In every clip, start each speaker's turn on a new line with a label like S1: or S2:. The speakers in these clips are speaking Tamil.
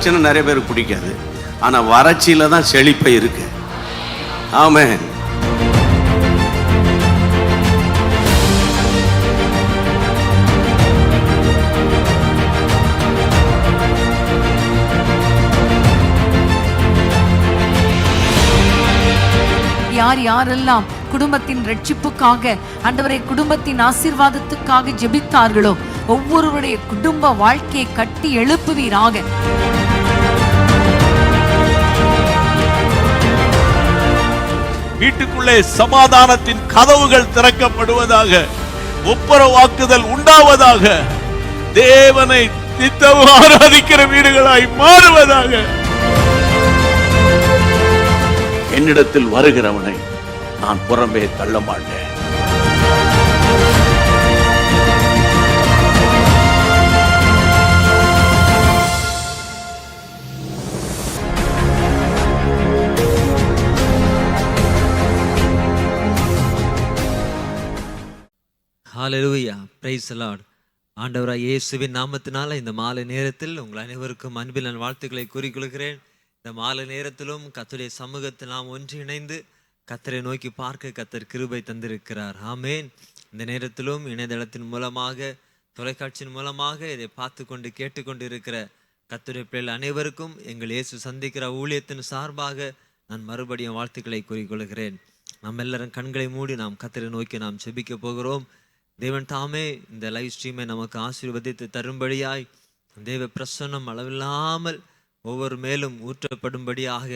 S1: பிரச்சனை நிறைய பேருக்கு பிடிக்காது. ஆனால் வறட்சியில் தான் செழிப்பை இருக்கு. ஆமென்.
S2: யாரெல்லாம் குடும்பத்தின் ரட்சிப்புக்காக, ஆண்டவரே குடும்பத்தின் ஆசீர்வாதத்துக்காக ஜெபித்தார்களோ ஒவ்வொருவருடைய குடும்ப வாழ்க்கையை கட்டி எழுப்புவீராக.
S3: வீட்டுக்குள்ளே சமாதானத்தின் கதவுகள் திறக்கப்படுவதாக, ஒப்புரவாக்குதல் உண்டாவதாக, தேவனை நித்தமும் ஆராதிக்கிற வீடுகளாய் மாறுவதாக.
S1: என்னிடத்தில் வருகிறவனை நான் புறம்பே தள்ள மாட்டேன்.
S4: ஹல்லேலூயா, பிரைஸ் தி லார்ட். ஆண்டவராகிய இயேசுவின் நாமத்தினால இந்த மாலை நேரத்தில் உங்கள் அனைவருக்கும் அன்பில் நான் வாழ்த்துக்களை கூறிக்கொள்கிறேன். இந்த மாலை நேரத்திலும் கர்த்தருடைய சமூகத்தில் நாம் ஒன்றிணைந்து கர்த்தரை நோக்கி பார்க்க கர்த்தர் கிருபை தந்திருக்கிறார். ஆமென். இந்த நேரத்திலும் இணையதளத்தின் மூலமாக, தொலைக்காட்சியின் மூலமாக இதை பார்த்து கொண்டு கேட்டுக்கொண்டு இருக்கிற கர்த்தருடைய பிள்ளைகள் அனைவருக்கும் எங்கள் இயேசு சந்திக்கிற ஊழியத்தின் சார்பாக நான் மறுபடியும் வாழ்த்துக்களை கூறிக்கொள்கிறேன். நம்ம எல்லாரும் கண்களை மூடி நாம் கர்த்தரை நோக்கி நாம் ஜெபிக்க போகிறோம். தேவன் தாமே இந்த லைவ் ஸ்ட்ரீமை நமக்கு ஆசீர்வதித்து தரும்படியாய் தேவ பிரசன்னம் அளவில்லாமல் ஒவ்வொரு மேலும் ஊற்றப்படும்படியாக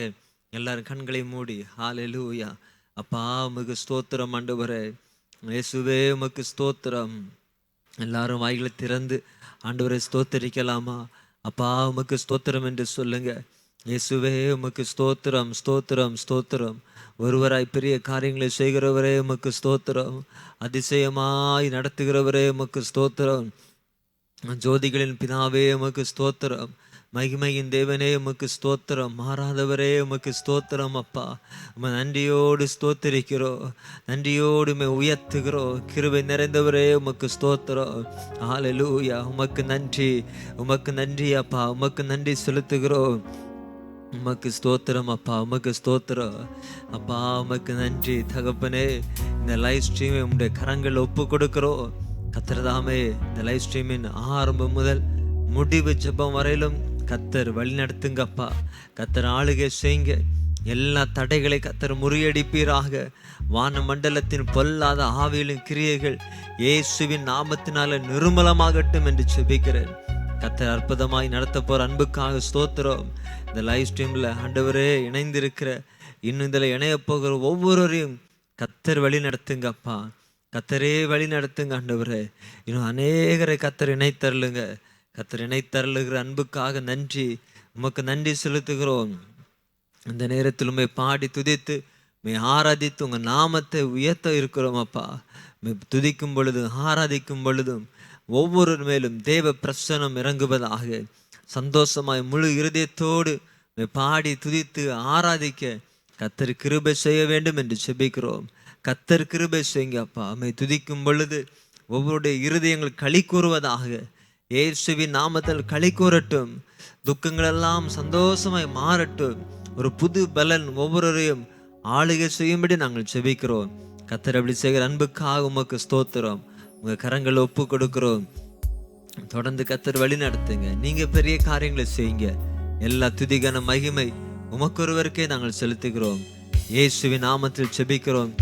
S4: எல்லாரும் கண்களை மூடி ஹல்லேலூயா. அப்பா உமக்கு ஸ்தோத்திரம் ஆண்டவரே, இயேசுவே உமக்கு ஸ்தோத்திரம். எல்லாரும் வாய்களை திறந்து ஆண்டவரை ஸ்தோத்தரிக்கலாமா? அப்பா உமக்கு ஸ்தோத்திரம் என்று சொல்லுங்க. இயேசுவே உமக்கு ஸ்தோத்திரம், ஸ்தோத்திரம், ஸ்தோத்திரம். ஒருவராய் பெரிய காரியங்களை செய்கிறவரே உமக்கு ஸ்தோத்திரம். அதிசயமாய் நடத்துகிறவரே உமக்கு ஸ்தோத்திரம். ஜோதிகளின் பிதாவே உமக்கு ஸ்தோத்திரம். மகிமையின் தேவனே உமக்கு ஸ்தோத்திரம். மாறாதவரே உமக்கு ஸ்தோத்திரம். அப்பா உம நன்றியோடு ஸ்தோத்தரிக்கிறோம், நன்றியோடு உயர்த்துகிறோம். கிருபை நிறைந்தவரே உமக்கு ஸ்தோத்திரம். ஹல்லேலூயா. உமக்கு நன்றி, உமக்கு நன்றி அப்பா, உமக்கு நன்றி செலுத்துகிறோம். உமக்கு ஸ்தோத்திரம் அப்பா, உமக்கு ஸ்தோத்திரம் அப்பா, உமக்கு நன்றி தகப்பனே. இந்த லைவ் ஸ்ட்ரீமை உங்களுடைய கரங்கள் ஒப்பு கொடுக்கிறோம். கர்த்தர்தாமே இந்த லைவ் ஸ்ட்ரீமின் ஆரம்பம் முதல் முடிவு ஜெபம் வரையிலும் கர்த்தர் வழி நடத்துங்கப்பா. கர்த்தர் ஆளுகை செய்யுங்க. எல்லா தடைகளை கர்த்தர் முறியடிப்பீராக. வான மண்டலத்தின் பொல்லாத ஆவிகளின் கிரியைகள் இயேசுவின் நாமத்தினால நிர்மலமாகட்டும் என்று ஜெபிக்கிறேன். கர்த்தர் அற்புதமாய் நடத்த போற அன்புக்காக ஸ்தோத்திரம். இந்த லைவ் ஸ்ட்ரீம்ல ஆண்டவரே இணைந்திருக்கிற, இன்னும் இதில் இணைய போகிற ஒவ்வொருவரையும் கர்த்தர் வழி நடத்துங்கப்பா. கர்த்தரே வழி நடத்துங்க ஆண்டவரே. இன்னும் அநேகரை கர்த்தர் இணைத்தருளுங்க. கர்த்தர் இணைத்தருளுகிற அன்புக்காக நன்றி, உமக்கு நன்றி செலுத்துகிறோம். இந்த நேரத்தில் உண்மை பாடி துதித்து ஆராதித்து உங்க நாமத்தை உயர்த்த இருக்கிறோம் அப்பா. துதிக்கும் பொழுதும் ஆராதிக்கும் பொழுதும் ஒவ்வொரு மேலும் தேவ பிரசன்னம் இறங்குவதாக. சந்தோஷமாய் முழு இருதயத்தோடு பாடி துதித்து ஆராதிக்க கர்த்தர் கிருபை செய்ய வேண்டும் என்று ஜெபிக்கிறோம். கர்த்தர் கிருபை செய்யுங்க அப்பா. அம்மை துதிக்கும் பொழுது ஒவ்வொருடைய இருதயங்கள் களி கூறுவதாக. இயேசுவின் நாமத்தில் களி கூறட்டும். துக்கங்களெல்லாம் சந்தோஷமாய் மாறட்டும். ஒரு புது பலன் ஒவ்வொருவரையும் ஆளுகை செய்யும்படி நாங்கள் ஜெபிக்கிறோம். கர்த்தர் அப்படி செய்கிற அன்புக்காக உமக்கு ஸ்தோத்திரம். உங்க கரங்களை ஒப்பு கொடுக்கிறோம். தொடர்ந்து கர்த்தர் வழி நடத்துங்க. நீங்க பெரிய காரியங்களை செய்யுங்க. எல்லா துதிகான மகிமை உமக்கு ஒருவருக்கே நாங்கள் செலுத்துகிறோம். இயேசுவின் நாமத்தில் ஜெபிக்கிறோம்.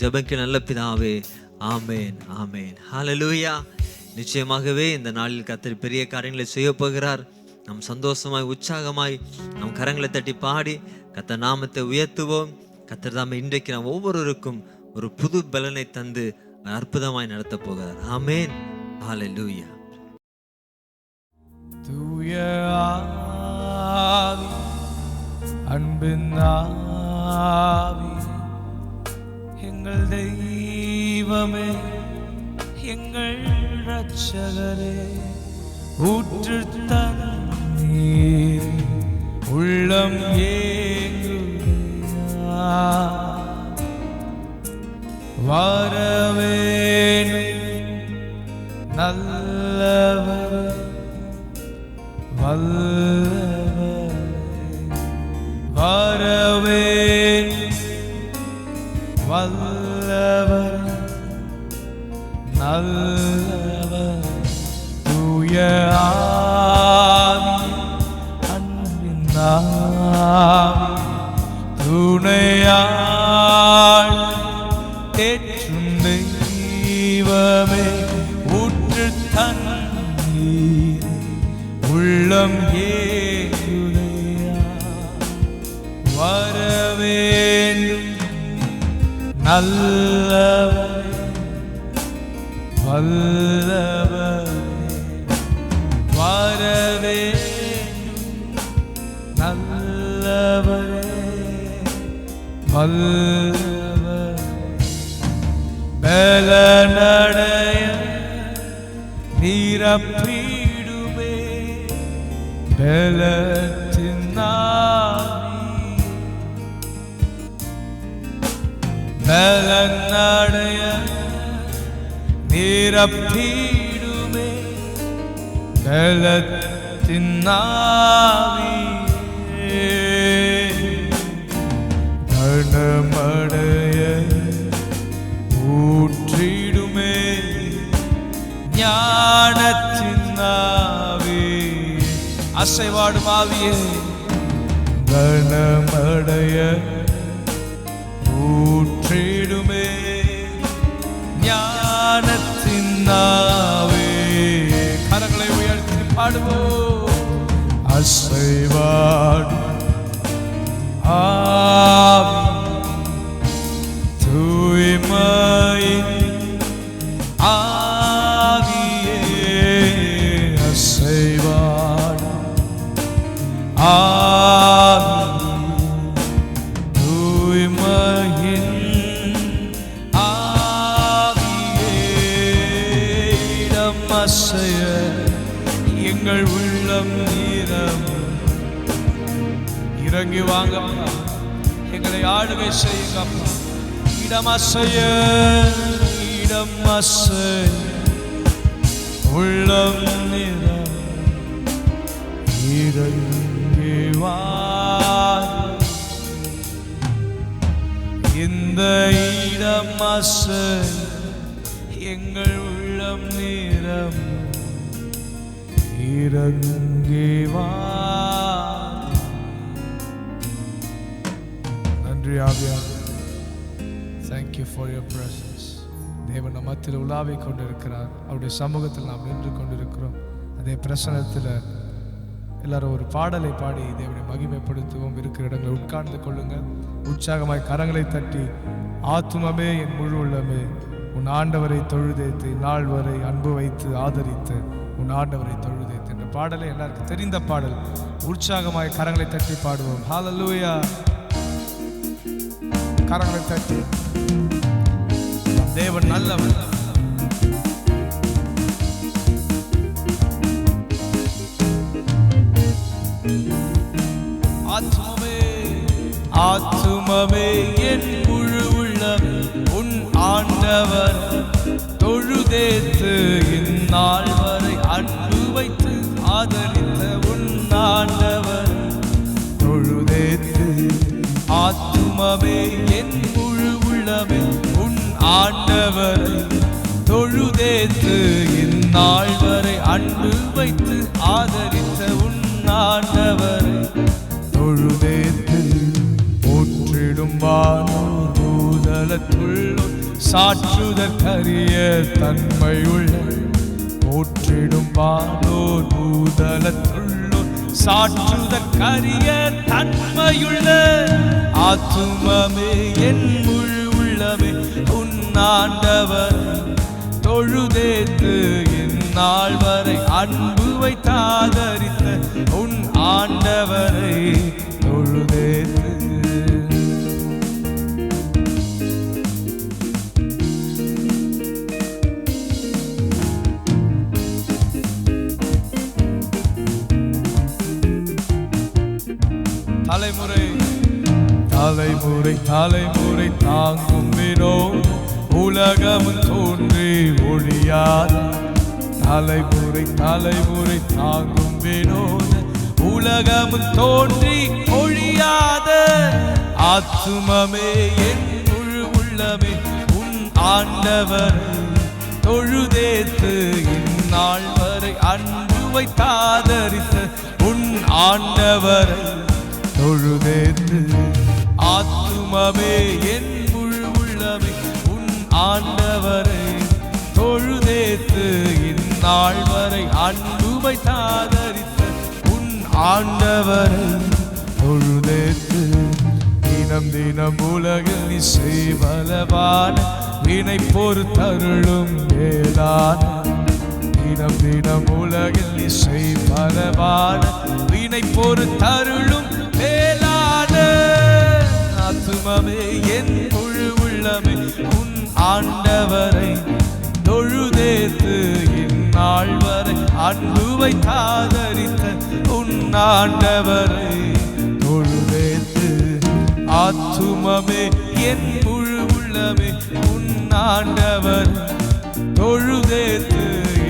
S4: ஜெபக்கு நல்ல பிதாவே, ஆமேன், ஆமேன். ஹல்லேலூயா. நிச்சயமாகவே இந்த நாளில் கர்த்தர் பெரிய காரியங்களை செய்ய போகிறார். நம் சந்தோஷமாய் உற்சாகமாய் நம் கரங்களை தட்டி பாடி கர்த்தர் நாமத்தை உயர்த்துவோம். கர்த்தர் தாமே இன்றைக்கு நாம் ஒவ்வொருவருக்கும் ஒரு புது பலனை தந்து அற்புதமாய் நடத்த போகிறார். ஆமேன். ஹல்லேலூயா.
S5: தூய ஆவி, அன்பின் ஆவி, எங்கள் தெய்வமே, எங்கள் இரட்சகரே, ஊற்று தண்ணீர் உள்ளம் ஏங்குதையா, வரவேணும் நல்லவர் வல்லவர் நல்லவர் தூய ஆவி அன்பின் ஆவி துணையாள் தேற்றும் தெய்வமே ஊற்று தண்ணீர் உள்ளம் ஏதுடையா வரவேண்டும் நல்லவரே வல்லவரே வரவேண்டும் நல்லவரே வல்லவரே பலனடைய நிரப்பிடுமே பலத்தின் ஆவி பலனடைய நிரப்பிடுமே பலத்தின் ஆவியே கனமடைய ஊற்றிடுமே ஞானத்தின் ஆவி அசைவாடும் ஆவியே கனமடைய ஊற்றிடுமே ஞானத்தின் ஆவி கரங்களை உயர்த்தி பாடுவோம் அசைவாடும் ஆவி தூய்மையின் ஆவியே அசைவாடும் ஆவி தூய்மையின் ஆவியே இடம் அசைய எங்கள் உள்ளம் நீரம் இறங்கி வாங்கப்பா எங்களை ஆளுகை செய்யுங்கப்பா இடம் அசைய உள்ளம் நீரம் இறங்கி வா இந்த இடம் அசைய எங்கள் உள்ளம் நீரம் இறங்கி வா நன்றி ஆவியானவரே. Thank you for your presence. தேவன் நம் மத்தியில் உலாவிக் கொண்டிருக்கிறார். அவருடைய சமூகத்தில் நாம் நின்று கொண்டிருக்கிறோம். அதே பிரசனத்தில் எல்லாரும் ஒரு பாடலை பாடி தேவனை மகிமைப்படுத்துவோம். இருக்கிற இடங்களை உட்கார்ந்து கொள்ளுங்கள். உற்சாகமாய் கரங்களை தட்டி ஆத்துமமே என் முழு உள்ளமே உன் ஆண்டவரை தொழுதேத்து நாள் வரை அன்பு வைத்து ஆதரித்து உன் ஆண்டவரை தொழுதேத்து என்ற பாடலை எல்லாருக்கும் தெரிந்த பாடல். உற்சாகமாய் கரங்களை தட்டி பாடுவோம். ஹல்லேலூயா. கரங்களை தட்டி தேவன் நல்லவர். ஆத்துமமே என் முழு உள்ளமே உன் ஆண்டவர் தொழுதேத்து இந்நாள் வரை அன்பு வைத்து ஆதரித்த உன் ஆண்டவர் தொழுதேத்து. ஆத்துமமே என் முழு உள்ளமே உன் ஆண்டவரை தொழுதேத்து இந்நாள் வரை அன்பு வைத்து ஆதரித்த உன் ஆண்டவரை தொழுதேத்து. போற்றிடும் வானோர் பூதலத்துள்ளோர் சாற்றுதற்கரிய தன்மையுள்ள போற்றிடும் வானோர் பூதலத்துள்ளோர் சாற்றுதற்கரிய தன்மையுள்ள ஆத்துமமே என் முழு உள்ளமே உன் ஆண்டவர் தொழுதேத்து இந்நாள் வரை அன்பு வைத்தாதரித்த உன் ஆண்டவரை தொழுதேத்து. தலைமுறை தலைமுறை தலைமுறை தாங்கும் வினோ உலகமும் தோன்றி ஒழியாத தலைமுறை தலைமுறை தாங்கும் வினோத உலகமும் தோன்றி ஒழியாத ஆத்துமமே என் முழு உள்ளமே உன் ஆண்டவர் தொழுதேத்து இந்நாள் வரை அன்பு வைத்தாதரித்த உன் ஆண்டவரை தொழுதேத்து. ஆத்துமமே என் முழு உள்ளமே உன் ஆண்டவரை தொழுதேத்து இந்நாள் வரை அன்பு வைத்தாதரித்த உன் ஆண்டவரை தொழுதேத்து. தினம் தினம் உலகில் நீ செய்வலவான வினை பொறுத்தருளும் மேலான. தினம் தினம் உலகில் நீ செய்வலவான வினை பொறுத்தருளும் மேலான. ஆத்துமமே என் முழு உள்ளமே உன் ஆண்டவரை தொழுதேத்து இந்நாள் வரை அன்பு வைத்தாதரித்த உன் ஆண்டவரை தொழுதேத்து. ஆத்துமமே என் முழு உள்ளமே உன் ஆண்டவரை தொழுதேத்து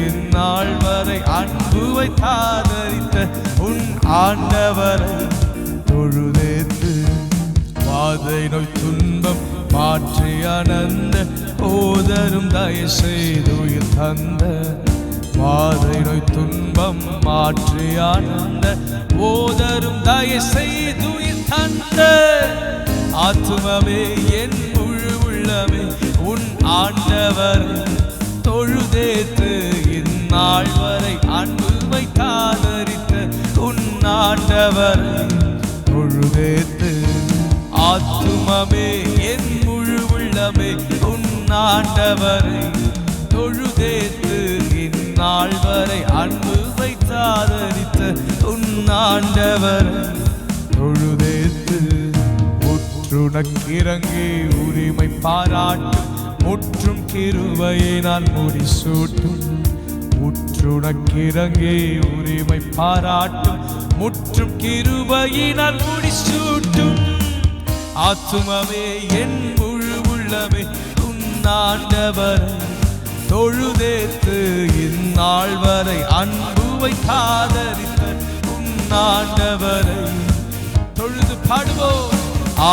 S5: இந்நாள் வரை அன்பு வைத்தாதரித்த உன் ஆண்டவரை தொழுதேத்து. வாதை நோய் துன்பம் மாற்றி அனந்த ஓதரும் தயை செய்து உயிர் தந்த. வாதை நோய் துன்பம் மாற்றி ஆனந்த ஓதரும் தயை செய்து உயிர் தந்த. ஆத்துமமே என் முழு உள்ளமே உன் ஆண்டவர் தொழுதேத்து இந்நாள் வரை அன்பு வைத்தாதரித்த உன் ஆண்டவர் தொழுதேத்து. ஆத்துமமே என் முழு உள்ளமே உன் ஆண்டவரை தொழுதேத்து இந்நாள் வரை அன்பு வைத்தாதரித்த உன் ஆண்டவரை தொழுதேத்து. உற்றுனக்கிறங்கி உரிமை பாராட்டும் முற்றும் கிருபையை நான் முடிசூட்டும். உற்றுனக்கிறங்கி உரிமை பாராட்டும் முற்றும் கிருபையை நான் முடிசூட்டும். ஆத்துமமே என் முழு உள்ளமே உன் ஆண்டவரை தொழுதேத்து இந்நாள் வரை அன்பு வைத்தாதரித்த உன் ஆண்டவரை தொழுது பாடுவோம்.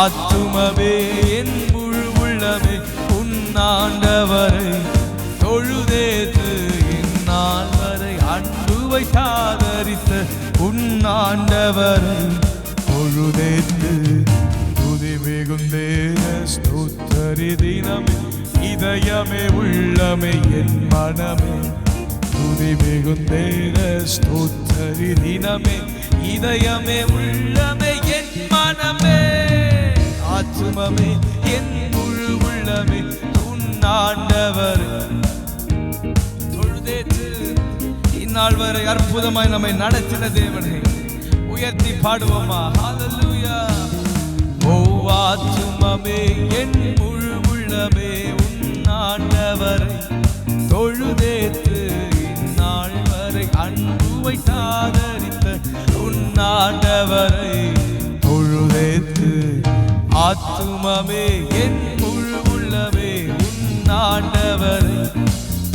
S5: ஆத்துமமே என் முழு உள்ளமே உன் ஆண்டவரை தொழுதேத்து இந்நாள் வரை அன்பு வைத்தாதரித்த உன் ஆண்டவரை தொழுதேத்து. துதி மிகுந்தேன ஸ்தோத்திரி தினமே இதயமே உள்ளமே என் மனமே. துதி மிகுந்தேன ஸ்தோத்திரி தினமே இதயமே உள்ளமே என் மனமே. ஆத்துமமே என் முழு உள்ளமே உன் ஆண்டவர் தொழுதேத்து இந்நாள் வரை அற்புதமாய் நம்மை நடத்தின தேவனை உயர்த்தி பாடுவோமா. ஹல்லேலூயா. ஓ ஆத்துமமே என் முழு உள்ளமே உன் ஆண்டவரை தொழுதேத்து இந்நாள் வரை அன்பு வைத்தாதரித்த உன் ஆண்டவரை தொழுதேத்து. ஆத்துமமே என் முழு உள்ளமே உன் ஆண்டவரை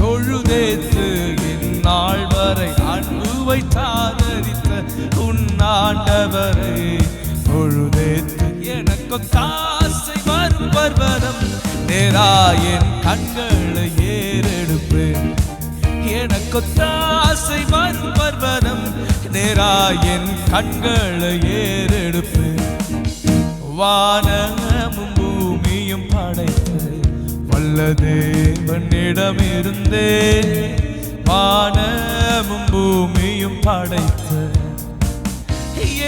S5: தொழுதேத்து இந்நாள் வரை அன்பு வைத்தாதரித்த உன் ஆண்டவரை தொழுதேத்து. எனக்கு தாசை வரும் பர்வதம் நேராயன் கண்களை ஏறெடுப்பேன். எனக்கு தாசை வரும் பர்வதம் நேராயன் கண்களை ஏறெடுப்பேன். வானமும் பூமியும் படைத்த வல்ல தேவனிடமிருந்தே வானமும் பூமியும் படைத்த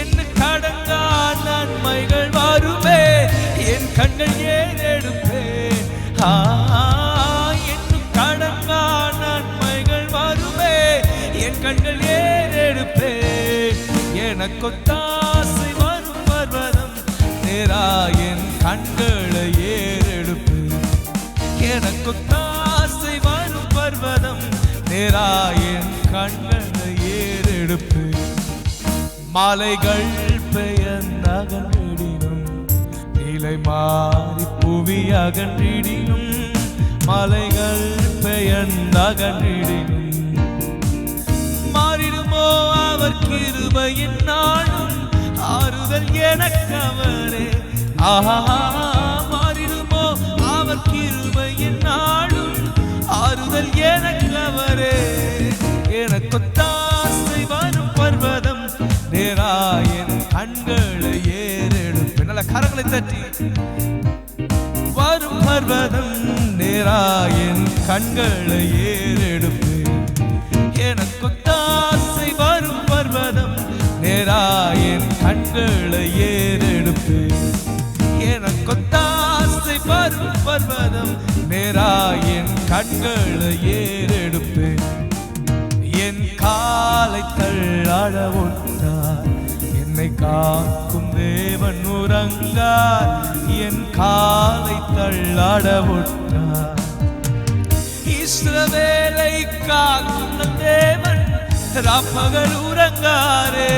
S5: என் கடங்கா நன்மைகள் வருமே என் கண்கள் ஏறெடுப்பேன். என் கடங்கா நன்மைகள் வருமே என் கண்கள் ஏறெடுப்பேன். எனக்கு தாசை வரும் பர்வதம் நேராயன் கண்களை ஏறெடுப்பேன். எனக்கு தாசை வரும் பர்வதம் நேராயன் கண்களை ஏறெடுப்பேன். மலைகள் பெயர்ந்தகன்றிடினும் நிலை மாறி புவி அகன்றிடினும். மலைகள் பெயர்ந்தகன்றிடினும் மாறிடுமோ அவர் கிருபையின் நாளும் ஆறுதல் எனக்கு அவரே. மாறிடுமோ அவர் கிருபையின் நாளும் ஆறுதல் வாழ்வில் எனக்கு அவரே, எனக்கு ஒத்தாசை வரும் பர்வதம் நேராயன் கண்களை ஏறெடுப்பேன். நல்ல கரங்களை தட்டி. வரும் பர்வதம் நேராயன் கண்களை ஏறெடுப்பேன். எனக்கு ஒத்தாசை வரும் பர்வதம் நேராயன் கண்களை ஏறெடுப்பேன். எனக்கு ஒத்தாசை வரும் பர்வதம் நேராயன் கண்களை ஏறெடுப்பேன். என் காலை தள்ளாட ஒன்றார், என்னை காக்கும் தேவன் உறங்கார். என் காலை தள்ளாட ஒன்றார், இஸ்ரவேலை காக்கும் தேவன் ராப்பகல் உறங்காரே.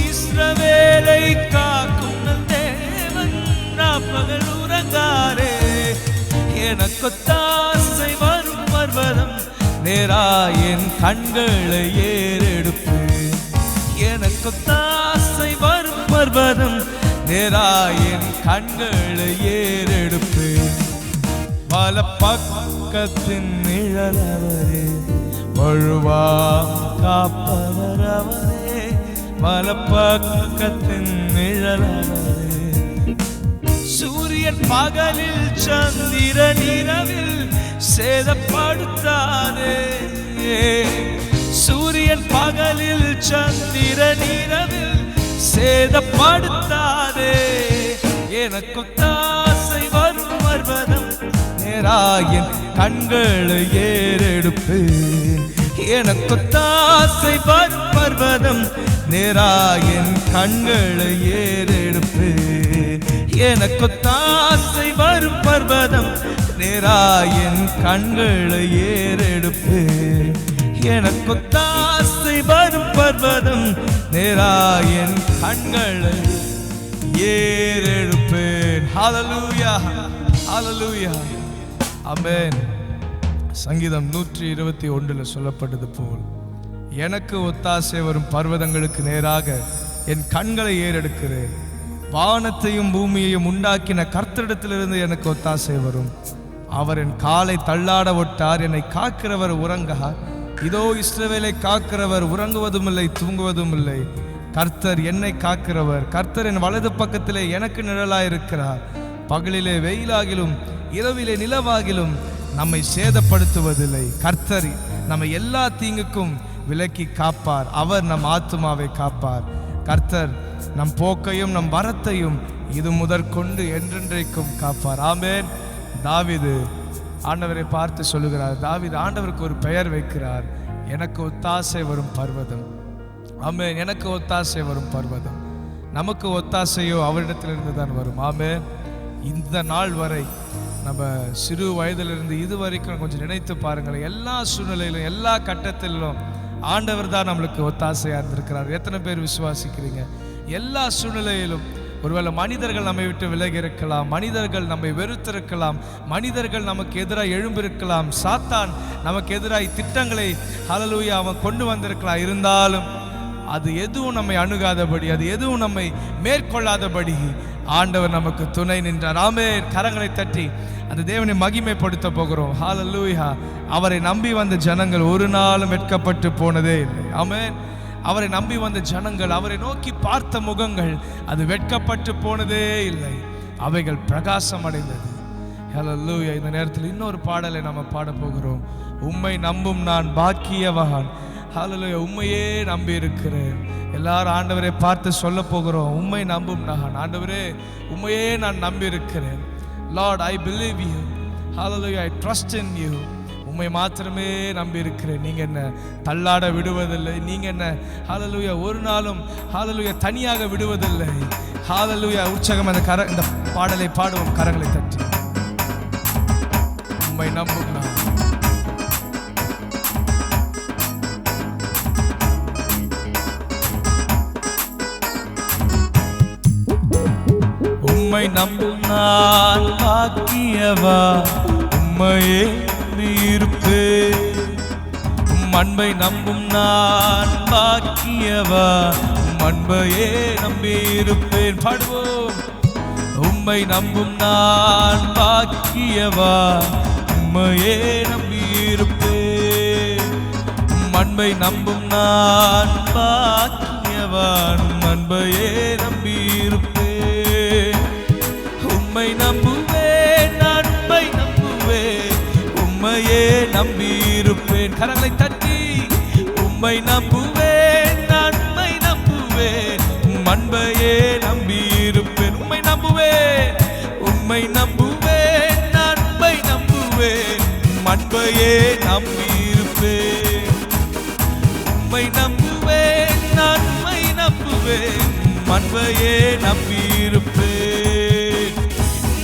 S5: இஸ்ரவேலை காக்கும் தேவன் ராப்பகல் உறங்காரே. எனக்கு ஒத்தாசை வரும் பர்வதம் நேராயன் கண்களை ஏறெடுப்பேன். எனக்கு ஒத்தாசை வரும் பர்வதம் நேராயன் கண்களை ஏறெடுப்பேன். பல பக்கத்தின் நிழலவரே, வழுவாம் காப்பவர் அவரே. பல பக்கத்தின் நிழலவரே, சூரியன் பகலில் சந்திரன் இரவில் சேதப்படுத்தாதே. சூரியன் பகலில் சந்திரன் இரவில் சேதப்படுத்தாதே. எனக்கு ஒத்தாசை வரும் பர்வதம் நேராயன் கண்களை ஏறெடுப்பேன். எனக்கு ஒத்தாசை வரும் பர்வதம் நேராயன் கண்களை ஏறெடுப்பேன். எனக்கு ஒத்தாசை வரும் பர்வதம் நேராயன் கண்களை ஏறெடுப்பேன். எனக்கு ஒத்தாசை வரும் பர்வதம் நேராயன் கண்களை ஏறெடுப்பேன். ஹல்லேலூயா, ஹல்லேலூயா, ஆமென். சங்கீதம் 121 சொல்லப்பட்டது போல், எனக்கு ஒத்தாசை வரும் பர்வதங்களுக்கு நேராக என் கண்களை ஏறெடுக்கிறேன். வானத்தையும் பூமியையும் உண்டாக்கின கர்த்தரிடத்திலிருந்து எனக்கு ஒத்தாசை வரும். அவர் என் காலை தள்ளாட விட்டார், என்னை காக்கிறவர் உறங்கார். இதோ இஸ்ரவேலை காக்கிறவர் உறங்குவதும் இல்லை தூங்குவதும் இல்லை. கர்த்தர் என்னை காக்கிறவர். கர்த்தர் என் வலது பக்கத்திலே எனக்கு நிழலாயிருக்கிறார். பகலிலே வெயிலாகிலும் இரவிலே நிலவாகிலும் நம்மை சேதப்படுத்துவதில்லை. கர்த்தர் நம்மை எல்லா தீங்குக்கும் விலக்கி காப்பார். அவர் நம் ஆத்துமாவை காப்பார். கர்த்தர் நம் போக்கையும் நம் வரத்தையும் இது முதற்கொண்டு என்றென்றைக்கும் காப்பார். ஆமென். தாவீது ஆண்டவரை பார்த்து சொல்லுகிறார். தாவீது ஆண்டவருக்கு ஒரு பெயர் வைக்கிறார், எனக்கு ஒத்தாசை வரும் பர்வதம். ஆமென். எனக்கு ஒத்தாசை வரும் பர்வதம். நமக்கு ஒத்தாசையோ அவரிடத்திலிருந்து தான் வரும். ஆமென். இந்த நாள் வரை நம்ம சிறு வயதிலிருந்து இது வரைக்கும் கொஞ்சம் நினைத்து பாருங்கள். எல்லா சூழ்நிலையிலும் எல்லா கட்டத்திலும் ஆண்டவர் தான் நம்மளுக்கு ஒத்தாசையாக இருந்திருக்கிறார். எத்தனை பேர் விசுவாசிக்கிறீங்க? எல்லா சூழ்நிலையிலும் ஒருவேளை மனிதர்கள் நம்மை விட்டு விலகி இருக்கலாம், மனிதர்கள் நம்மை வெறுத்திருக்கலாம், மனிதர்கள் நமக்கு எதிராக எழும்பிருக்கலாம், சாத்தான் நமக்கு எதிராக திட்டங்களை ஹல்லேலூயா அவன் கொண்டு வந்திருக்கலாம். இருந்தாலும் அது எதுவும் நம்மை அணுகாதபடி, அது எதுவும் நம்மை மேற்கொள்ளாதபடி ஆண்டவர் நமக்கு துணை நின்றார். ஆமென். கரங்களை தட்டி அந்த தேவனை மகிமைப்படுத்த போகிறோம். ஹல்லேலூயா. அவரை நம்பி வந்த ஜனங்கள் ஒரு நாளும் வெட்கப்பட்டு போனதே இல்லை. ஆமென். அவரை நம்பி வந்த ஜனங்கள், அவரை நோக்கி பார்த்த முகங்கள் அது வெட்கப்பட்டு போனதே இல்லை. அவைகள் பிரகாசம் அடைந்தது. ஹல்லேலூயா. இந்த நேரத்தில் இன்னொரு பாடலை நம்ம பாட போகிறோம். உம்மை நம்பும் நான் பாக்கியவான். ஹல்லேலூயா. உம்மையே நம்பி இருக்கிறேன். எல்லாரும் ஆண்டவரை பார்த்து சொல்ல போகிறோம், உம்மை நம்பும் நான். ஆண்டவரே, உம்மையே நான் நம்பி இருக்கிறேன். Lord, I believe you. Hallelujah. I trust in you. உம்மை மாத்திரமே நம்பி இருக்கிறேன். நீங்க என்ன தள்ளாட விடுவதில்லை. நீங்க என்ன ஹல்லேலூயா ஒரு நாளும் ஹல்லேலூயா தனியாக விடுவதில்லை. ஹல்லேலூயா. உற்சாகம் இந்த பாடலை பாடுவோம் கரங்களை தட்டி. உம்மை நம்பும் நான். உம்மை நம்பும் நான் பாக்கியவா, உம்மையே இருப்பேன். உம் அன்பை நம்பும் நான் பாக்கியவா, உம் அன்பையே நம்பி இருப்பேன். பாடுவோம். உம்மை நம்பும் நான் பாக்கியவா, உம் உம்மையே நம்பியிருப்பேன். அன்பை நம்பும் நான் பாக்கியவான், அன்பையே நம்பியிருப்பேன். உம்மை நம்புவேன், நான் உம்மை நம்புவேன், உம்மையே நம்பியிருப்பேன். கரங்களை தட்டி உம்மை நம்புவேன், நான் உம்மை நம்புவேன், அன்பையே நம்பியிருப்பேன். உம்மை நம்புவேன், உம்மை நம்புவேன், நான் உம்மை நம்புவேன், அன்பையே நம்பியிருப்பேன். உம்மை நம்புவேன், நான் உம்மை நம்புவேன், அன்பையே நம்பியிருப்பேன்.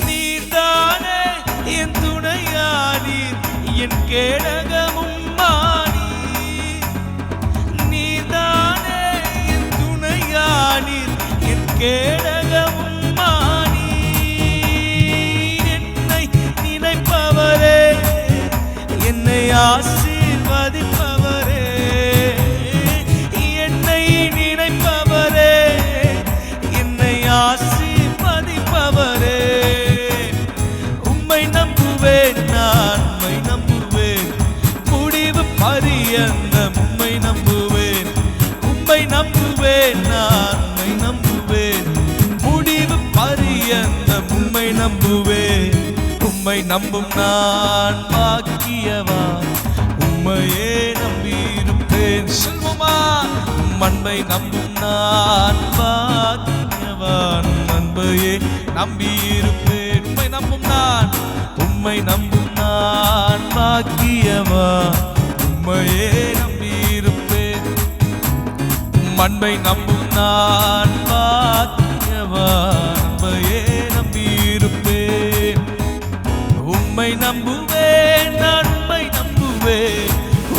S5: நீர்தானே என் துணையானீர், என் கேடகமும் மானீர். நீர்தானே என் துணையானீர், என் கேடகமும் மானீர். என்னை நினைப்பவரே, என்னை ஆசீர்வதிப்பவரே, என்னை நினைப்பவரே, என்னை ஆசீர்வதிப்பவரே. உம்மை நம்புவேன், நான் உம்மை நம்புவேன், முடிவு பரியந்தம் உம்மை நம்புவேன். உம்மை நம்புவேன், நான் உம்மை நம்புவேன், முடிவு பரியந்தம் உம்மை நம்புவேன். உம்மை நம்பும் நான் பாக்கியவான், உம்மையே நம்பியிருப்பேன். சொல்வோமா? அன்பை நம்பும் நான் பாக்கியவான், அன்பையே நம்பியிருப்பேன். உம்மை நம்பும் நான், உம்மை நம்பும் நான் பாக்கியவான், உம்மையே நம்பியிருப்பேன். அன்பை நம்பும் நான் பாக்கியவான், அன்பையே நம்பியிருப்பேன். உம்மை நம்புவேன், நான் உம்மை நம்புவேன்,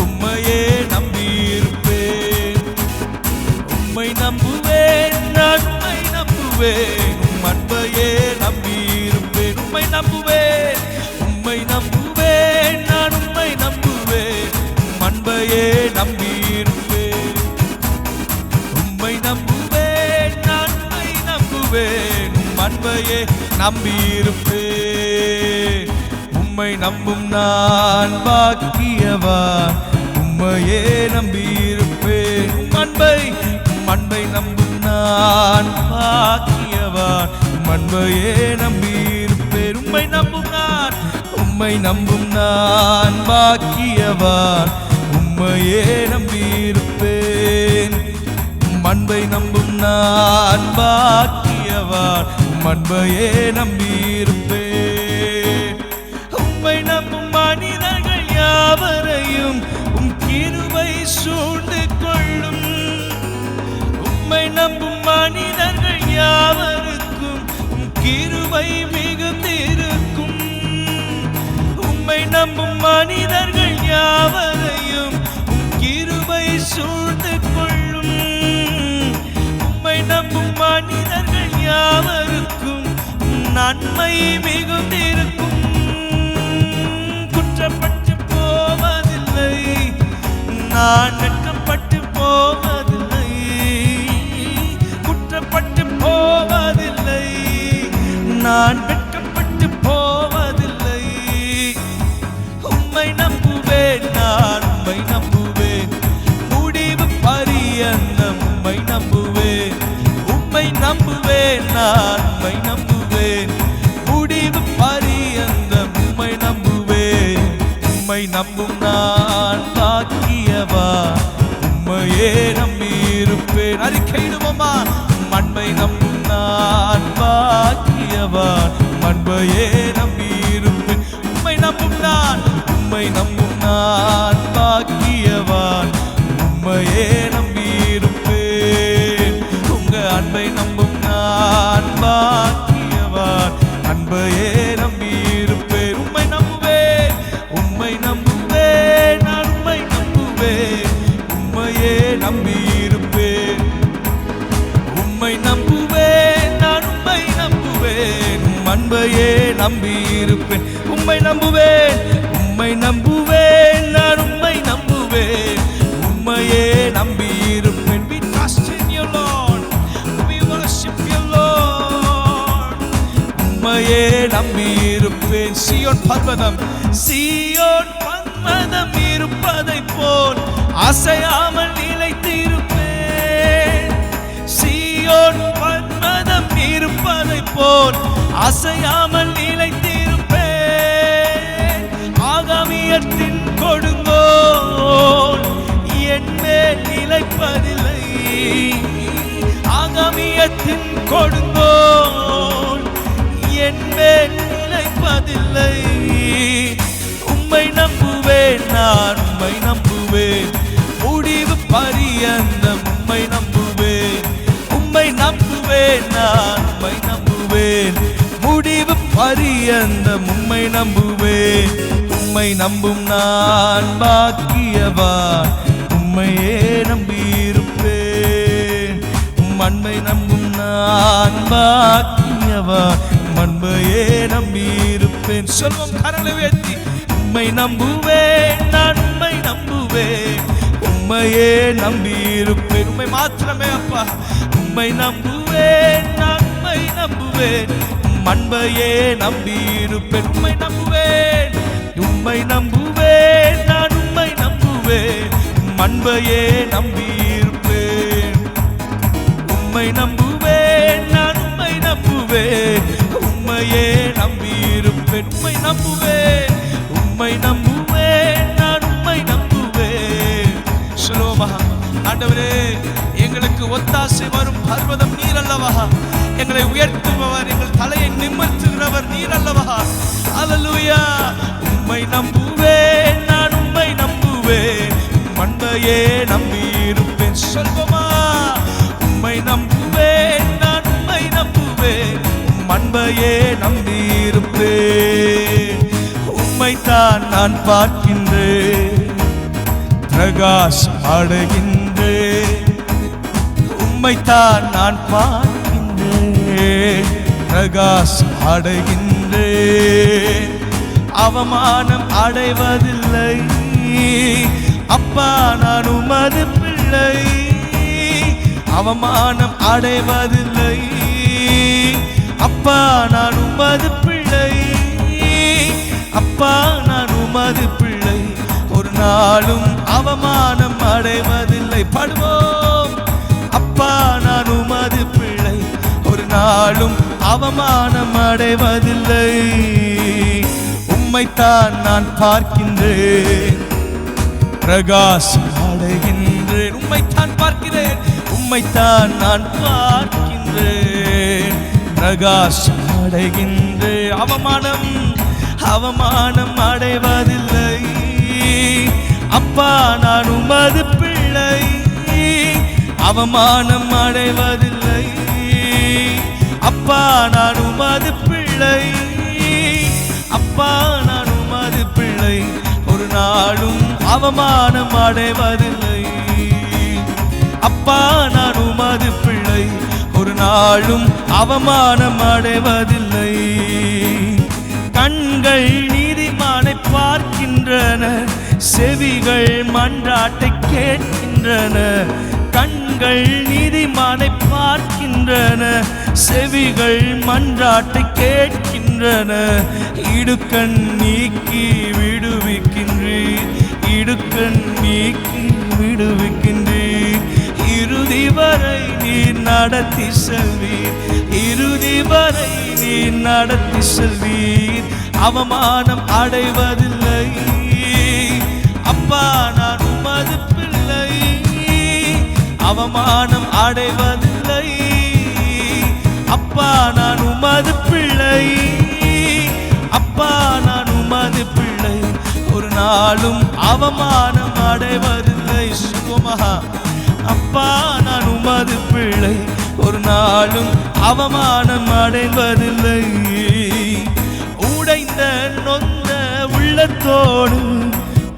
S5: உம்மையே நம்பியிருப்பேன். உம்மை நம்புவேன், நான் உம்மை நம்புவேன், அன்பையே நம்பியிருப்பேன். உம்மை நம்புவேன், உம்மை நம்புவேன், நான் உம்மை நம்புவேன், அன்பையே நம்பியிருப்பேன். உம்மை நம்புவேன், நான் உம்மை நம்புவேன், அன்பையே நம்பியிருப்பேன். உம்மை நம்பும் நான் பாக்கியவான், உம்மையே நம்பியிருப்பேன். அன்பை நம்பும் நான் பாக்கியவான், அன்பையே நம்பியிருப்பேன். உம்மை நம்பும் நான், உம்மை நம்பும் நான் பாக்கியவான், உம்மையே நம்பியிருப்பேன். அன்பை நம்பும் நான் பாக்கியவான், அன்பையே நம்பியிருப்பேன். உம்மை நம்பும் மனிதர்கள் யாவரையும் உம் கிருபை சூழ்ந்து கொள்ளும். உம்மை நம்பும் மனிதர்கள் யாவருக்கும் உம் கிருபை மிகுந்திருக்கும். உம்மை நம்பும் மனிதர்கள் யாவரையும் உம் கிருபை சூழ்ந்து கொள்ளும். உம்மை நம்பும் மனிதர்கள் யாவருக்கும் நன்மை மிகுந்திருக்கும். குற்றப்பட்டு போவதில்லை, நான் வெட்கப்பட்டு போவதில்லை. குற்றப்பட்டு போவதில்லை, நான் வெட்கப்பட்டு போவதில்லை. உம்மை நம்புவேன், நான் உம்மை நம்புவேன், முடிவு பரியந்தம் உம்மை நம்புவேன். உம்மை நம்புவேன், நான் உம்மை நம்புவேன், முடிவு பரியந்தம் உம்மை நம்புவேன். உம்மை நம்பும் நான் பாக்கியவான், உம்மையே நம்பியிருப்பேன். அறிக்கையிடுவோமா? அன்பை நம்பும் நான் பாக்கியவான், அன்பையே நம்பியிருப்பேன். உம்மை நம்பும் நான், உம்மை நம்பும் நான் பாக்கியவான், உம்மையே நம்பியிருப்பேன். உங்க அன்பை நம்பும் நான் பாக்கியவான், அன்பையே நம்பியிருப்பேன். உம்மை நம்புவேன், உம்மை நம்புவேன், நான் உம்மை நம்புவேன், உம்மையே நம்பியிருப்பேன். உம்மை நம்புவேன், நான் உம்மை நம்புவேன், அன்பையே நம்பியிருப்பேன். உம்மை நம்புவேன், உம்மை நம்புவேன், நான் உம்மை நம்புவேன், உம்மையே நம்பியிருப்பேன். We trust in you, Lord. We worship you, Lord. உம்மையே நம்பியிருப்பேன். கொண்டிருப்பேன். சீயோன் பர்வதம் இருப்பதை போல் அசையாமல் நிலைத்திருப்பேன். சீயோன் பர்வதம் இருப்பதை போல் அசையாமல் நிலைத்திருப்பேன். ஆகாமியத்தின் கொடுங்கோல் என் மேல் நிலைப்பதில்லை. ஆகாமியத்தின் கொடுங்கோல் என் மேல் நிலைப்பதில்லை. உம்மை நம்புவேன், நான் உம்மை நம்புவேன், முடிவு பரியந்தம் உம்மை நம்புவேன். உம்மை நம்புவேன், நான் உம்மை நம்புவேன், முடிவு பரியந்தம் உம்மை நம்புவேன். உம்மை நம்பும் நான் பாக்கியவான், உம்மையே நம்பியிருப்பேன். அன்பை நம்பும் நான் பாக்கியவான், அன்பையே நம்பியிருப்பேன். சொல்வோம் கரங்களை உயர்த்தி. உம்மை நம்புவேன், நான் உம்மை நம்புவேன், உம்மையே நம்பியிருப்பேன். உம்மை மாத்திரமே அப்பா. உம்மை நம்புவேன், நான் உம்மை நம்புவேன், அன்பையே நம்பியிருப்பேன். உம்மை நம்புவேன், உம்மை நம்புவேன், நான் உம்மை நம்புவேன், அன்பையே நம்பியிருப்பேன். உம்மை நம்புவேன், நான் உம்மை நம்புவேன், உம்மையே நம்பியிருப்பேன். உம்மை நம்புவேன், உம்மை நம்புவேன், நான் உம்மை நம்புவேன். சொல்லுவோமா? ஆண்டவரே, எங்களுக்கு ஒத்தாசை வரும் பர்வதம் நீர் அல்லவா? எங்களை உயர்த்துபவர், எங்கள் தலையை நிமிர்த்துகிறவர் நீர் அல்லவா? அல்லேலூயா. உம்மை நம்புவேன், நான் உம்மை நம்புவேன், அன்பையே நம்பியிருப்பேன். சொல்வோமா? உம்மை நம்புவேன், நான் உம்மை நம்புவேன், அன்பையே நம்பியிருப்பேன். உம்மைத்தான் நான் பார்க்கின்றேன், பிரகாசம் அடைகின்றேன். உம்மைத்தான் நான் பார்க்கின்றேன், பிரகாசம் அடைகின்றேன். அவமானம் அடைவதில்லை அப்பா, நான் உமது பிள்ளை. அவமானம் அடைவதில்லை அப்பா, நான் உமது பிள்ளை. அப்பா, நான் உமது பிள்ளை. ஒரு நாளும் அவமானம் அடைவதில்லை. பாடுவோம். அப்பா, நான் உமது பிள்ளை, ஒரு நாளும் அவமானம் அடைவதில்லை. உம்மைத்தான் நான் பார்க்கின்றேன், பிரகாசம் அடைகின்றேன். உம்மைத்தான் பார்க்கிறேன், உம்மைத்தான் நான் பார்க்கின்றேன், பிரகாசம் அடைகின்றேன். அவமானம் அடைவதில்லை அப்பா, நான் உமது பிள்ளை. அவமானம் அடைவதில்லை அப்பா, நான் உமது பிள்ளை. அப்பா, நான் உமது பிள்ளை, ஒரு நாளும் அவமானம் அடைவதில்லை. அப்பா, நான் உமது பிள்ளை, ஒரு நாளும் அவமானம் அடைவதில்லை. கண்கள் நீதிமானை பார்க்கின்றன, செவிகள் மன்றாட்டை கேட்கின்றன. கண்கள் நீதிமானை பார்க்கின்றன, செவிகள் மன்றாட்டை கேட்கின்றன. இடுக்கண் நீக்கி விடுவிக்கின்றீர், இடுக்கண் நீக்கி விடுவிக்கின்றீர். இறுதி வரை நீர் நடத்தி செல்வீர், இறுதி வரை நீர் நடத்தி செல்வீர். அவமானம் அடைவதில்லை அப்பா, நான் உமது பிள்ளை. அவமானம் அடைவதில்லை அப்பா, நான் உமது பிள்ளை. அப்பா, நான் உமது பிள்ளை, ஒரு நாளும் அவமானம் அடைவதில்லை. சுகமஹா. அப்பா, நான் உமது பிள்ளை, ஒரு நாளும் அவமானம் அடைவதில்லை. உடைந்த நொந்த உள்ளத்தோடு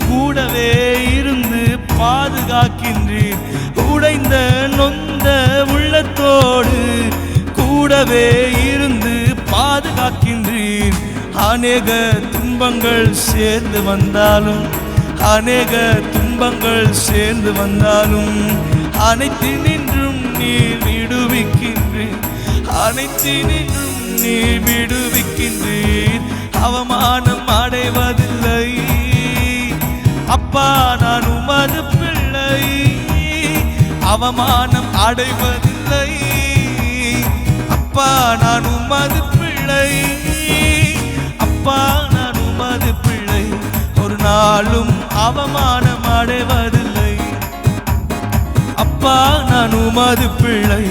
S5: கூடவே இருந்து பாதுகாக்கின்றீர். உடைந்த நொந்த உள்ளத்தோடு கூடவே இருந்து பாதுகாக்கின்றீர். அநேக துன்பங்கள் சேர்ந்து வந்தாலும், அநேக துன்பங்கள் சேர்ந்து வந்தாலும், அனைத்தினின்றும் நீர் விடுவிக்கின்றீர், அனைத்தினின்றும் நீர் விடுவிக்கின்றீர்.
S6: அவமானம் அடைவதில்லை. அப்பா நான் உமது பிள்ளை, அவமானம் அடைவதில்லை. அப்பா நான் உமது பிள்ளை, அப்பா நான் உமது பிள்ளை, ஒரு நாளும் அவமானம் அடைவதில்லை. அப்பா நான் உமது பிள்ளை,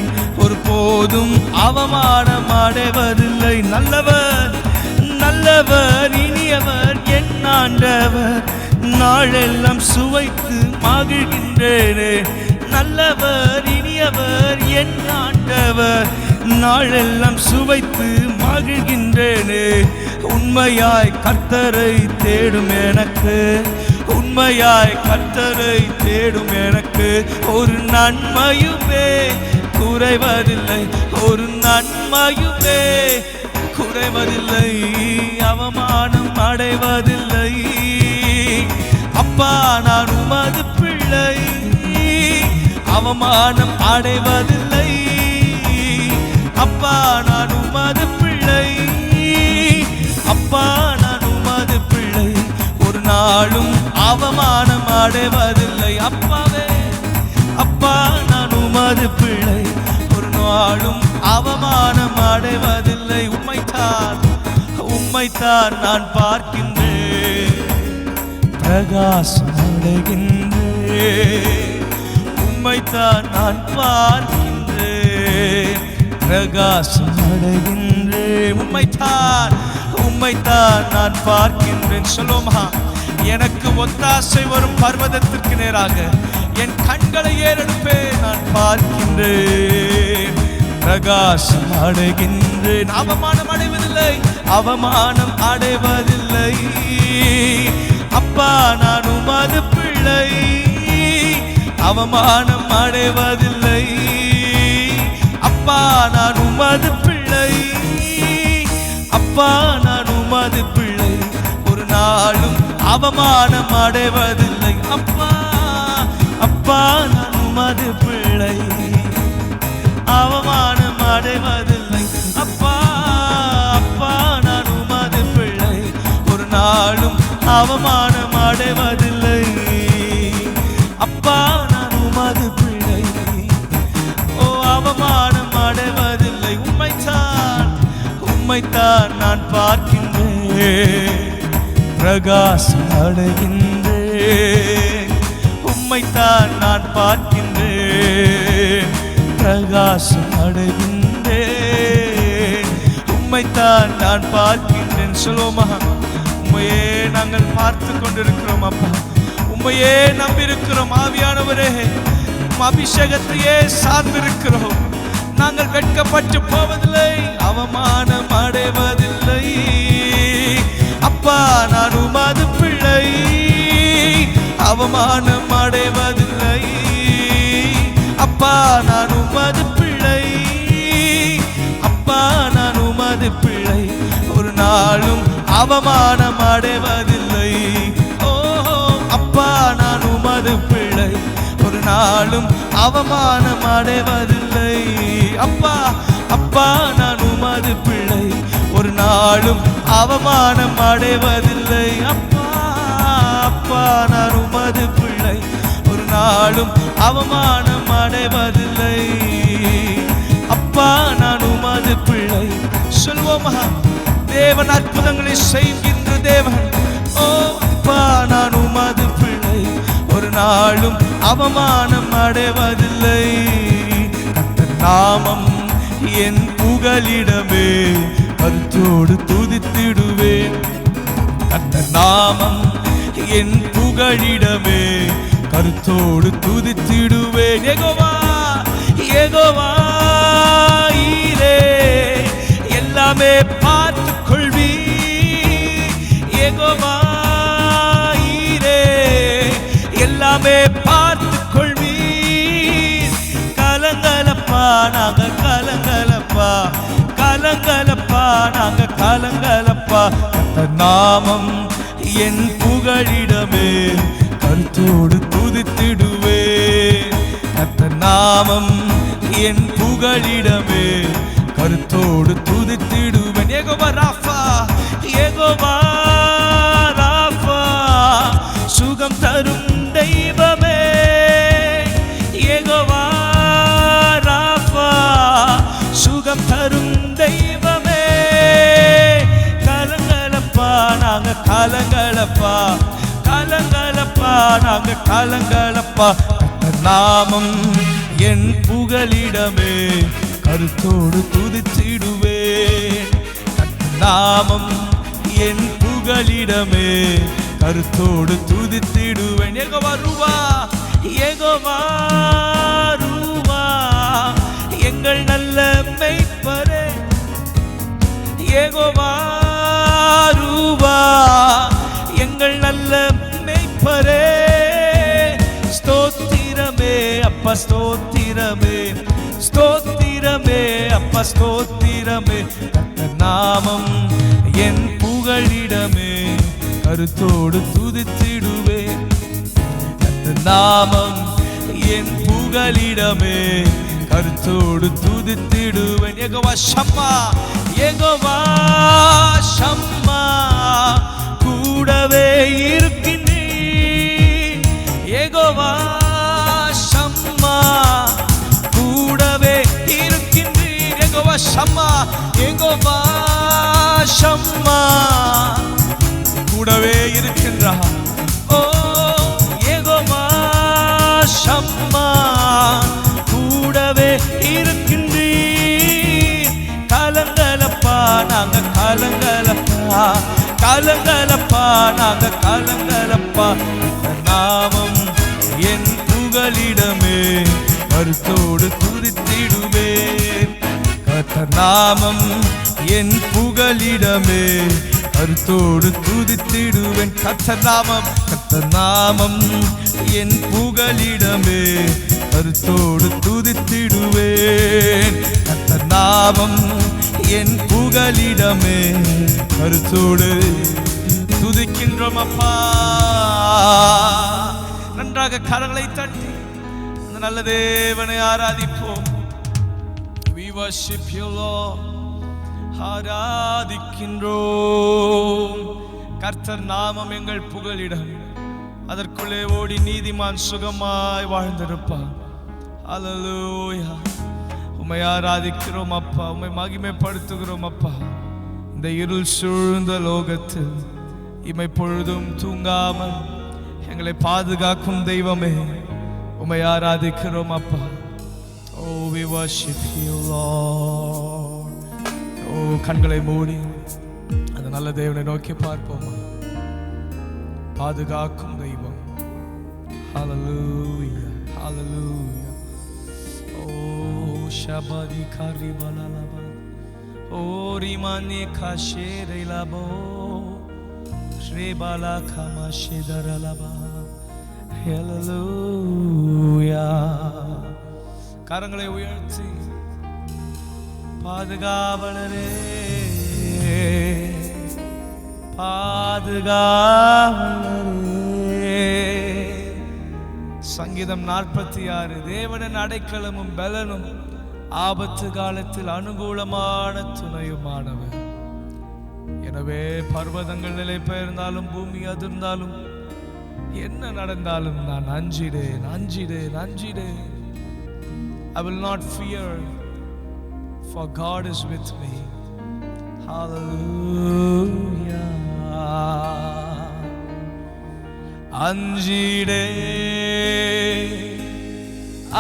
S6: ஒரு போதும் அவமானம் அடைவதில்லை. நல்லவர் நல்லவர் இனியவர் என் ஆண்டவர், நாளெல்லாம் சுவைத்து மகிழ்கின்றேனே. நல்லவர் இனியவர் என் ஆண்டவர், நாளெல்லாம் சுவைத்து மகிழ்கின்றேனே. உண்மையாய் கர்த்தரை தேடும் எனக்கு, உண்மையாய் கர்த்தரை தேடும் எனக்கு, ஒரு நன்மையுமே குறைவதில்லை, ஒரு நன்மையுமே குறைவதில்லை. அவமானம் அடைவதில்லை. அப்பா நான் உமது பிள்ளை, அவமானம் அடைவதில்லை. அப்பா நான் உமது பிள்ளை, அப்பா நான் உமது பிள்ளை, ஒரு நாளும் அவமானம் அடைவதில்லை. அப்பாவே அப்பா நான் உமது பிள்ளை, ஒரு நாளும் அவமானம் அடைவதில்லை. உம்மைத்தான் நான் பார்க்கின்றேன், பிரகாசம் அடைகின்றேன். உம்மைத்தான் நான் பார்க்கின்றேன், பிரகாசம் அடைகின்றேன். உம்மைத்தான் நான் பார்க்கின்றேன். சொல்லுமா, எனக்கு ஒத்தாசை வரும் பர்வதத்திற்கு நேராக என் கண்களை ஏறெடுப்பேன். நான் பார்க்கின்றேன், பிரகாசம் அடைகின்றேன். அவமானம் அடைவதில்லை, அவமானம் அடைவதில்லை. அப்பா நான் உமது பிள்ளை, அவமானம் அடைவதில்லை. அப்பா நான் உமது பிள்ளை, அப்பா நான் உமது பிள்ளை, ஒரு நாளும் அவமானம் அடைவதில்லை. அப்பா அப்பா நான் உமது பிள்ளை, அவமானம் அடைவதில்லை. அப்பா அப்பா நான் உமது பிள்ளை, ஒரு நாளும் அவமானம் அடைவதில்லை. அப்பா நான் உமது பிள்ளை, ஓ அவமானம் அடைவதில்லை. உம்மைத்தான் நான் பார்க்கின்றேன், பிரகாசம் அடைகின்றேன். உம்மைத்தான் நான் பார்க்கின்றேன், பிரகாசம் அடைகின்றேன். உம்மைத்தான் நான் பார்க்கின்றேன். சொல்லுமா, உம்மையே நாங்கள் பார்த்து கொண்டிருக்கிறோம். அப்பா உம்மையே நம்பியிருக்கிறோம். ஆவியானவரே, அபிஷேகத்தையே சார்ந்திருக்கிறோம். நாங்கள் வெட்கப்பட்டு போவதில்லை, அவமானம் அடைவதில்லை. அப்பா நான் உமது பிள்ளை, அவமானம் அடைவதில்லை. அப்பா நான் உமது பிள்ளை, அப்பா நான் உமது பிள்ளை, ஒரு நாளும் அவமானம் அடைவதில்லை. ஓ அப்பா நான் உமது பிள்ளை, ஒரு நாளும் அவமானம் அடைவதில்லை. அப்பா அப்பா நான் உமது பிள்ளை, ஒரு நாளும் அவமானம் அடைவதில்லை. அப்பா அப்பா நான் உமது பிள்ளை, ஒரு நாளும் அவமானம் அடைவதில்லை. அப்பா நான் உமது பிள்ளை. சொல்வோமா, தேவன் அற்புதங்களை செய்கின்ற தேவன். ஓ அப்பா நான் உமது பிள்ளை, ஒரு நாளும் அவமானம் அடைவதில்லை. கர்த்தர் நாமம் என் புகலிடமே, கருத்தோடு துதித்திடுவேன். கர்த்தர் நாமம் என் புகழிடமே, கருத்தோடு துதித்திடுவேன். யெகோவா யெகோவா ஈரே, எல்லாமே பார்த்து கொள்வி. யெகோவா ஈரே, எல்லாமே பார்த்து கொள்வி. கலங்கலப்பா நாங்க கலங்கலப்பா, கலங்கலப்பா நாங்க கலங்கலப்பா. கர்த்தர் நாமம் என் புகழிடமே, கருத்தோடு துதித்திடுவே. கர்த்தர் நாமம் என் புகழிடமே, கருத்தோடு துதித்திடுவேன். யெகோவா ராஃபா, யெகோவா ராஃபா சுகம் தரும் தெய்வமே யெகோவா ராஃபா சுகம் தரும் தெய்வமே கலங்கலப்பா நாங்க கலங்கலப்பா கலங்கலப்பா நாங்க கலங்கலப்பா நாமம் என் புகலிடமே கருத்தோடு துதித்திடுவேன் நாமம் என் புகலிடமே கருத்தோடு துதித்திடுவேன் யெகோவா ரூவா யெகோவா ரூவா எங்கள் நல்ல மெய்ப்பரே யெகோவா ரூவா எங்கள் நல்ல மெய்ப்பரே ஸ்தோத்திரமே அப்பா ஸ்தோத்திரமே ஸ்தோத்திரமே அப்பா ஸ்தோத்திரமே நாமம் என் புகழிடமே கருத்தோடு துதித்திடுவேன் நாமம் என் புகழிடமே கருத்தோடு துதித்திடுவேன் யெகோவா ஷம்மா யெகோவா ஷம்மா கூடவே இருக்கின்றீர் யெகோவா ஷம்மா கூடவே இருக்கின்றீர் யெகோவா ஷம்மா யெகோவா ஷம்மா கூடவே இருக்கின்றார் ஓ யெகோவா ஷம்மா கூடவே இருக்கின்றீர் கலங்கலப்பா நாங்க கலங்கலப்பா கலங்கலப்பா நாங்க கலங்கலப்பா நாமம் என் புகலிடமே கருத்தோடு துதித்திடுவேன் கர்த்தர் நாமம் என் புகலிடமே கருத்தோடு துதித்திடுவேன் கர்த்தர் நாமம் என் புகலிடமே கருத்தோடு துதித்திடுவேன் கர்த்தர் நாமம் என் புகலிடமே கருத்தோடு துதிக்கின்றோம் அப்பா நன்றாக கரங்களை தட்டி அந்த நல்ல தேவனை ஆராதிப்போம் we worship you Lord ஆராதிக்கின்றோம் கர்த்தர் நாமம் எங்கள் புகலிடம் அதற்குள்ளே ஓடி நீதிமான் சுகமாய் வாழ்ந்திருப்பான் அல்லேலூயா உம்மை ஆராதிக்கிறோம் அப்பா உம்மை மகிமைப்படுத்துகிறோம் அப்பா இந்த இருள் சூழ்ந்த லோகத்தில் இமை பொழுதும் தூங்காமல் எங்களை பாதுகாக்கும் தெய்வமே உம்மை ஆராதிக்கிறோம் அப்பா Oh we worship you Lord Oh கண்களை மூடி அந்த நல்ல தேவனை நோக்கி பார்ப்போமா பாதுகாக்கும் தெய்வம் Hallelujah Hallelujah Oh Shabadi Karibalalaba Oh Rimane Kasherelabo Shrebala Kamashidaralaba Hallelujah கரங்களை உயர்த்தி பாதுகாவலரே பாதுகாவலரே சங்கீதம் 46 தேவனின் அடைக்கலமும் பலனும் ஆபத்து காலத்தில் அனுகூலமான துணையுமானவர் எனவே பர்வதங்கள் நிலை பெயர்ந்தாலும் பூமி அதிர்ந்தாலும் என்ன நடந்தாலும் நான் அஞ்சிடேன் அஞ்சிடேன் அஞ்சிடேன் I will not fear, for God is with me. Hallelujah. Anjide,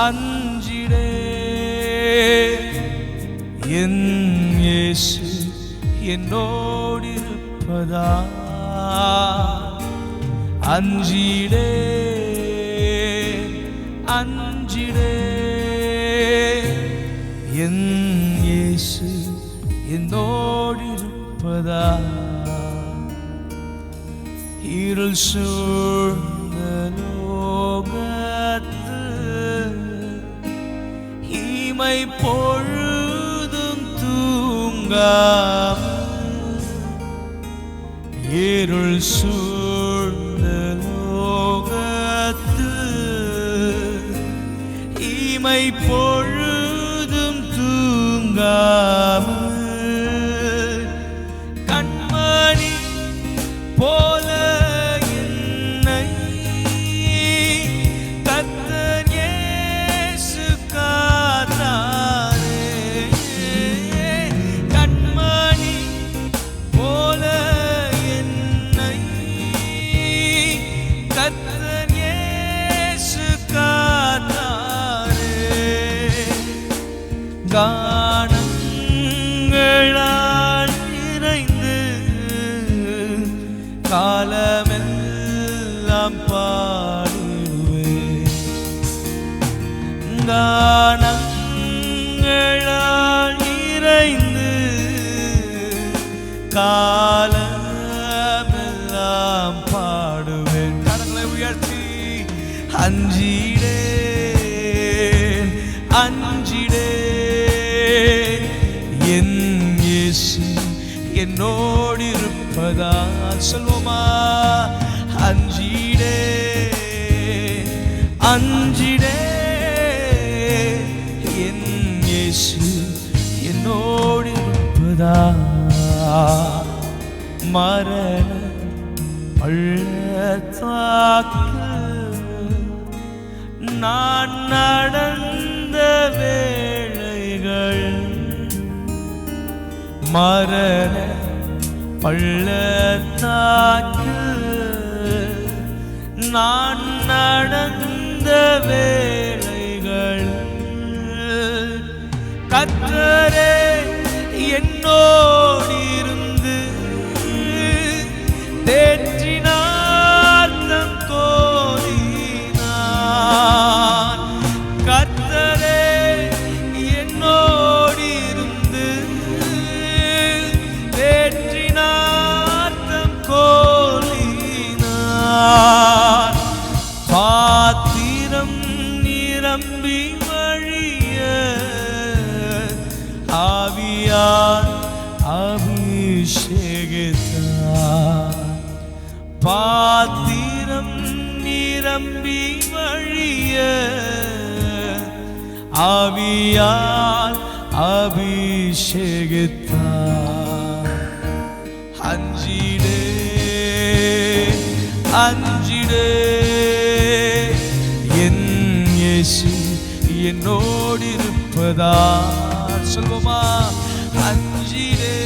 S6: anjide, en Yesu என்னோடு இருப்பதா அஞ்சிடே அஞ்சிடே என் இயேசு என்னோடு இருப்பதா இருள் சூழ்ந்த லோகத்து இமை பொழுதும் தூங்காமல் இருள் சூழ்ந்த லோகத்து இமை பொழுதும் தூங்காமல் கண்மணி காணங்களால் நிறைந்து காலமெல்லாம் பாடுவேன். காணங்களால் நிறைந்து காலமெல்லாம் பாடுவேன். கரங்களை உயர்த்தி அஞ்சிடேன் அஞ்சிடேன் என் இயேசு என்னோடு இருப்பதா சொல்வோமா? அஞ்சிடேன் அஞ்சிடேன் என் இயேசு என்னோடு இருப்பதா. மரண பள்ளத்தாக்கில் நான் நடந்த வேளைகள், மரண பள்ளத்தாக்கில் நான் நடந்த வேளைகள், கர்த்தரே என்னோடு இருந்து தேற்றினார் தம் கோலினார். கர்த்தரே என்னோடு இருந்து தேற்றினார் தம் கோலினார். பாத்திரம் நிரம்பி வழிய ஆவியார் அபிஷேகித்தார். பாத்திரம் நிரம்பி வழிய ஆவியார் அபிஷேகித்தார். அஞ்சிடே அஞ்சிடே என் இயேசு என்னோடு இருப்பதா சொல்வோமா? அஞ்சிடே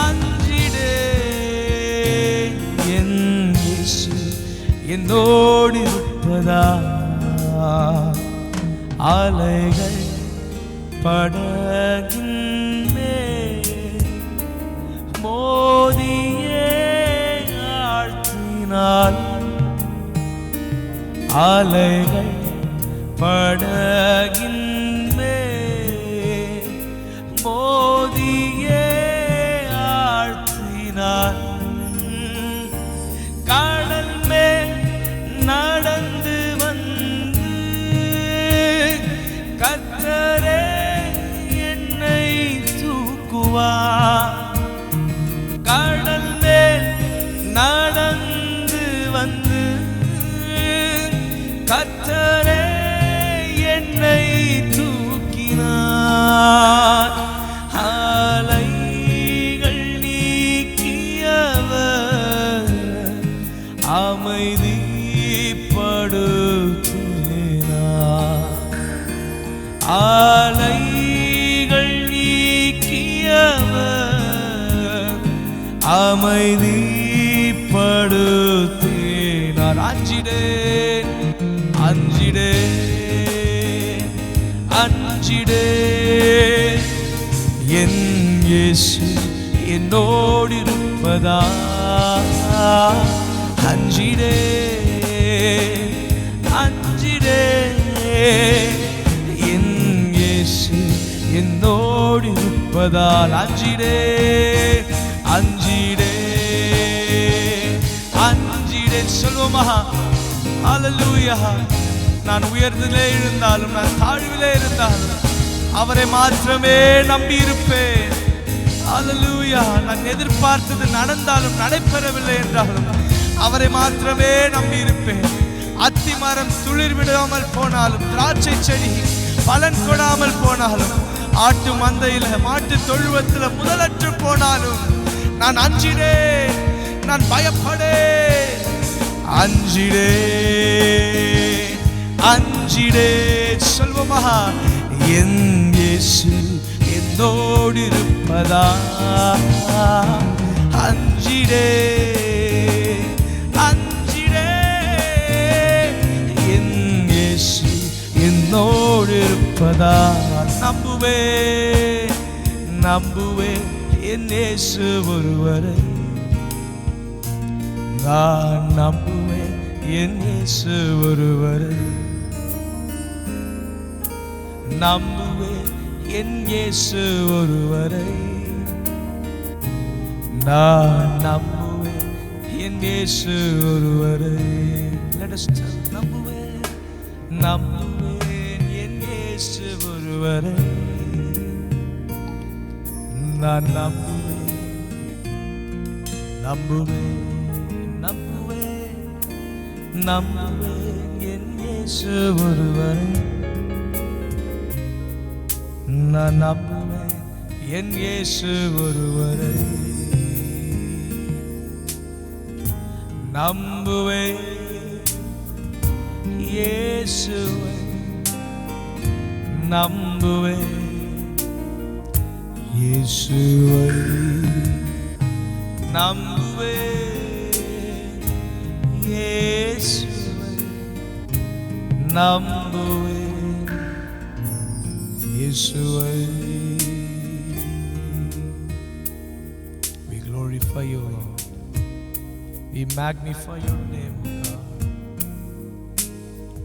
S6: அஞ்சிடே என் இயேசு என்னோடு இருப்பதா. அலைகள் படகின் மேல் மோதியே ஆழ்த்தினாள். அலைகள் படகின் மேல் மோதியே ஆழ்த்தினாள். கடல் மேல் நடந்து வந்து கர்த்தரே என்னை தூக்குவார். கடல் மேல் நடந்து வந்து கர்த்தரே என்னை தூக்கினார். அலைகள் நீக்கியவர் அமைதிப்படுத்தினார். அலைகள் நீக்கியவர் அமைதிப்படுத்தினார். அஞ்சிடேன் அஞ்சிடேன் அஞ்சிடேன் என் இயேசு என்னோடு இருப்பதா. அஞ்சிடேன் அஞ்சிடேன் என் இயேசு என்னோடு இருப்பதால். அஞ்சிடேன் அஞ்சிடேன் அஞ்சிடேன் சொல்வோமா? ஹல்லேலூயா. நான் உயர்ந்திலே இருந்தாலும் நான் தாழ்விலே இருந்தாலும் அவரை மாத்திரமே நம்பி இருப்பேன். ஹல்லேலூயா. நான் எதிர்பார்த்தது நடந்தாலும் நடைபெறவில்லை என்றாலும் அவரை மாத்திரமே நம்பி இருப்பேன். அத்தி மரம் துளிர் விடாமல் போனாலும், திராட்சை செடி பலன் கொடாமல் போனாலும், ஆட்டு மந்தையில மாட்டு தொழுவத்துல முதலற்று போனாலும் நான் அஞ்சிடேன், நான் பயப்படேன். அஞ்சிடே அஞ்சிடே சொல்வோமா? என் இயேசு என்னோடு இருப்பதா. அஞ்சிடே அஞ்சிடே என் இயேசு என்னோடு இருப்பதா. இருப்பதா நம்புவேன் நம்புவேன் என் இயேசு ஒருவரை நான் நம்புவேன் என் இயேசு ஒருவரை நம்புவேன் என் இயேசு ஒருவரை நான் நம்புவேன் என் இயேசு ஒருவரை நம்புவேன் நம்புவேன் என் இயேசு ஒருவரை நான் நம்புவேன் நம்புவேன் நம்புவேன் நம்புவேன் என் இயேசு ஒருவரை நான் நம்புவேன் என் இயேசு ஒருவரை நம்புவேன் இயேசுவை நம்புவேன் இயேசுவை நம்புவேன் இயேசுவை நம்புவேன் இயேசுவை. We glorify you, Lord. We magnify your name, God.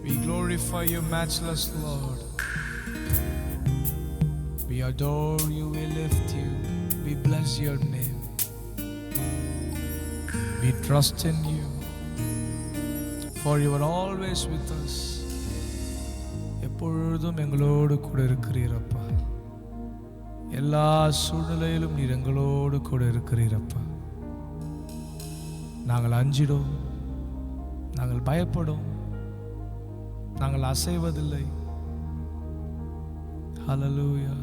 S6: We glorify your matchless Lord. We adore you, we lift you, we bless your name. We trust in you, for you are always with us. எப்பொழுதும் எங்களோடு கூட இருக்கிறீரப்பா. எல்லா சூழ்நிலையிலும் நீர் எங்களோடு கூட இருக்கிறீரப்பா. நாங்கள் அஞ்சிடும், நாங்கள் பயப்படும், நாங்கள் அசைவதில்லை. ஹல்லேலூயா.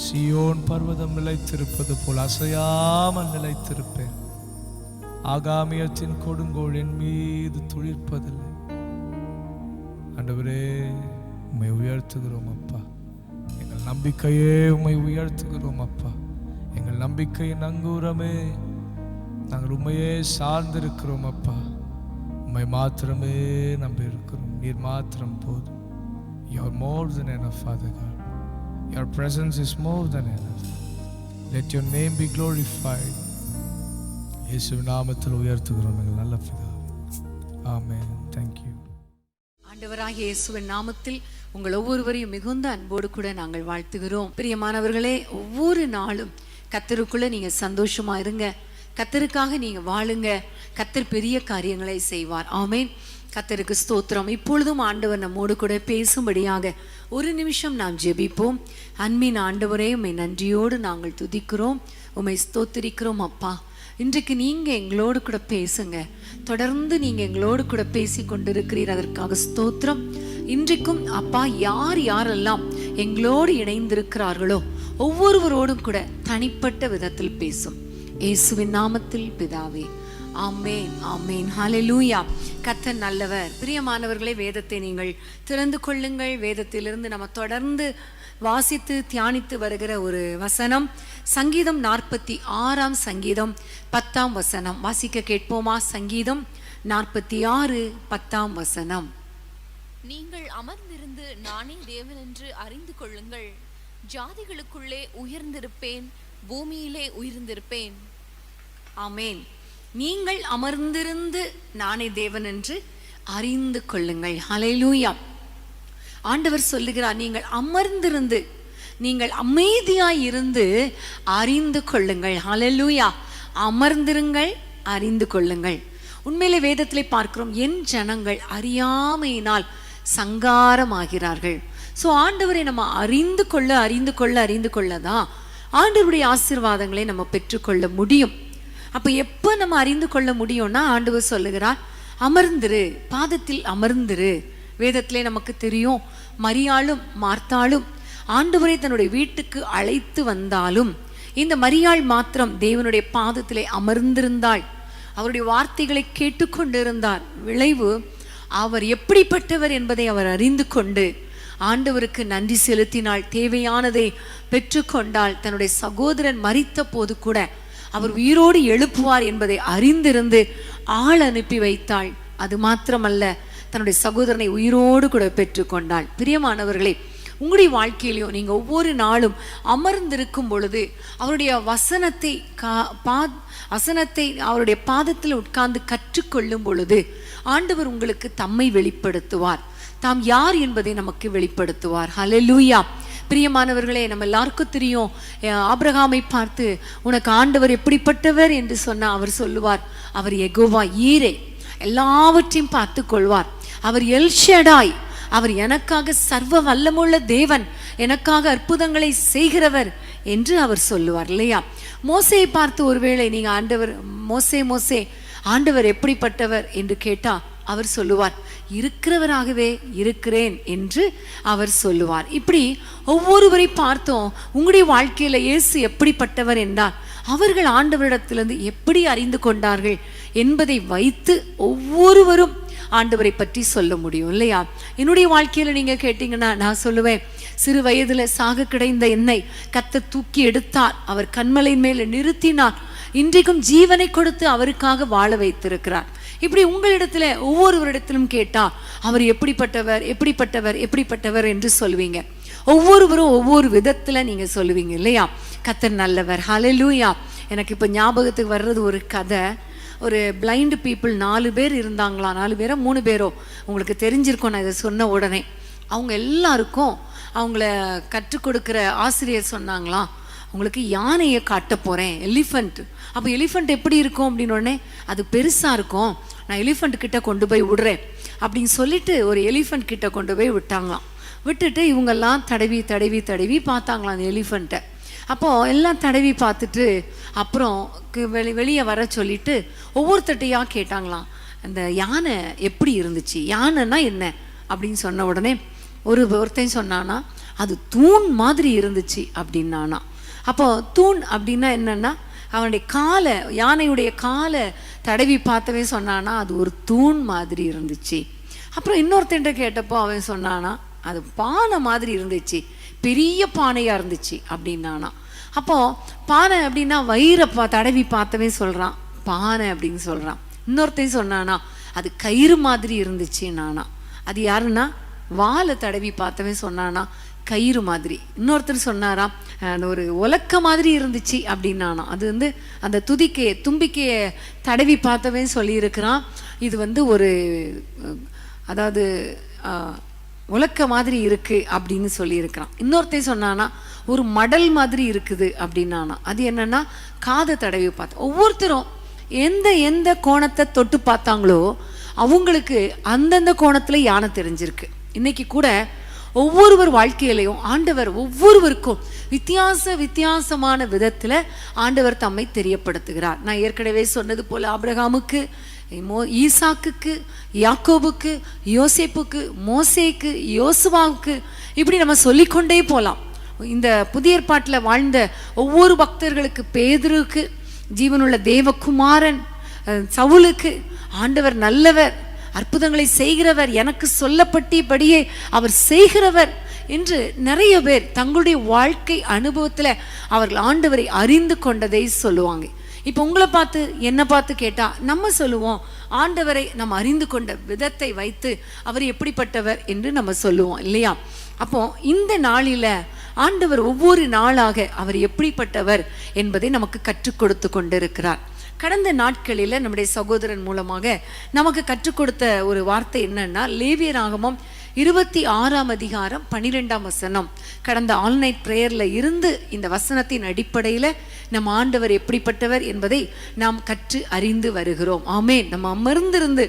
S6: சீயோன் பர்வதம் நிலைத்திருப்பது போல் அசையாமல் நிலைத்திருப்பேன். ஆகாமியத்தின் கொடுங்கோல் என் மீது துளிர்ப்பதில்லை. ஆண்டவரே, உம்மை உயர்த்துகிறோம் அப்பா. எங்கள் நம்பிக்கையே உம்மை உயர்த்துகிறோம் அப்பா. எங்கள் நம்பிக்கையின் அங்கூரமே, நாங்கள் உம்மையே சார்ந்திருக்கிறோம் அப்பா. உம்மை மாத்திரமே நம்பி இருக்கிறோம். நீர் மாத்திரம் போதும். You are more than enough, Father God. Your presence is more than enough. Let your name be glorified. இயேசு நாமத்தில் உயர்த்துகிறோம் எங்கள் நல்ல பிதாவே. ஆமென். Thank you.
S2: ஆண்டவராகிய இயேசுவின் நாமத்தில் உங்கள் ஒவ்வொருவரையும் மிகுந்த அன்போடு கூட நாங்கள் வாழ்த்துகிறோம். பிரியமானவர்களே, ஒவ்வொரு நாளும் கர்த்தருக்குள்ள நீங்க சந்தோஷமா இருங்க. கர்த்தருக்காக நீங்க வாழுங்க. கர்த்தர் பெரிய காரியங்களை செய்வார். ஆமென். கர்த்தருக்கு ஸ்தோத்திரம். இப்பொழுதும் ஆண்டவர் நம்மோடு கூட பேசும்படியாக ஒரு நிமிஷம் நாம் ஜெபிப்போம். அன்பின் ஆண்டவரே, உம்மை நன்றியோடு நாங்கள் துதிக்கிறோம், உம்மை ஸ்தோத்திரிக்கிறோம் அப்பா. இன்றைக்கு நீங்க எங்களோடு கூட பேசுங்க. தொடர்ந்து நீங்க எங்களோடு கூட பேசி கொண்டிருக்கிறீர், அதற்காக ஸ்தோத்திரம். இன்றைக்கும் அப்பா, யார் யாரெல்லாம் எங்களோடு இணைந்திருக்கிறார்களோ ஒவ்வொருவரோடும் கூட தனிப்பட்ட விதத்தில் பேசும். இயேசுவின் நாமத்தில் பிதாவே, ஆமென், ஆமென். ஹல்லேலூயா. கர்த்தர் நல்லவர். பிரியமானவர்களே, வேதத்தை நீங்கள் திறந்து கொள்ளுங்கள். வேதத்திலிருந்து நம்ம தொடர்ந்து வாசித்து தியானித்து வருகிற ஒரு வசனம், சங்கீதம் 46 சங்கீதம் 10 வசனம். வாசிக்க கேட்போமா? சங்கீதம் 46 10 வசனம்.
S7: நீங்கள் அமர்ந்திருந்து நானே தேவன் என்று அறிந்து கொள்ளுங்கள். ஜாதிகளுக்குள்ளே உயர்ந்திருப்பேன், பூமியிலே உயர்ந்திருப்பேன்.
S2: ஆமென். நீங்கள் அமர்ந்திருந்து நானே தேவன் என்று அறிந்து கொள்ளுங்கள். ஹல்லேலூயா. ஆண்டவர் சொல்லுகிறார், நீங்கள் அமர்ந்திருந்து, நீங்கள் அமைதியாய் இருந்து அறிந்து கொள்ளுங்கள். ஹல்லேலூயா. அமர்ந்திருங்கள், அறிந்து கொள்ளுங்கள். உண்மையிலே வேதத்திலே பார்க்கிறோம், என் ஜனங்கள் அறியாமையினால் சங்காரமாகிறார்கள். ஸோ ஆண்டவரை நம்ம அறிந்து கொள்ள அறிந்து கொள்ள அறிந்து கொள்ளதான் ஆண்டவருடைய ஆசீர்வாதங்களை நம்ம பெற்றுக்கொள்ள முடியும். அப்போ எப்போ நம்ம அறிந்து கொள்ள முடியும்னா, ஆண்டவர் சொல்லுகிறார், அமர்ந்திரு, பாதத்தில் அமர்ந்திரு. வேதத்திலே நமக்கு தெரியும், மரியாளும் மார்த்தாளும் ஆண்டவரை தன்னுடைய வீட்டுக்கு அழைத்து வந்தாலும் இந்த மரியாள் மாத்திரம் தேவனுடைய பாதத்திலே அமர்ந்திருந்தாள். அவருடைய வார்த்தைகளை கேட்டுக்கொண்டிருந்தார். விளைவு, அவர் எப்படிப்பட்டவர் என்பதை அவர் அறிந்து கொண்டு ஆண்டவருக்கு நன்றி செலுத்தினாள். தேவையானதை பெற்றுக்கொண்டாள். தன்னுடைய சகோதரன் மரித்த போது கூட அவர் உயிரோடு எழுப்புவார் என்பதை அறிந்திருந்து ஆள் அனுப்பி வைத்தாள். அது மாத்திரமல்ல, தன்னுடைய சகோதரனை உயிரோடு கூட பெற்றுக்கொண்டாள். பிரியமானவர்களே, உங்களுடைய வாழ்க்கையிலையும் நீங்க ஒவ்வொரு நாளும் அமர்ந்திருக்கும் பொழுது அவருடைய வசனத்தை அவருடைய பாதத்தில் உட்கார்ந்து கற்றுக்கொள்ளும் பொழுது ஆண்டவர் உங்களுக்கு தம்மை வெளிப்படுத்துவார், தாம் யார் என்பதை நமக்கு வெளிப்படுத்துவார். ஹல்லேலூயா. பிரியமானவர்களே, நம்ம எல்லாருக்கும் தெரியும், ஆபிரகாமை பார்த்து உனக்கு ஆண்டவர் எப்படிப்பட்டவர் என்று சொன்னா அவர் சொல்லுவார், அவர் யெகோவா ஈரே, எல்லாவற்றையும் பார்த்து கொள்வார். அவர் எல்ஷடாய், அவர் எனக்காக சர்வ வல்லமுள்ள தேவன், எனக்காக அற்புதங்களை செய்கிறவர் என்று அவர் சொல்லுவார் இல்லையா? மோசேயை பார்த்து ஒருவேளை நீங்க ஆண்டவர் மோசே மோசே ஆண்டவர் எப்படிப்பட்டவர் என்று கேட்டா அவர் சொல்லுவார், இருக்கிறவராகவே இருக்கிறேன் என்று அவர் சொல்லுவார். இப்படி ஒவ்வொருவரை பார்த்தோம். உங்களுடைய வாழ்க்கையில இயேசு எப்படிப்பட்டவர் என்றார், அவர்கள் ஆண்டவரிடத்திலிருந்து எப்படி அறிந்து கொண்டார்கள் என்பதை வைத்து ஒவ்வொருவரும் ஆண்டவரை பற்றி சொல்ல முடியும் இல்லையா? என்னுடைய வாழ்க்கையில நீங்க கேட்டீங்கன்னா நான் சொல்லுவேன், சிறு வயதுல சாக கிடைந்த என்னை கர்த்தர் தூக்கி எடுத்தார், அவர் கன்மலையின் மேல நிறுத்தினார், இன்றைக்கும் ஜீவனை கொடுத்து அவருக்காக வாழ வைத்திருக்கிறார். இப்படி உங்களிடத்துல ஒவ்வொருவரிடத்திலும் கேட்டா அவர் எப்படிப்பட்டவர் எப்படிப்பட்டவர் எப்படிப்பட்டவர் என்று சொல்லுவீங்க. ஒவ்வொருவரும் ஒவ்வொரு விதத்துல நீங்க சொல்லுவீங்க இல்லையா? கர்த்தர் நல்லவர். ஹல்லேலூயா. எனக்கு இப்ப ஞாபகத்துக்கு வர்றது ஒரு கதை. ஒரு பிளைண்ட் பீப்புள் 4 பேர் இருந்தாங்களா, 4 பேரோ 3 பேரோ உங்களுக்கு தெரிஞ்சிருக்கும் நான் இதை சொன்ன உடனே. அவங்க எல்லாருக்கும் அவங்கள கற்றுக் கொடுக்குற ஆசிரியர் சொன்னாங்களாம், உங்களுக்கு யானையை காட்ட போறேன், எலிஃபண்ட். அப்போ எலிஃபண்ட் எப்படி இருக்கும் அப்படின்னு உடனே, அது பெருசா இருக்கும், நான் எலிஃபண்ட் கிட்ட கொண்டு போய் விடுறேன் அப்படின்னு சொல்லிட்டு ஒரு எலிஃபண்ட் கிட்ட கொண்டு போய் விட்டாங்களாம். விட்டுட்டு இவங்கெல்லாம் தடவி தடவி தடவி பார்த்தாங்களாம் அந்த எலிஃபண்ட்டை. அப்போது எல்லாம் தடவி பார்த்துட்டு அப்புறம் வெளியே வர சொல்லிட்டு ஒவ்வொருத்தட்டையாக கேட்டாங்களாம், அந்த யானை எப்படி இருந்துச்சு, யானைன்னா என்ன அப்படின்னு சொன்ன உடனே ஒருத்தன் சொன்னானா, அது தூண் மாதிரி இருந்துச்சு அப்படின்னானா. அப்போ தூண் அப்படின்னா என்னன்னா, அவனுடைய காலை, யானையுடைய காலை தடவி பார்த்தவே சொன்னானா அது ஒரு தூண் மாதிரி இருந்துச்சு. அப்புறம் இன்னொருத்தன்ட்ட கேட்டப்போ அவன் சொன்னானா அது பானை மாதிரி இருந்துச்சு, பெரிய பானையா இருந்துச்சு அப்படின்னானா. அப்போ பானை அப்படின்னா வயிறை தடவி பார்த்தவே சொல்றான் பானை அப்படின்னு சொல்றான். இன்னொருத்தையும் சொன்னானா அது கயிறு மாதிரி இருந்துச்சு நானா. அது யாருன்னா வாழை தடவி பார்த்தவே சொன்னானா கயிறு மாதிரி. இன்னொருத்தர் சொன்னாராம் அந்த ஒரு உலக்க மாதிரி இருந்துச்சு அப்படின்னானா. அது வந்து அந்த தும்பிக்கைய தடவி பார்த்தவே சொல்லியிருக்கிறான், இது வந்து ஒரு அதாவது உலக்க மாதிரி இருக்கு அப்படின்னு சொல்லியிருக்கிறான். இன்னொருத்தையும் சொன்னானா ஒரு மடல் மாதிரி இருக்குது அப்படின்னானா. அது என்னன்னா காதை தடவி பார்த்து. ஒவ்வொருத்தரும் எந்த கோணத்தை தொட்டு பார்த்தாங்களோ அவங்களுக்கு அந்தந்த கோணத்துல யானை தெரிஞ்சிருக்கு. இன்னைக்கு கூட ஒவ்வொருவர் வாழ்க்கையிலையும் ஆண்டவர் ஒவ்வொருவருக்கும் வித்தியாசமான விதத்துல ஆண்டவர் தம்மை தெரியப்படுத்துகிறார். நான் ஏற்கனவே சொன்னது போல ஆபிரகாமுக்கு, ஈசாக்குக்கு, யாக்கோபுக்கு, யோசேப்புக்கு, மோசேக்கு, யோசுவாவுக்கு, இப்படி நம்ம சொல்லிக்கொண்டே போலாம். இந்த புதிய ஏற்பாட்டில் வாழ்ந்த ஒவ்வொரு பக்தர்களுக்கு, பேதுருக்கு, ஜீவனுள்ள தேவகுமாரன் சவுலுக்கு ஆண்டவர் நல்லவர், அற்புதங்களை செய்கிறவர், எனக்கு சொல்லப்பட்டபடியே அவர் செய்கிறவர் என்று நிறைய பேர் தங்களுடைய வாழ்க்கை அனுபவத்துல அவர்கள் ஆண்டவரை அறிந்து கொண்டதை சொல்லுவாங்க. இப்போ உங்களை பார்த்து என்னை பார்த்து கேட்டா நம்ம சொல்லுவோம் ஆண்டவரை நம்ம அறிந்து கொண்ட விதத்தை வைத்து அவர் எப்படிப்பட்டவர் என்று நம்ம சொல்லுவோம் இல்லையா? அப்போ இந்த நாளில ஆண்டவர் ஒவ்வொரு நாளாக அவர் எப்படிப்பட்டவர் என்பதை நமக்கு கற்றுக் கொடுத்து கொண்டிருக்கிறார். கடந்த நாட்களில் நம்முடைய சகோதரன் மூலமாக நமக்கு கற்றுக் கொடுத்த ஒரு வார்த்தை என்னன்னா, லேவியராகமம் 26ஆம் அதிகாரம் 12ஆம் வசனம். கடந்த ஆல்நைட் பிரேயர்ல இருந்து இந்த வசனத்தின் அடிப்படையில் நம் ஆண்டவர் எப்படிப்பட்டவர் என்பதை நாம் கற்று அறிந்து வருகிறோம். ஆமேன். நம்ம அமர்ந்திருந்து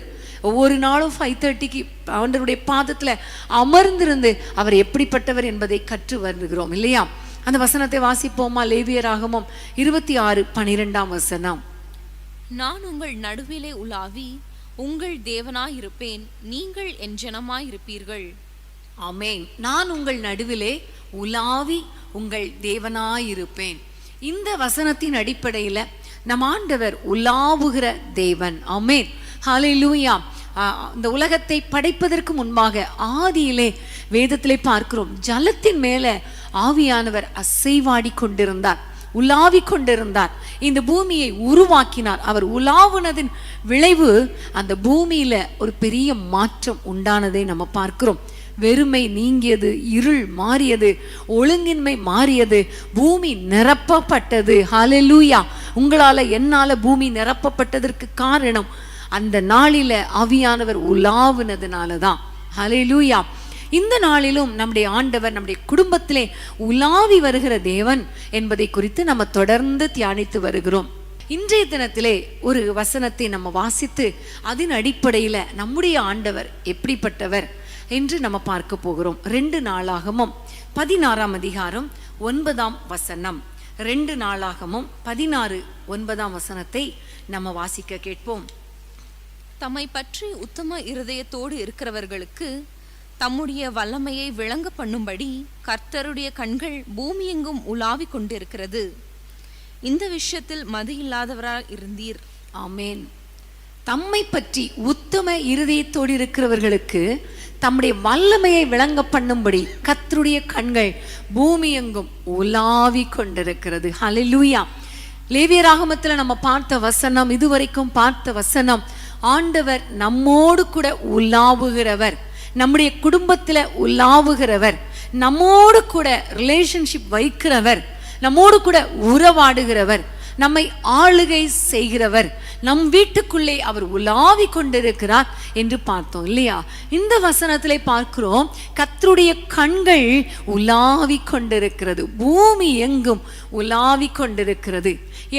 S2: ஒவ்வொரு நாளும் 5:30க்கு ஆண்டவருடைய பாதத்துல அமர்ந்திருந்து அவர் எப்படிப்பட்டவர் என்பதை கற்று வருகிறோம் இல்லையா? அந்த வசனத்தை வாசிப்போமா? லேவியராகமம் 26:12ஆம் வசனம்.
S7: நான் உங்கள் நடுவிலே உலாவி உங்கள் தேவனாயிருப்பேன், நீங்கள் என் ஜனமாயிருப்பீர்கள்.
S2: ஆமென். நான் உங்கள் நடுவிலே உலாவி உங்கள் தேவனாயிருப்பேன். இந்த வசனத்தின் அடிப்படையில் நம் ஆண்டவர் உலாவுகிற தேவன். ஆமென். ஹல்லேலூயா. இந்த உலகத்தை படைப்பதற்கு முன்பாக ஆதியிலே வேதத்திலே பார்க்கிறோம், ஜலத்தின் மேல ஆவியானவர் அசைவாடி கொண்டிருந்தார், உலாவி கொண்டிருந்தார், இந்த பூமியை உருவாக்கினார். அவர் உலாவுனதின் விளைவு அந்த பூமியில ஒரு பெரிய மாற்றம் உண்டானதை நம்ம பார்க்கிறோம். வெறுமை நீங்கியது, இருள் மாறியது, ஒழுங்கின்மை மாறியது, பூமி நிரப்பப்பட்டது. ஹல்லேலூயா. உங்களால என்னால பூமி நிரப்பப்பட்டதற்கு காரணம் அந்த நாளில ஆவியானவர் உலாவுனதுனால தான். ஹல்லேலூயா. இந்த நாளிலும் நம்முடைய ஆண்டவர் நம்முடைய குடும்பத்திலே உலாவி வருகிற தேவன் என்பதை குறித்து நம்ம தொடர்ந்து தியானித்து வருகிறோம். இன்றைய தினத்திலே ஒரு வசனத்தை நம்ம வாசித்து அதன் அடிப்படையில் நம்முடைய ஆண்டவர் எப்படிப்பட்டவர் என்று நம்ம பார்க்க போகிறோம். 2 நாளாகமும் 16ஆம் அதிகாரம் 9ஆம் வசனம். 2 நாளாகமும் 16:9 வசனத்தை நம்ம வாசிக்க கேட்போம்.
S7: தம்மை பற்றி உத்தம இருதயத்தோடு இருக்கிறவர்களுக்கு தம்முடைய வல்லமையை விளங்க பண்ணும்படி கர்த்தருடைய கண்கள் பூமியெங்கும் உலாவிக் கொண்டிருக்கிறது. இந்த விஷயத்தில் மதி இல்லாதவராய் இருந்தீர்.
S2: ஆமேன். தம்மை பற்றி உத்தம இருதயத்தோடு இருக்கிறவர்களுக்கு தம்முடைய வல்லமையை விளங்க பண்ணும்படி கர்த்தருடைய கண்கள் பூமியெங்கும் உலாவி கொண்டிருக்கிறது. ஹல்லேலூயா. லேவியராகமத்தில் நம்ம பார்த்த வசனம், இதுவரைக்கும் பார்த்த வசனம், ஆண்டவர் நம்மோடு கூட உலாவுகிறவர், நம்முடைய குடும்பத்தில் உலாவுகிறவர், நம்மோடு கூட ரிலேஷன்ஷிப் வைக்கிறவர், நம்மோடு கூட உறவாடுகிறவர், நம்மை ஆளுகை செய்கிறவர், நம் வீட்டுக்குள்ளே அவர் உலாவி கொண்டிருக்கிறார் என்று பார்த்தோம் இல்லையா? இந்த வசனத்திலே பார்க்கிறோம், கர்த்தருடைய கண்கள் உலாவி கொண்டிருக்கிறது, பூமி எங்கும் உலாவி கொண்டிருக்கிறது.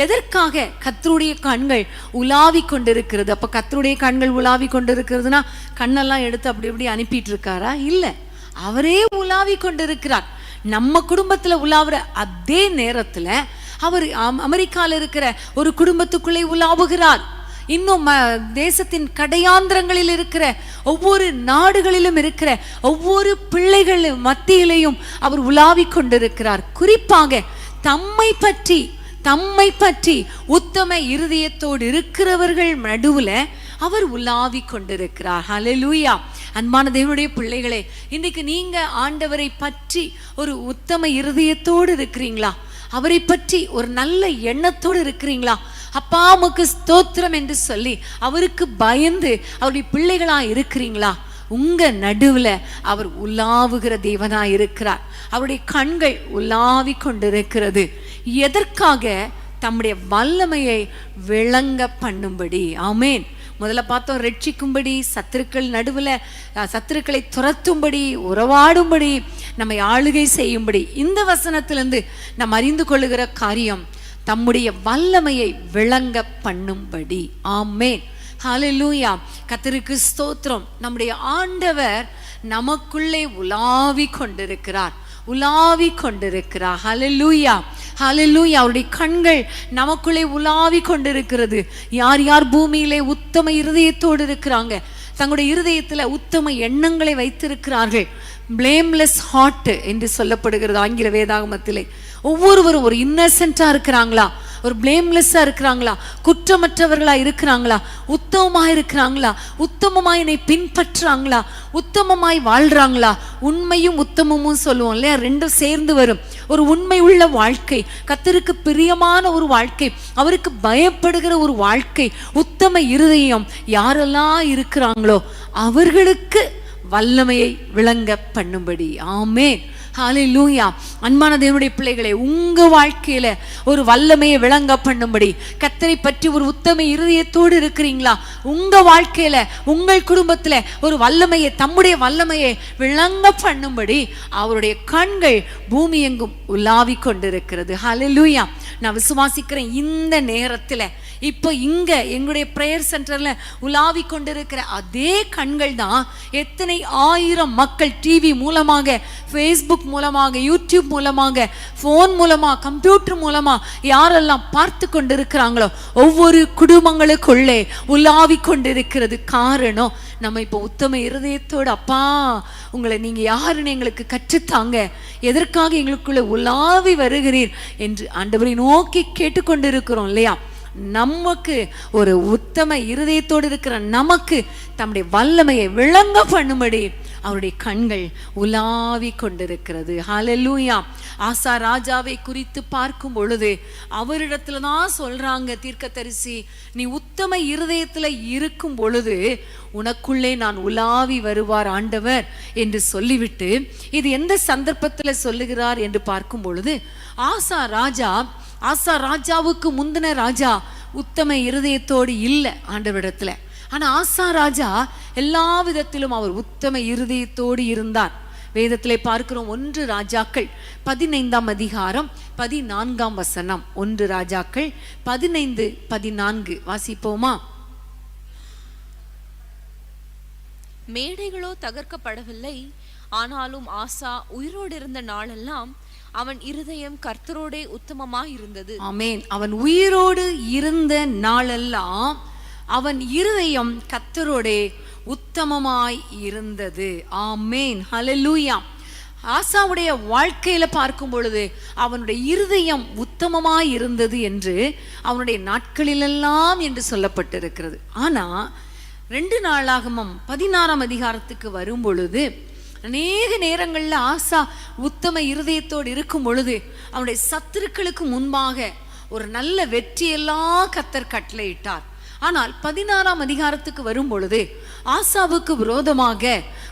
S2: எதற்காக கர்த்தருடைய கண்கள் உலாவி கொண்டிருக்கிறது? அப்ப கர்த்தருடைய கண்கள் உலாவி கொண்டிருக்கிறதுனா கண்ணெல்லாம் எடுத்து அப்படி இப்படி அனுப்பிட்டு இருக்காரா? இல்லை, அவரே உலாவி கொண்டிருக்கிறார். நம்ம குடும்பத்துல உலாவுற அதே நேரத்துல அவர் அமெரிக்கால இருக்கிற ஒரு குடும்பத்துக்குள்ளே உலாவுகிறார். இன்னும் தேசத்தின் கடையாந்திரங்களில் இருக்கிற ஒவ்வொரு நாடுகளிலும் இருக்கிற ஒவ்வொரு பிள்ளைகள் மத்தியிலையும் அவர் உலாவி கொண்டிருக்கிறார். குறிப்பாக தம்மை பற்றி உத்தம இருதயத்தோடு இருக்கிறவர்கள் நடுவுல அவர் உலாவி கொண்டிருக்கிறார். ஹல்லேலூயா. அன்பான தேவனுடைய பிள்ளைகளே, இன்னைக்கு நீங்க ஆண்டவரை பற்றி ஒரு உத்தம இருதயத்தோடு இருக்கிறீங்களா? அவரை பற்றி ஒரு நல்ல எண்ணத்தோடு இருக்கிறீங்களா? அப்பா உமக்கு ஸ்தோத்திரம் என்று சொல்லி அவருக்கு பயந்து அவருடைய பிள்ளைகளா இருக்கிறீங்களா? உங்க நடுவுல அவர் உலாவுகிற தேவனா இருக்கிறார். அவருடைய கண்கள் உலாவி கொண்டிருக்கிறது. எதற்காக? தம்முடைய வல்லமையை விளங்க பண்ணும்படி. ஆமேன். முதல்ல பார்த்தோம், ரட்சிக்கும்படி, சத்துருக்களை துரத்தும்படி, உறவாடும்படி, நம்மை ஆளுகை செய்யும்படி. இந்த வசனத்திலிருந்து நாம் அறிந்து கொள்ளுகிற காரியம் தம்முடைய வல்லமையை விளங்க பண்ணும்படி. ஆமேன். ஹல்லேலூயா. கர்த்தருக்கு ஸ்தோத்திரம். நம்முடைய ஆண்டவர் நமக்குள்ளே உலாவி கொண்டிருக்கிறார். ஹல்லேலூயா. ஹல்லேலூயா. அவருடைய கண்கள் நமக்குள்ளே உலாவி கொண்டிருக்கிறது. யார் யார் பூமியிலே உத்தம இருதயத்தோடு இருக்கிறாங்க, தங்களுடைய இருதயத்துல உத்தம எண்ணங்களை வைத்திருக்கிறார்கள், பிளேம்லெஸ் ஹார்ட் என்று சொல்லப்படுகிறது ஆங்கில வேதாகமத்திலே. ஒவ்வொருவரும் ஒரு இன்னசென்ட்டா இருக்கிறாங்களா? ஒரு பிளேம்லெஸ்ஸா இருக்கிறாங்களா? குற்றமற்றவர்களா இருக்கிறாங்களா? உத்தமமாய் இருக்கிறாங்களா? உத்தமமாய் என்னை பின்பற்றாங்களா? உத்தமமாய் வாழ்றாங்களா? உண்மையும் உத்தமமும் சொல்லுவோம் இல்லையா? ரெண்டும் சேர்ந்து வரும். ஒரு உண்மை உள்ள வாழ்க்கை, கர்த்தருக்கு பிரியமான ஒரு வாழ்க்கை, அவருக்கு பயப்படுகிற ஒரு வாழ்க்கை, உத்தம இருதயம் யாரெல்லாம் இருக்கிறாங்களோ அவர்களுக்கு வல்லமையை விளங்க பண்ணும்படி. ஆமேன். ஹல்லேலூயா. அன்பான தேவனுடைய பிள்ளைகளே, உங்க வாழ்க்கையில ஒரு வல்லமையை விளங்க பண்ணும்படி கர்த்தரை பற்றி ஒரு உத்தம இருதயத்தோடு இருக்கிறீங்களா? உங்க வாழ்க்கையில, உங்கள் குடும்பத்துல ஒரு வல்லமையை, தம்முடைய வல்லமையை விளங்க பண்ணும்படி அவருடைய கண்கள் பூமி எங்கும் உலாவி கொண்டிருக்கிறது. ஹல்லேலூயா. நான் விசுவாசிக்கிறேன், இந்த நேரத்துல இப்போ இங்க எங்களுடைய பிரேயர் சென்டர்ல உலாவி கொண்டிருக்கிற அதே கண்கள் தான் எத்தனை ஆயிரம் மக்கள் டிவி மூலமாக, ஃபேஸ்புக் மூலமாக, யூடியூப் மூலமாக, ஃபோன் மூலமா, கம்ப்யூட்டர் மூலமா யாரெல்லாம் பார்த்து கொண்டிருக்கிறாங்களோ ஒவ்வொரு குடும்பங்களுக்குள்ளே உலாவி கொண்டிருக்கிறது. காரணம், நம்ம இப்போ உத்தம இருதயத்தோடு, அப்பா உங்களை நீங்க யாருன்னு எங்களுக்கு கற்றுத்தாங்க, எதற்காக எங்களுக்குள்ள உலாவி வருகிறீர் என்று ஆண்டவரை நோக்கி கேட்டுக்கொண்டிருக்கிறோம் இல்லையா? நமக்கு ஒரு உத்தம இருதயத்தோடு இருக்கிற நமக்கு தம்முடைய வல்லமையை விளங்க பண்ணும்படி அவருடைய கண்கள் உலாவி கொண்டிருக்கிறது. ஹல்லேலூயா. ஆசா ராஜாவை குறித்து பார்க்கும் பொழுது அவரிடத்துல தான் சொல்றாங்க தீர்க்கதரிசி, நீ உத்தம இருதயத்துல இருக்கும் பொழுது உனக்குள்ளே நான் உலாவி வருவார் ஆண்டவர் என்று சொல்லிவிட்டு, இது எந்த சந்தர்ப்பத்துல சொல்லுகிறார் என்று பார்க்கும் பொழுது, ஆசா ராஜாவுக்கு முந்தின ராஜா உத்தம இருதயத்தோடு இல்லை ஆண்டவரிடத்துல. ஆனா ஆசா ராஜா எல்லா விதத்திலும் அவர் உத்தம இருதயத்தோடு இருந்தார். வேதத்திலே பார்க்கிறோம். 1 ராஜாக்கள் 15ஆம் அதிகாரம் 14ஆம் வசனம். 1 ராஜாக்கள் 15:14 வாசிப்போமா?
S7: மேடைகளோ தகர்க்கப்படவில்லை, ஆனாலும் ஆசா உயிரோடு இருந்த நாளெல்லாம் அவன் இருதயம் கர்த்தரோடே உத்தமமாய் இருந்தது.
S2: ஆமென். அவன் உயிரோடு இருந்த நாளெல்லாம் அவன் இருதயம் கர்த்தரோடே உத்தமமாய் இருந்தது. ஆமென். ஹல்லேலூயா. ஆசாவுடைய வாழ்க்கையில பார்க்கும் பொழுது அவனுடைய இருதயம் உத்தமமாய் இருந்தது என்று அவனுடைய நாட்களிலெல்லாம் என்று சொல்லப்பட்டிருக்கிறது. ஆனா 2 நாளாகமம் 16ஆம் அதிகாரத்துக்கு வரும் பொழுது அநேக நேரங்கள்ல ஆசா உத்தம இருதயத்தோடு இருக்கும் பொழுது அவனுடைய சத்துருக்களுக்கு முன்பாக ஒரு நல்ல வெற்றியெல்லாம் கர்த்தர் கட்டளையிட்டார். ஆனால் 16ஆம் அதிகாரத்துக்கு வரும் பொழுது ஆசாவுக்கு விரோதமாக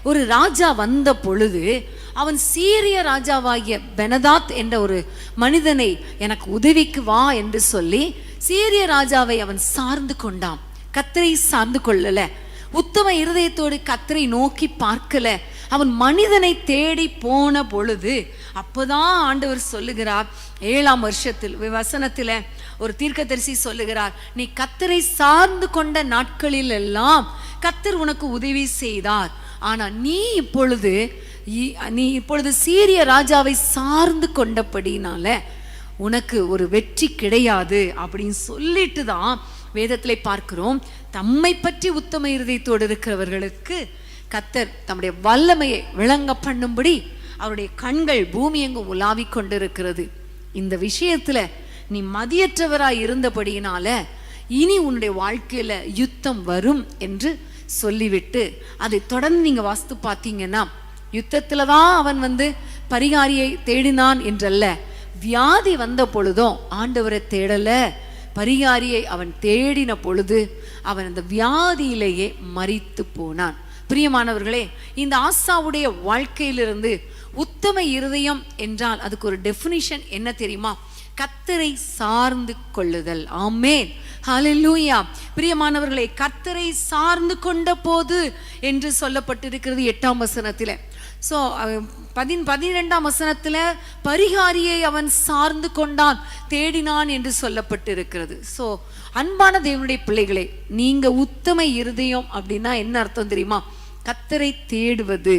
S2: ஒரு ராஜா வந்த பொழுது அவன் சீரிய ராஜாவாகிய பெனதாத் என்ற ஒரு மனிதனை எனக்கு உதவிக்கு வா என்று சொல்லி சீரிய ராஜாவை அவன் சார்ந்து கொண்டான். கர்த்தரை சார்ந்து கொள்ளல, உத்தம இருதயத்தோடு கர்த்தரை நோக்கி பார்க்கல, அவன் மனிதனை தேடி போன பொழுது அப்போதான் ஆண்டவர் சொல்லுகிறார் 7ஆம் வசனத்துல ஒரு தீர்க்கதரிசி சொல்லுகிறார், நீ கர்த்தரை சார்ந்து கொண்ட நாட்களில் எல்லாம் கர்த்தர் உனக்கு உதவி செய்தார். ஆனா நீ இப்பொழுது சீரிய ராஜாவை சார்ந்து கொண்டபடினால உனக்கு ஒரு வெற்றி கிடையாது அப்படின்னு சொல்லிட்டு தான் வேதத்திலே பார்க்கிறோம். தம்மை பற்றி உத்தம இருதயத்தோடு இருக்கிறவர்களுக்கு கர்த்தர் தம்முடைய வல்லமையை விளங்க பண்ணும்படி அவருடைய கண்கள் பூமி எங்கும் உலாவிக் கொண்டிருக்கிறது. இந்த விஷயத்துல நீ மதியற்றவராய் இருந்தபடியினால இனி உன்னுடைய வாழ்க்கையில யுத்தம் வரும் என்று சொல்லிவிட்டு அதை தொடர்ந்து நீங்க வாசித்து பார்த்தீங்கன்னா, யுத்தத்துலதான் அவன் பரிகாரியை தேடினான் என்றல்ல, வியாதி வந்த பொழுதும் ஆண்டவரை தேடல, பரிகாரியை அவன் தேடின பொழுது அவன் அந்த வியாதியிலேயே மரித்து போனான். பிரியமானவர்களே, இந்த ஆசாவுடைய வாழ்க்கையிலிருந்து உத்தம இருதயம் என்றால் அதுக்கு ஒரு டெஃபினிஷன் என்ன தெரியுமா? கர்த்தரை சார்ந்து கொள்ளுதல். ஆமென். ஹல்லேலூயா. பிரியமானவர்களே, கர்த்தரை சார்ந்து கொண்ட போது என்று சொல்லப்பட்டிருக்கிறது 8ஆம் வசனத்துல. ஸோ 12ஆம் வசனத்துல பரிகாரியை அவன் சார்ந்து கொண்டான், தேடினான் என்று சொல்லப்பட்டிருக்கிறது. ஸோ அன்பான தேவனுடைய பிள்ளைகளே, நீங்க உத்தம இருதயம் அப்படின்னா என்ன அர்த்தம் தெரியுமா? கர்த்தரை தேடுவது,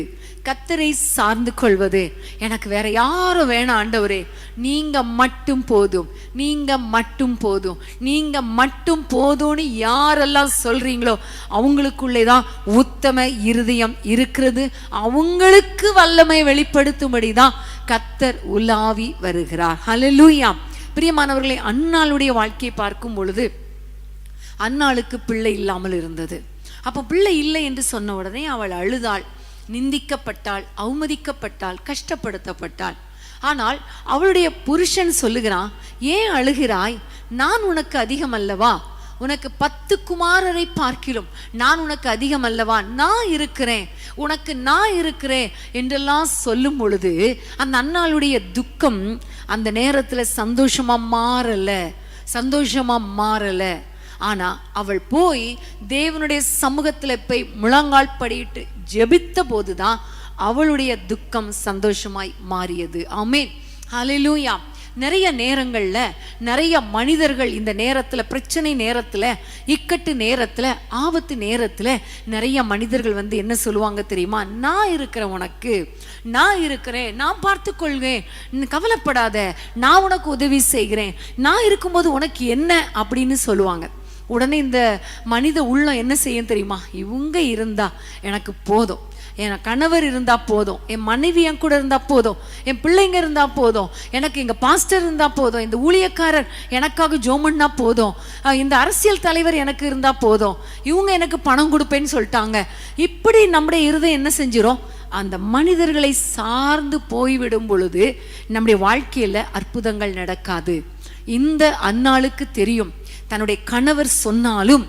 S2: கர்த்தரை சார்ந்து கொள்வது. எனக்கு வேற யாரும் வேணாம் ஆண்டவரே, நீங்க மட்டும் போதும், நீங்க மட்டும் போதும், நீங்க மட்டும் போதும்னு யாரெல்லாம் சொல்றீங்களோ அவங்களுக்குள்ளேதான் உத்தம இருதயம் இருக்கிறது. அவங்களுக்கு வல்லமை வெளிப்படுத்தும்படிதான் கர்த்தர் உலாவி வருகிறார். ஹல்லேலூயா. பிரியமானவர்களே, அன்னாளுடைய வாழ்க்கையை பார்க்கும் பொழுது அன்னாளுக்கு பிள்ளை இல்லாமல் இருந்தது. அப்போ பிள்ளை இல்லை என்று சொன்ன உடனே அவள் அழுதாள், நிந்திக்கப்பட்டாள், அவமதிக்கப்பட்டாள், கஷ்டப்படுத்தப்பட்டாள். ஆனால் அவளுடைய புருஷன் சொல்லுகிறான், ஏன் அழுகிறாய்? நான் உனக்கு அதிகம் அல்லவா? உனக்கு 10 குமாரரை பார்க்கிலும் நான் உனக்கு அதிகம் அல்லவா? நான் இருக்கிறேன், உனக்கு நான் இருக்கிறேன் என்றெல்லாம் சொல்லும் பொழுது அந்த அன்னாளுடைய துக்கம் அந்த நேரத்துல சந்தோஷமா மாறல. ஆனா அவள் போய் தேவனுடைய சமூகத்துல போய் முழங்கால் படியிட்டு ஜெபித்த போதுதான் அவளுடைய துக்கம் சந்தோஷமாய் மாறியது. ஆமென். ஹல்லேலூயா. நிறைய நேரங்கள்ல நிறைய மனிதர்கள் இந்த நேரத்துல, பிரச்சனை நேரத்துல, இக்கட்டு நேரத்துல, ஆபத்து நேரத்துல நிறைய மனிதர்கள் என்ன சொல்லுவாங்க தெரியுமா? நான் இருக்கிறேன், உனக்கு நான் இருக்கிறேன், நான் பார்த்து கொள்வேன், கவலைப்படாத, நான் உனக்கு உதவி செய்கிறேன், நான் இருக்கும்போது உனக்கு என்ன அப்படின்னு சொல்லுவாங்க. உடனே இந்த மனித உள்ளம் என்ன செய்யும் தெரியுமா? இவங்க இருந்தா எனக்கு போதும், என் கணவர் இருந்தா போதும், என் மனைவி என் கூட இருந்தா போதும், என் பிள்ளைங்க இருந்தா போதும், எனக்கு எங்க பாஸ்டர் இருந்தா போதும், இந்த ஊழியக்காரர் எனக்காக ஜோமன்னா போதும், இந்த அரசியல் தலைவர் எனக்கு இருந்தா போதும், இவங்க எனக்கு பணம் கொடுப்பேன்னு சொல்லிட்டாங்க. இப்படி நம்முடைய இருதயம் என்ன செஞ்சிரும்? அந்த மனிதர்களை சார்ந்து போய்விடும் பொழுது நம்முடைய வாழ்க்கையில அற்புதங்கள் நடக்காது. இந்த அன்னாளுக்கு தெரியும், தன்னுடைய கணவர் சொன்னாலும்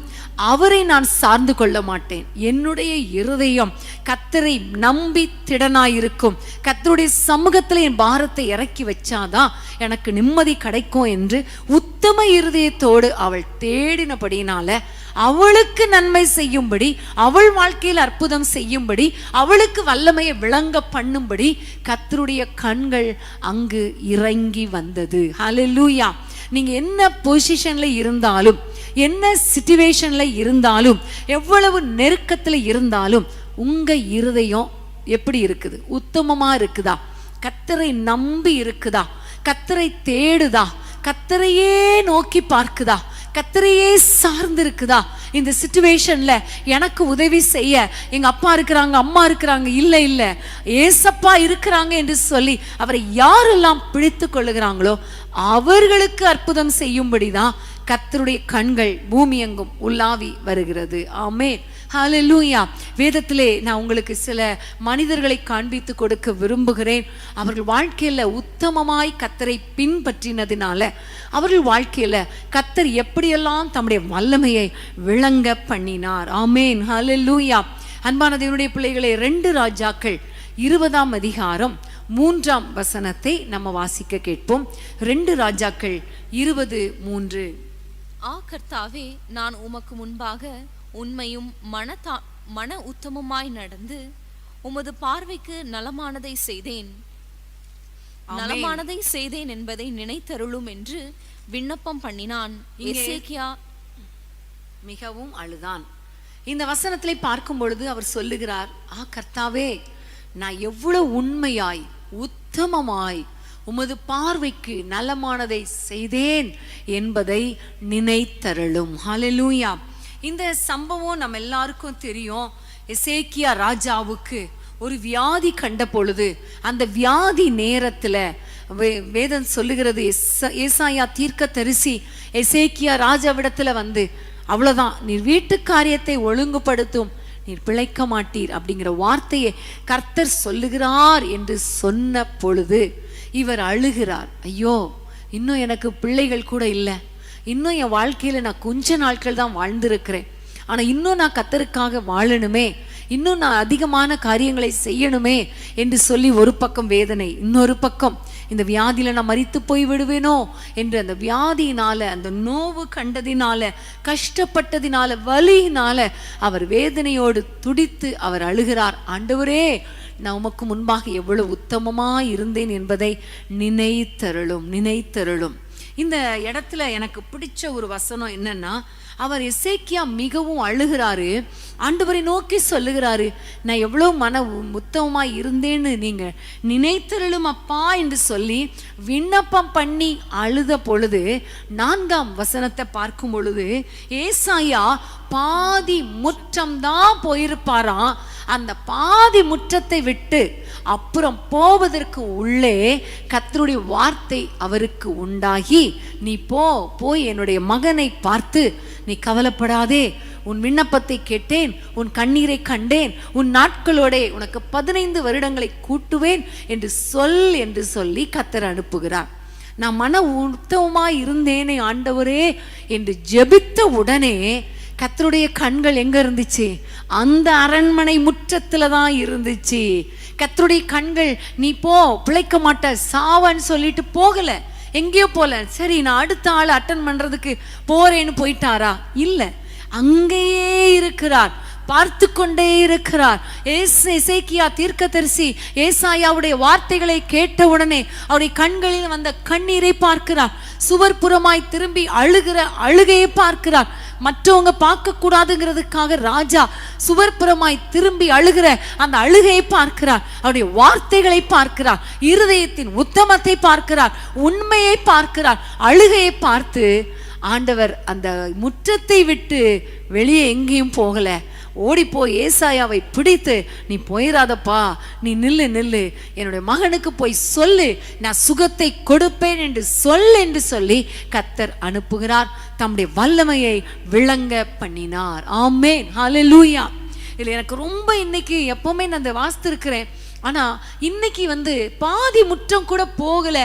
S2: அவரை நான் சார்ந்து கொள்ள மாட்டேன். என்னுடைய இருதயம் கர்த்தரை நம்பி திடனாயிருக்கும். கர்த்தருடைய சமூகத்தில் என் பாரத்தை இறக்கி வச்சாதான் எனக்கு நிம்மதி கிடைக்கும் என்று உத்தம இருதயத்தோடு அவள் தேடினபடினால அவளுக்கு நன்மை செய்யும்படி, அவள் வாழ்க்கையில் அற்புதம் செய்யும்படி, அவளுக்கு வல்லமையை விளங்க பண்ணும்படி கர்த்தருடைய கண்கள் அங்கு இறங்கி வந்தது. ஹல்லேலூயா. நீங்க என்ன பொசிஷன்ல இருந்தாலும், என்ன சிச்சுவேஷன்ல இருந்தாலும், எவ்வளவு நெருக்கத்துல இருந்தாலும் உங்க இருதயம் எப்படி இருக்குது? உத்தமமா இருக்குதா? கர்த்தரை நம்பி இருக்குதா? கர்த்தரை தேடுதா? கர்த்தரையே நோக்கி பார்க்குதா? கர்த்தரையே சார்ந்து இருக்குதா? இந்த சிச்சுவேஷன்ல எனக்கு உதவி செய்ய எங்க அப்பா இருக்கிறாங்க, அம்மா இருக்கிறாங்க, இல்ல ஏசப்பா இருக்கிறாங்க என்று சொல்லி அவரை யாரெல்லாம் பிடித்து கொள்ளுகிறாங்களோ அவர்களுக்கு அற்புதம் செய்யும்படிதான் கர்த்தருடைய கண்கள் பூமி எங்கும் உலாவி வருகிறது. ஆமென். ஹல்லேலூயா. வேதத்திலே நான் உங்களுக்கு சில மனிதர்களை காண்பித்து கொடுக்க விரும்புகிறேன். அவர்கள் வாழ்க்கையில உத்தமமாய் கர்த்தரை பின்பற்றினதினால அவர்கள் வாழ்க்கையில கர்த்தர் எப்படியெல்லாம் தம்முடைய வல்லமையை விளங்க பண்ணினார். ஆமென். ஹல்லேலூயா. அன்பான தேவனுடைய பிள்ளைகளே, 2 ராஜாக்கள் 20ஆம் அதிகாரம் 3ஆம் வசனத்தை நம்ம வாசிக்க கேட்போம். 2 ராஜாக்கள் 20:3.
S7: கர்த்தாவே, நான் உமக்கு முன்பாக உண்மையும் மன உத்தமமாய் நடந்து உமது பார்வைக்கு நலமானதை செய்தேன் என்பதை நினைத்தருளும் என்று விண்ணப்பம் பண்ணினான். எசேக்கியா
S2: மிகவும் அழுதான். இந்த வசனத்திலே பார்க்கும் பொழுது அவர் சொல்லுகிறார், கர்த்தாவே, நான் எவ்வளவு உண்மையாய் உத்தமமாய் உமது பார்வைக்கு நலமானதை செய்தேன் என்பதை நினைத்தருளும். ஹல்லேலூயா. இந்த சம்பவம் நம்ம எல்லாருக்கும் தெரியும். எசேக்கியா ராஜாவுக்கு ஒரு வியாதி கண்ட பொழுது, அந்த வியாதி நேரத்துல வேதம் சொல்லுகிறது, ஏசாயா தீர்க்கதரிசி எசேக்கியா ராஜாவிடத்துல வந்து, அவ்வளவுதான், நீர் வீட்டு காரியத்தை ஒழுங்குபடுத்தும், நீர் பிழைக்க மாட்டீர் அப்படிங்கிற வார்த்தையை கர்த்தர் சொல்லுகிறார் என்று சொன்ன பொழுது இவர் அழுகிறார். ஐயோ, இன்னும் எனக்கு பிள்ளைகள் கூட இல்லை, இன்னும் என் வாழ்க்கையில நான் கொஞ்ச நாட்கள் தான் வாழ்ந்திருக்கிறேன், ஆனா இன்னும் நான் கர்த்தருக்காக வாழணுமே, இன்னும் நான் அதிகமான காரியங்களை செய்யணுமே என்று சொல்லி ஒரு பக்கம் வேதனை, இன்னொரு பக்கம் இந்த வியாதியில நான் மரித்து போய் விடுவேனோ என்று அந்த வியாதியினால, அந்த நோவு கண்டதினால, கஷ்டப்பட்டதினால, வலியினால அவர் வேதனையோடு துடித்து அவர் அழுகிறார். ஆண்டவரே, நான் உமக்கு முன்பாக எவ்வளவு உத்தமமாய் இருந்தேன் என்பதை நினைத்தருளும். இந்த இடத்துல எனக்கு பிடிச்ச ஒரு வசனம் என்னன்னா, அவர் எசேக்கியா மிகவும் அழுகிறாரு, ஆண்டவரை நோக்கி சொல்லுகிறாரு, நான் எவ்வளவு உத்தமமாய் இருந்தேன்னு நீங்க நினைத்தருளும் அப்பா என்று சொல்லி விண்ணப்பம் பண்ணி அழுத பொழுது 4ஆம் வசனத்தை பார்க்கும் பொழுது, ஏசாயா பாதி முற்றம்தான் போயிருப்பாராம். அந்த பாதி முற்றத்தை விட்டு அப்புறம் போவதற்கு உள்ளே கர்த்தருடைய வார்த்தை அவருக்கு உண்டாகி, நீ போய் என்னுடைய மகனை பார்த்து, நீ கவலைப்படாதே, உன் விண்ணப்பத்தை கேட்டேன், உன் கண்ணீரை கண்டேன், உன் நாட்களோட உனக்கு 15 வருடங்களை கூட்டுவேன் என்று சொல்லி கர்த்தர் அனுப்புகிறார். நான் மன உத்தமமாய் இருந்தேனே ஆண்டவரே என்று ஜெபித்த உடனே கர்த்தருடைய கண்கள் எங்க இருந்துச்சு? அந்த அரண்மனை முற்றத்துல தான் இருந்துச்சு. கர்த்தருடைய கண்கள், நீ பிழைக்க மாட்ட, சாவன்னு சொல்லிட்டு போகல, எங்கேயோ போல, சரி நான் அடுத்த ஆள் அட்டன் பண்றதுக்கு போறேன்னு போயிட்டாரா? இல்ல, அங்கேயே இருக்கிறார், பார்த்து கொண்டே இருக்கிறார். எசேக்கியா தீர்க்கதரிசி ஏசாயாவுடைய வார்த்தைகளை கேட்டவுடனே அவருடைய கண்களில் வந்த கண்ணீரை பார்க்கிறார். சுவர்புறமாய் திரும்பி அழுகிற அழுகையை பார்க்கிறார். மற்றவங்க பார்க்க கூடாதுங்கிறதுக்காக ராஜா சுவர்புறமாய் திரும்பி அழுகிற அந்த அழுகையை பார்க்கிறார். அவருடைய வார்த்தைகளை பார்க்கிறார், இருதயத்தின் உத்தமத்தை பார்க்கிறார், உண்மையை பார்க்கிறார். அழுகையை பார்த்து ஆண்டவர் அந்த முற்றத்தை விட்டு வெளியே எங்கேயும் போகல, ஓடிப்போய் ஏசாயாவை பிடித்து, நீ போயிடாதப்பா, நீ நில்லு, என்னுடைய மகனுக்கு போய் சொல்லு, நான் சுகத்தை கொடுப்பேன் என்று சொல்லி கர்த்தர் அனுப்புகிறார். தம்முடைய வல்லமையை விளங்க பண்ணினார். ஆமென். ஹல்லேலூயா. இல்லை எனக்கு ரொம்ப இன்னைக்கு எப்பவுமே நான் அந்த வாசித்திருக்கிறேன், ஆனா இன்னைக்கு பாதி முற்றம் கூட போகல,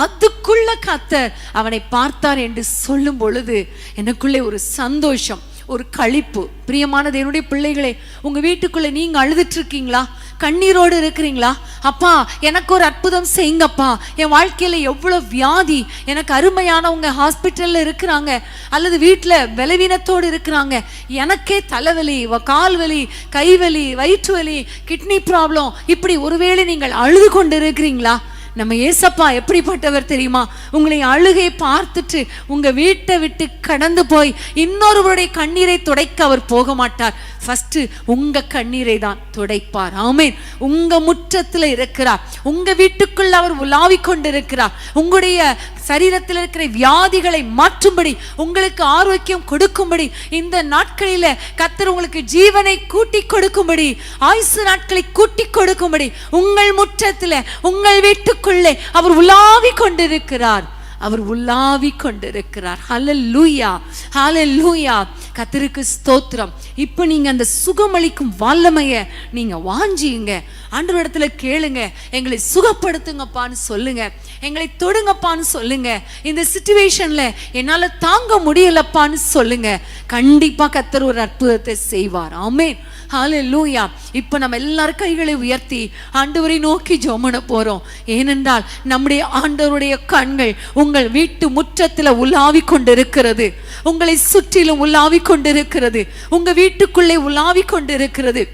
S2: அதுக்குள்ள கர்த்தர் அவனை பார்த்தார் என்று சொல்லும் பொழுது எனக்குள்ளே ஒரு சந்தோஷம், ஒரு களிப்பு. பிரியமான தேவனுடைய பிள்ளைகளே, உங்க வீட்டுக்குள்ள நீங்க அழுதுட்டு இருக்கீங்களா? கண்ணீரோடு இருக்கிறீங்களா? அப்பா எனக்கு ஒரு அற்புதம் செய்யுங்கப்பா, என் வாழ்க்கையில எவ்வளவு வியாதி, எனக்கு அருமையானவங்க ஹாஸ்பிட்டல்ல இருக்கிறாங்க, அல்லது வீட்டுல பலவீனத்தோடு இருக்கிறாங்க, எனக்கே தலைவலி, கால் வலி, கைவலி, வயிற்று வலி, கிட்னி ப்ராப்ளம், இப்படி ஒருவேளை நீங்கள் அழுது கொண்டு இருக்கிறீங்களா? நம்ம ஏசப்பா எப்படிப்பட்டவர் தெரியுமா? உங்களை அழுகை பார்த்துட்டு உங்க வீட்டை விட்டு கடந்து போய் இன்னொருவருடைய கண்ணீரை துடைக்க அவர் போக மாட்டார். ஃபர்ஸ்ட் உங்க கண்ணீரை தான் துடைப்பார். ஆமென். உங்க முற்றத்துல இருக்கிறார், உங்க வீட்டுக்குள்ள அவர் உலாவிக் கொண்டிருக்கிறார். உங்களுடைய சரீரத்தில் இருக்கிற வியாதிகளை மாற்றும்படி, உங்களுக்கு ஆரோக்கியம் கொடுக்கும்படி, இந்த நாட்களில கர்த்தர் உங்களுக்கு ஜீவனை கூட்டி கொடுக்கும்படி, ஆயுசு நாட்களை கூட்டி கொடுக்கும்படி உங்கள் முற்றத்துல உங்கள் வீட்டுக்குள்ளே அவர் உலாவிக் கொண்டிருக்கிறார். அவர் உலாவிக் கொண்டிருக்கிறார். ஹல்லேலூயா, ஹல்லேலூயா. கர்த்தருக்கு ஸ்தோத்திரம். இப்போ நீங்க அந்த சுகமளிக்கும் வல்லமையை நீங்க வாஞ்சியுங்க. ஆண்டவரிடத்துல கேளுங்க, எங்களை சுகப்படுத்துங்கப்பான்னு சொல்லுங்க, எங்களை தொடுங்கப்பான்னு சொல்லுங்க. இந்த சிச்சுவேஷன்ல என்னால தாங்க முடியலப்பான்னு சொல்லுங்க. கண்டிப்பா கர்த்தர் ஒரு அற்புதத்தை செய்வார். ஆமென். ஹல்லேலூயா. இப்போ நம்ம எல்லாரும் கைகளை உயர்த்தி ஆண்டவரை நோக்கி ஜெபம் பண்ண போறோம். ஏனென்றால் நம்முடைய ஆண்டவருடைய கண்கள் உங்கள் வீட்டு முற்றத்துல உலாவிக் கொண்டிருக்கிறது, உங்களை சுற்றிலும் உலாவிக் கொண்டிருக்கிறது, உங்க வீட்டுக்குள்ளே உலாவிக் கொண்டிருக்கிறது.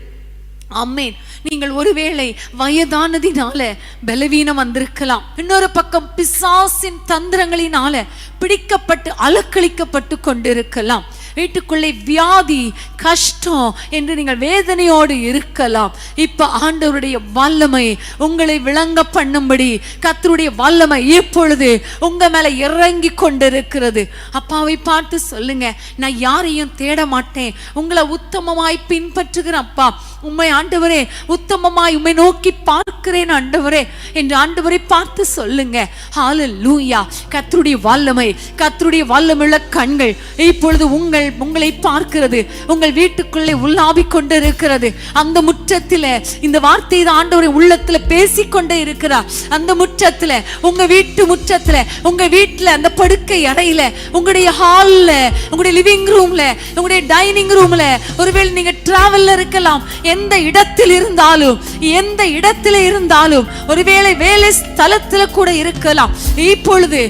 S2: ஆமென். நீங்கள் ஒருவேளை வயதானதினால பலவீனம் வந்திருக்கலாம், இன்னொரு பக்கம் பிசாசின் தந்திரங்களினால பிடிக்கப்பட்டு அலக்களிக்கப்பட்டு கொண்டிருக்கலாம், வீட்டுக்குள்ளே வியாதி, கஷ்டம் என்று நீங்கள் வேதனையோடு இருக்கலாம். இப்ப ஆண்டவருடைய வல்லமை உங்களை விளங்க பண்ணும்படி கர்த்தருடைய வல்லமை இப்பொழுது உங்க மேல இறங்கி கொண்டிருக்கிறது. அப்பாவை பார்த்து சொல்லுங்க, நான் யாரையும் தேட மாட்டேன், உங்களை உத்தமமாய் பின்பற்றுகிறேன் அப்பா. உம்மை ஆண்டவரே உத்தமமாய் உம்மை நோக்கி பார்க்கிறேன் ஆண்டவரே என்று ஆண்டவரை பார்த்து சொல்லுங்க. ஹல்லேலூயா. கர்த்தருடைய வல்லமை, கர்த்தருடைய வல்லமுள்ள கண்கள் இப்பொழுது உங்களை பார்க்கிறது, உங்கள் வீட்டுக்குள்ளே உலாவிக் கொண்டிருக்கிறது. அந்த முற்றத்துல இந்த வார்த்தை ஆண்டவரை உள்ளத்துல பேசிக்கொண்டே இருக்கிறார். அந்த முற்றத்துல, உங்க வீட்டு முற்றத்துல, உங்க வீட்டுல, அந்த படுக்கை அறையில, உங்களுடைய ஹால்ல, உங்களுடைய லிவிங் ரூம்ல, உங்களுடைய டைனிங் ரூம்ல, ஒருவேளை நீங்க டிராவல்ல இருக்கலாம், எந்த இடத்தில் இருந்தாலும், எந்த இடத்துல இருந்தாலும், ஒருவேளை வேலை ஸ்தலத்துல கூட இருக்கலாம், இப்பொழுது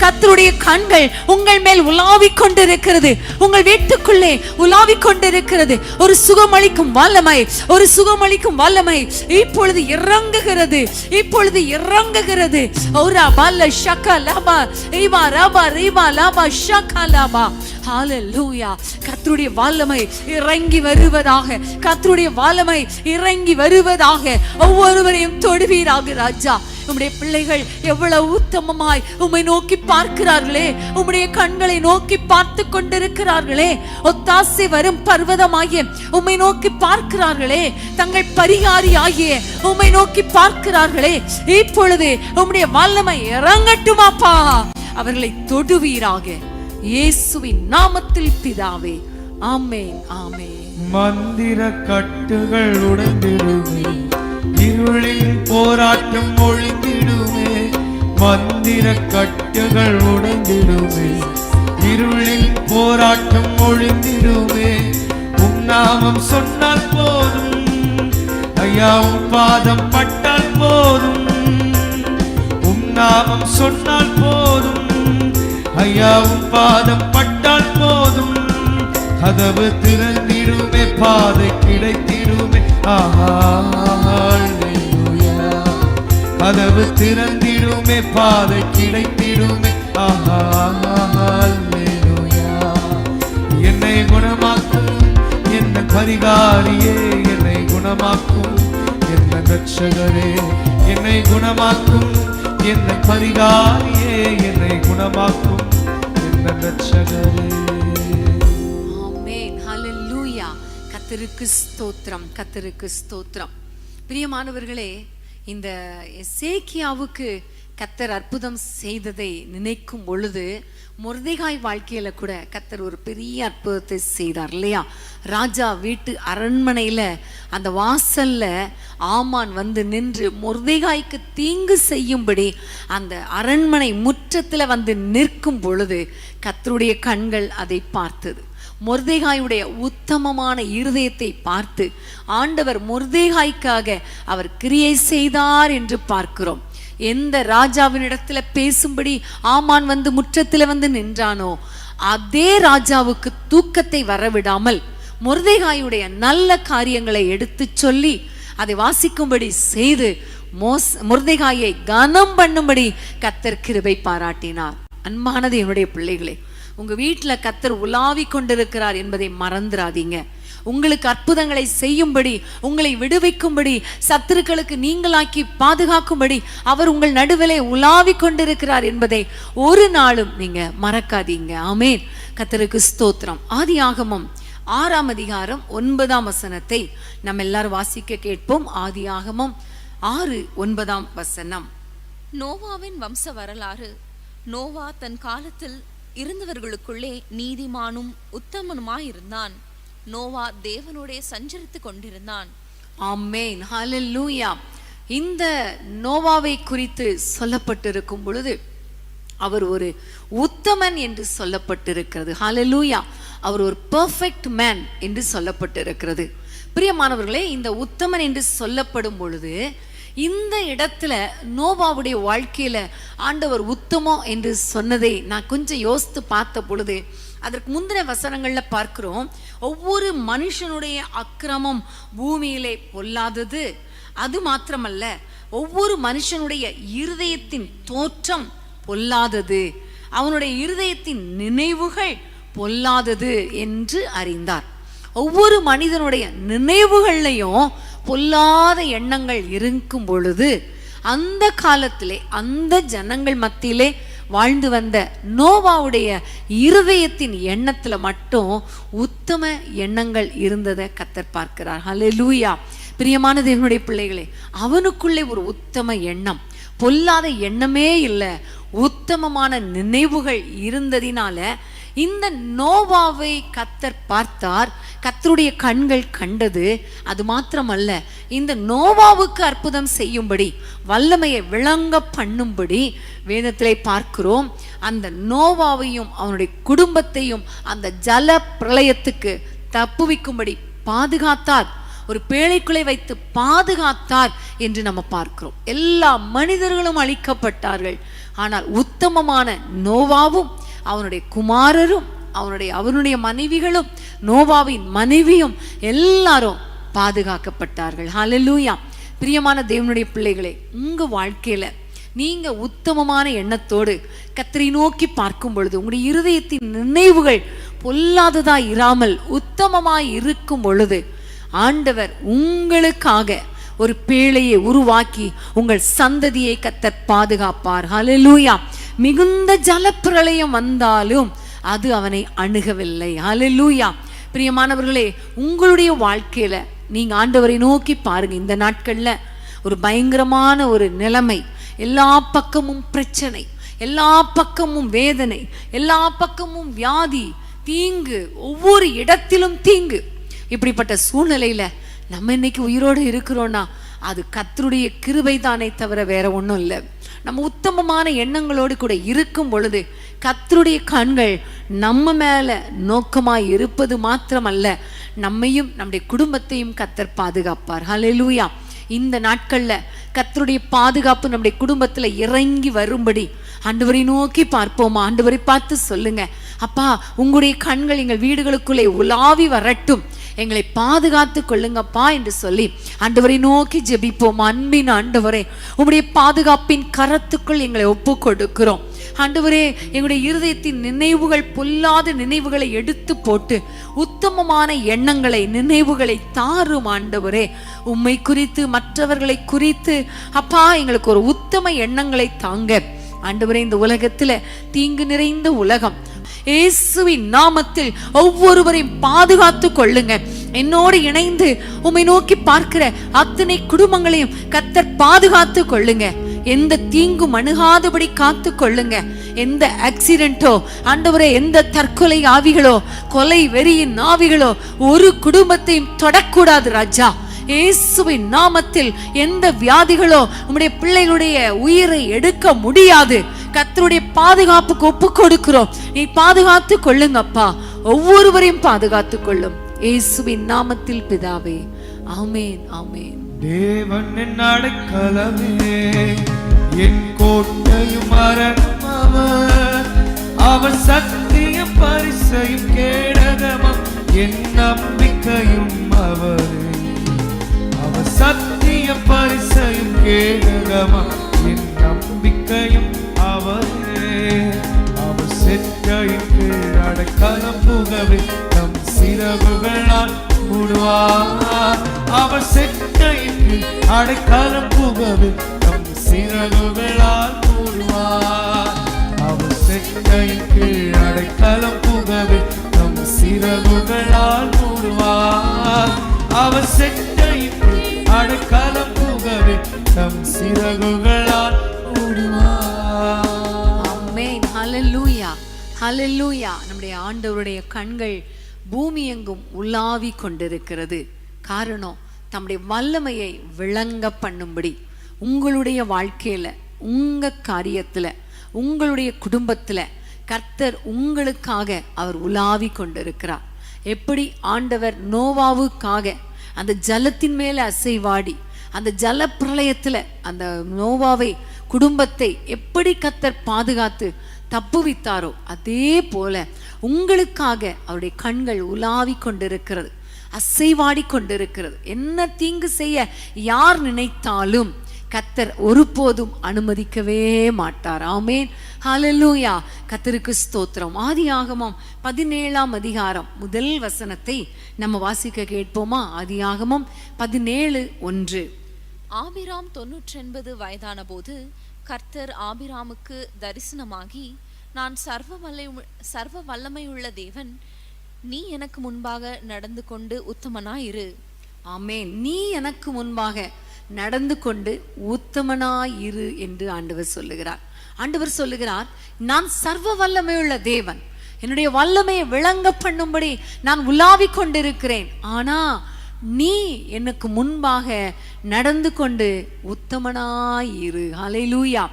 S2: கர்த்தருடைய கண்கள் உங்கள் மேல் உலாவிக் கொண்டிருக்கிறது, உங்கள் வீட்டுக்குள்ளே உலாவிக் கொண்டிருக்கிறது. ஒரு சுகமளிக்கும் வல்லமை, ஒரு சுகமளிக்கும் வல்லமை இப்பொழுது இறங்குகிறது, இப்பொழுது இறங்குகிறது. ஓரா பல்ல ஷக்கா லபா ரிவா ரபா ரிவா லபா ஷக்கா லபா. ஹல்லேலூயா. கர்த்தருடைய வல்லமை இறங்கி வருவதாக, கர்த்தருடைய வல்லமை இறங்கி வருவதாக. ஒவ்வொருவரையும் தொடுவீராக ராஜா. உம்முடைய பிள்ளைகள் எவ்வளவு உத்தமமாய் உம்மை நோக்கி பார்க்கிறார்களே, உம்முடைய கண்களை நோக்கி பார்த்து கொண்டிருக்கிறார்களே, ஒத்தாசை வரும் பர்வதமாகிய உம்மை நோக்கி பார்க்கிறார்களே, தங்கள் பரிகாரி ஆகிய உம்மை நோக்கி பார்க்கிறார்களே. இப்பொழுது உம்முடைய வல்லமை இறங்கட்டுமாப்பா, அவர்களை தொடுவீராக. இயேசுவின் நாமத்தில் பிதாவே, ஆமென், ஆமென்.
S6: மந்திர கட்டுகள் உடைந்திடுமே, இருளின் போராட்டம் ஒழிந்திடுமே. மந்திர கட்டுகள் உடைந்திடுமே, இருளின் போராட்டம் ஒழிந்திடுமே. உம் நாமம் சொன்னால் போதும் ஐயா, உம் பாதம் பட்டால் போதும். உம் நாமம் சொன்னால் போதும் ஐயா, உம் பாதம் பட்டால் போதும். கதவு திறந்திடுமே, பாதை கிடைத்திடுமே. ஹல்லேலூயா. கதவு திறந்திடுமே, பாதை கிடைத்திடுமே. ஹல்லேலூயா. என்னை குணமாக்கும் என்ன பரிகாரியே, என்னை குணமாக்கும் என்ன ரட்சகரே, என்னை குணமாக்கும் என்ன பரிகாரியே, என்னை குணமாக்கும் என்ன ரட்சகரே.
S2: ஆமென். ஹல்லேலூயா. கர்த்தருக்கு ஸ்தோத்திரம், கர்த்தருக்கு ஸ்தோத்திரம். பிரியமானவர்களே, இந்த எசேக்கியாவுக்கு கர்த்தர் அற்புதம் செய்ததை நினைக்கும் பொழுது மொர்தெகாய் வாழ்க்கையில கூட கர்த்தர் ஒரு பெரிய அற்புதத்தை செய்தார் இல்லையா? ராஜா வீட்டு அரண்மனையில அந்த வாசல்ல ஆமான் வந்து நின்று மொர்தெகாய்க்கு தீங்கு செய்யும்படி அந்த அரண்மனை முற்றத்துல வந்து நிற்கும் பொழுது கர்த்தருடைய கண்கள் அதை பார்த்தது. மொர்தெகாயுடைய உத்தமமான இருதயத்தை பார்த்து ஆண்டவர் மொர்தெகாய்க்காக அவர் கிரியை செய்தார் என்று பார்க்கிறோம். எந்த ராஜாவினிடத்துல பேசும்படி ஆமான் வந்து முற்றத்துல வந்து நின்றானோ அதே ராஜாவுக்கு தூக்கத்தை வரவிடாமல் மொர்தெகாயுடைய நல்ல காரியங்களை எடுத்து சொல்லி அதை வாசிக்கும்படி செய்து மொர்தெகாயை கனம் பண்ணும்படி கர்த்தர் கிருபை பாராட்டினார். அன்பானது என்னுடைய பிள்ளைகளே, உங்க வீட்டுல கர்த்தர் உலாவி கொண்டிருக்கிறார் என்பதை மறந்துடாதீங்க. உங்களுக்கு அற்புதங்களை செய்யும்படி, உங்களை விடுவிக்கும்படி, சத்துருக்களுக்கு நீங்களாக்கி பாதுகாக்கும்படி அவர் உங்கள் நடுவிலே உலாவி கொண்டிருக்கிறார் என்பதை ஒரு நாளும் நீங்க மறக்காதீங்க. ஆமென். கர்த்தருக்கு ஸ்தோத்திரம். ஆதியாகமம் 6ஆம் அதிகாரம் 9ஆம் வசனத்தை நம்ம எல்லாரும் வாசிக்க கேட்போம். ஆதியாகமம் 6:9 வசனம்.
S7: நோவாவின் வம்ச வரலாறு. நோவா தன் காலத்தில் இருந்தவர்களுக்குள்ளே நீதிமானும் உத்தமனுமாயிருந்தான். நோவா தேவனோடே சஞ்சரித்து கொண்டிருந்தான்.
S2: ஆமென். ஹல்லேலூயா. இந்த நோவாவை குறித்து சொல்லப்பட்டிருக்கும் பொழுது அவர் ஒரு உத்தமன் என்று சொல்லப்பட்டிருக்கிறது. ஹல்லேலூயா. அவர் ஒரு பெர்ஃபெக்ட் மேன் என்று சொல்லப்பட்டிருக்கிறது. பிரியமானவர்களே, இந்த உத்தமன் என்று சொல்லப்படும் பொழுது இந்த இடத்துல நோவாவுடைய வாழ்க்கையில ஆண்டவர் உத்தமம் என்று சொன்னதை நான் கொஞ்சம் யோசித்து பார்த்த பொழுது அதற்கு முந்தின வசனங்கள்ல பார்க்கிறோம், ஒவ்வொரு மனுஷனுடைய அக்கிரமம் பூமியிலே பொல்லாதது, அது மாத்திரமல்ல ஒவ்வொரு மனுஷனுடைய இருதயத்தின் தோற்றம் பொல்லாதது, அவனுடைய இருதயத்தின் நினைவுகள் பொல்லாதது என்று அறிந்தார். ஒவ்வொரு மனிதனுடைய நினைவுகள்லையும் பொல்லாத எண்ணங்கள் இருக்கும் பொழுது அந்த காலத்திலே அந்த ஜனங்கள் மத்தியிலே வாழ்ந்து வந்த நோவாவுடைய இருதயத்தின் எண்ணத்துல மட்டும் உத்தம எண்ணங்கள் இருந்ததை கர்த்தர் பார்க்கிறார். ஹல்லேலூயா. பிரியமான தேவனுடைய பிள்ளைகளே, அவனுக்குள்ளே ஒரு உத்தம எண்ணம், பொல்லாத எண்ணமே இல்லை, உத்தமமான நினைவுகள் இருந்ததினால இந்த நோவாவை கர்த்தர் பார்த்தார். கர்த்தருடைய கண்கள் கண்டது. அது மாத்திரமல்ல, இந்த நோவாவுக்கு அற்புதம் செய்யும்படி, வல்லமையை விளங்க பண்ணும்படி வேதத்திலே பார்க்கிறோம். அந்த நோவாவையும் அவனுடைய குடும்பத்தையும் அந்த ஜல பிரளயத்துக்கு தப்புவிக்கும்படி பாதுகாத்தார். ஒரு பேழைக்குள்ளே வைத்து பாதுகாத்தார் என்று நம்ம பார்க்கிறோம். எல்லா மனிதர்களும் அழிக்கப்பட்டார்கள். ஆனால் உத்தமமான நோவாவும் அவனுடைய குமாரரும் அவனுடைய மனைவிகளும் நோவாவின் மனைவியும் எல்லாரும் பாதுகாக்கப்பட்டார்கள். ஹல்லேலூயா. பிரியமான தேவனுடைய பிள்ளைகளே, உங்க வாழ்க்கையில நீங்க உத்தமமான எண்ணத்தோடு கர்த்தரை நோக்கி பார்க்கும் பொழுது உங்களுடைய இருதயத்தின் நினைவுகள் பொல்லாததா இராமல் உத்தமமாய் இருக்கும் பொழுது ஆண்டவர் உங்களுக்காக ஒரு பேழையை உருவாக்கி உங்கள் சந்ததியை கர்த்தர் பாதுகாப்பார். ஹல்லேலூயா. மிகுந்த ஜலப்பிரளயம் வந்தாலும் அது அவனை அணுகவில்லை. ஹல்லேலூயா. பிரியமானவர்களே, உங்களுடைய வாழ்க்கையில நீங்க ஆண்டவரை நோக்கி பாருங்க. இந்த நாட்கள்ல ஒரு பயங்கரமான ஒரு நிலைமை, எல்லா பக்கமும் பிரச்சனை, எல்லா பக்கமும் வேதனை, எல்லா பக்கமும் வியாதி, தீங்கு, ஒவ்வொரு இடத்திலும் தீங்கு. இப்படிப்பட்ட சூழ்நிலையில நம்ம இன்னைக்கு உயிரோடு இருக்கிறோம்னா அது கர்த்தருடைய கிருபை தானே தவிர வேற ஒன்றும் இல்லை. நம்ம உத்தமமான எண்ணங்களோடு கூட இருக்கும் பொழுது கர்த்தருடைய கண்கள் நம்ம மேல நோக்கமாய் இருப்பது மாத்திரமல்ல, நம்மையும் நம்முடைய குடும்பத்தையும் கர்த்தர் பாதுகாப்பார். ஹல்லேலூயா. இந்த நாட்கள்ல கர்த்தருடைய பாதுகாப்பு நம்முடைய குடும்பத்துல இறங்கி வரும்படி ஆண்டவரை நோக்கி பார்ப்போமா? ஆண்டவரை பார்த்து சொல்லுங்க, அப்பா உங்களுடைய கண்கள் எங்கள் வீடுகளுக்குள்ளே உலாவி வரட்டும், எங்களை பாதுகாத்து கொள்ளுங்கப்பா என்று சொல்லி ஆண்டவரை நோக்கி ஜெபிப்போம். அன்பின் ஆண்டவரே, உம்முடைய பாதுகாப்பின் கரத்துக்குள் எங்களை ஒப்பு கொடுக்கிறோம். ஆண்டவரே, எங்களுடைய இருதயத்தின் நினைவுகள், பொல்லாத நினைவுகளை எடுத்து போட்டு உத்தமமான எண்ணங்களை, நினைவுகளை தாரும் ஆண்டவரே. உம்மை குறித்து, மற்றவர்களை குறித்து அப்பா எங்களுக்கு ஒரு உத்தம எண்ணங்களை தாங்க ஆண்டவரே. இந்த உலகத்துல தீங்கு நிறைந்த உலகம், இயேசுவின் நாமத்தில் ஒவ்வொருவரையும் பாதுகாத்து கொள்ளுங்க. என்னோடு இணைந்து உம்மை நோக்கி பார்க்கிற அத்தனை குடும்பங்களையும் கர்த்தர் பாதுகாத்து கொள்ளுங்க. எந்த தீங்கும் அணுகாதபடி காத்து கொள்ளுங்க. எந்த ஆக்சிடென்ட்டோ ஆண்டவரே, எந்த தற்கொலை ஆவிகளோ, கொலை வெறியின் ஆவிகளோ ஒரு குடும்பத்தையும் தொடக்கூடாது ராஜா. இயேசுவின் நாமத்தில் எந்த வியாதிகளோ உம்முடைய பிள்ளைகளுடைய உயிரை எடுக்க முடியாது. கர்த்தருடைய பாதுகாப்புக்கு ஒப்பு கொடுக்கிறோம். நீ பாதுகாத்து கொள்ளுங்கப்பா, ஒவ்வொருவரையும் பாதுகாத்து கொள்ளும் இயேசுவின் நாமத்தில் பிதாவே, ஆமேன் ஆமேன்.
S6: தேவன் என் அடைக்கலமே, என் கோட்டையும் அரணும் அவர். அவர் சத்தியம் பரிசையும் கேடகமும் என் நம்பிக்கையும் அவரே. அவர் சத்தியம் பரிசையும் கேடகமும் என் நம்பிக்கையும் அவரே. அவர் செட்டையின் கீழ் அடைக்கலம் புகவே நம் சிறகுகளால் மூடுவார். அவர் செட்டையின் கீழ் அடைக்கலம் புகவே நம் சிறகுகளால் மூடுவார். அவர் செட்டையின் கீழ் அடைக்கலம் புகவே நம் சிறகுகளால் மூடுவார். அவர் செட்டையின் கீழ் அடைக்கலம் புகவே நம் சிறகுகளால் மூடுவார்.
S2: ஆமென். ஹல்லேலூயா, ஹல்லேலூயா. நம்முடைய ஆண்டவருடைய கண்கள் பூமி எங்கும் உலாவி கொண்டிருக்கிறது. காரணம், தம்முடைய வல்லமையை விளங்க பண்ணும்படி உங்களுடைய வாழ்க்கையில, உங்க காரியத்துல, உங்களுடைய குடும்பத்துல கர்த்தர் உங்களுக்காக அவர் உலாவி கொண்டிருக்கிறார். எப்படி ஆண்டவர் நோவாவுக்காக அந்த ஜலத்தின் மேல அசைவாடி அந்த ஜல பிரளயத்துல அந்த நோவாவை குடும்பத்தை எப்படி கர்த்தர் பாதுகாத்து தப்புவித்தாரோ, அதே போல உங்களுக்காக அவருடைய கண்கள் உலாவி கொண்டிருக்கிறது, அசைவாடி கொண்டிருக்கிறது. என்ன தீங்கு செய்ய யார் நினைத்தாலும் கர்த்தர் ஒருபோதும் அனுமதிக்கவே மாட்டார். ஆமேன், ஹல்லேலூயா. கர்த்தருக்கு ஸ்தோத்திரம். ஆதியாகமம் 17ஆம் அதிகாரம் முதல் வசனத்தை நம்ம வாசிக்க கேட்போமா? ஆதியாகமம் 17:1.
S7: ஆபிராம் 99 வயதான போது கர்த்தர் ஆபிராமுக்கு தரிசனமாகி, நான் சர்வ வல்லமையுள்ள தேவன், நீ எனக்கு முன்பாக நடந்து கொண்டு உத்தமனாயிரு.
S2: ஆமென். நீ எனக்கு முன்பாக நடந்து கொண்டு உத்தமனாயிரு என்று ஆண்டவர் சொல்லுகிறார். ஆண்டவர் சொல்லுகிறார், நான் சர்வ வல்லமையுள்ள தேவன், என்னுடைய வல்லமையை விளங்க பண்ணும்படி நான் உலாவிக் கொண்டிருக்கிறேன். ஆனா நீ எனக்கு முன்பாக நடந்து கொண்டு உத்தமனாயிரு. ஹல்லேலூயா.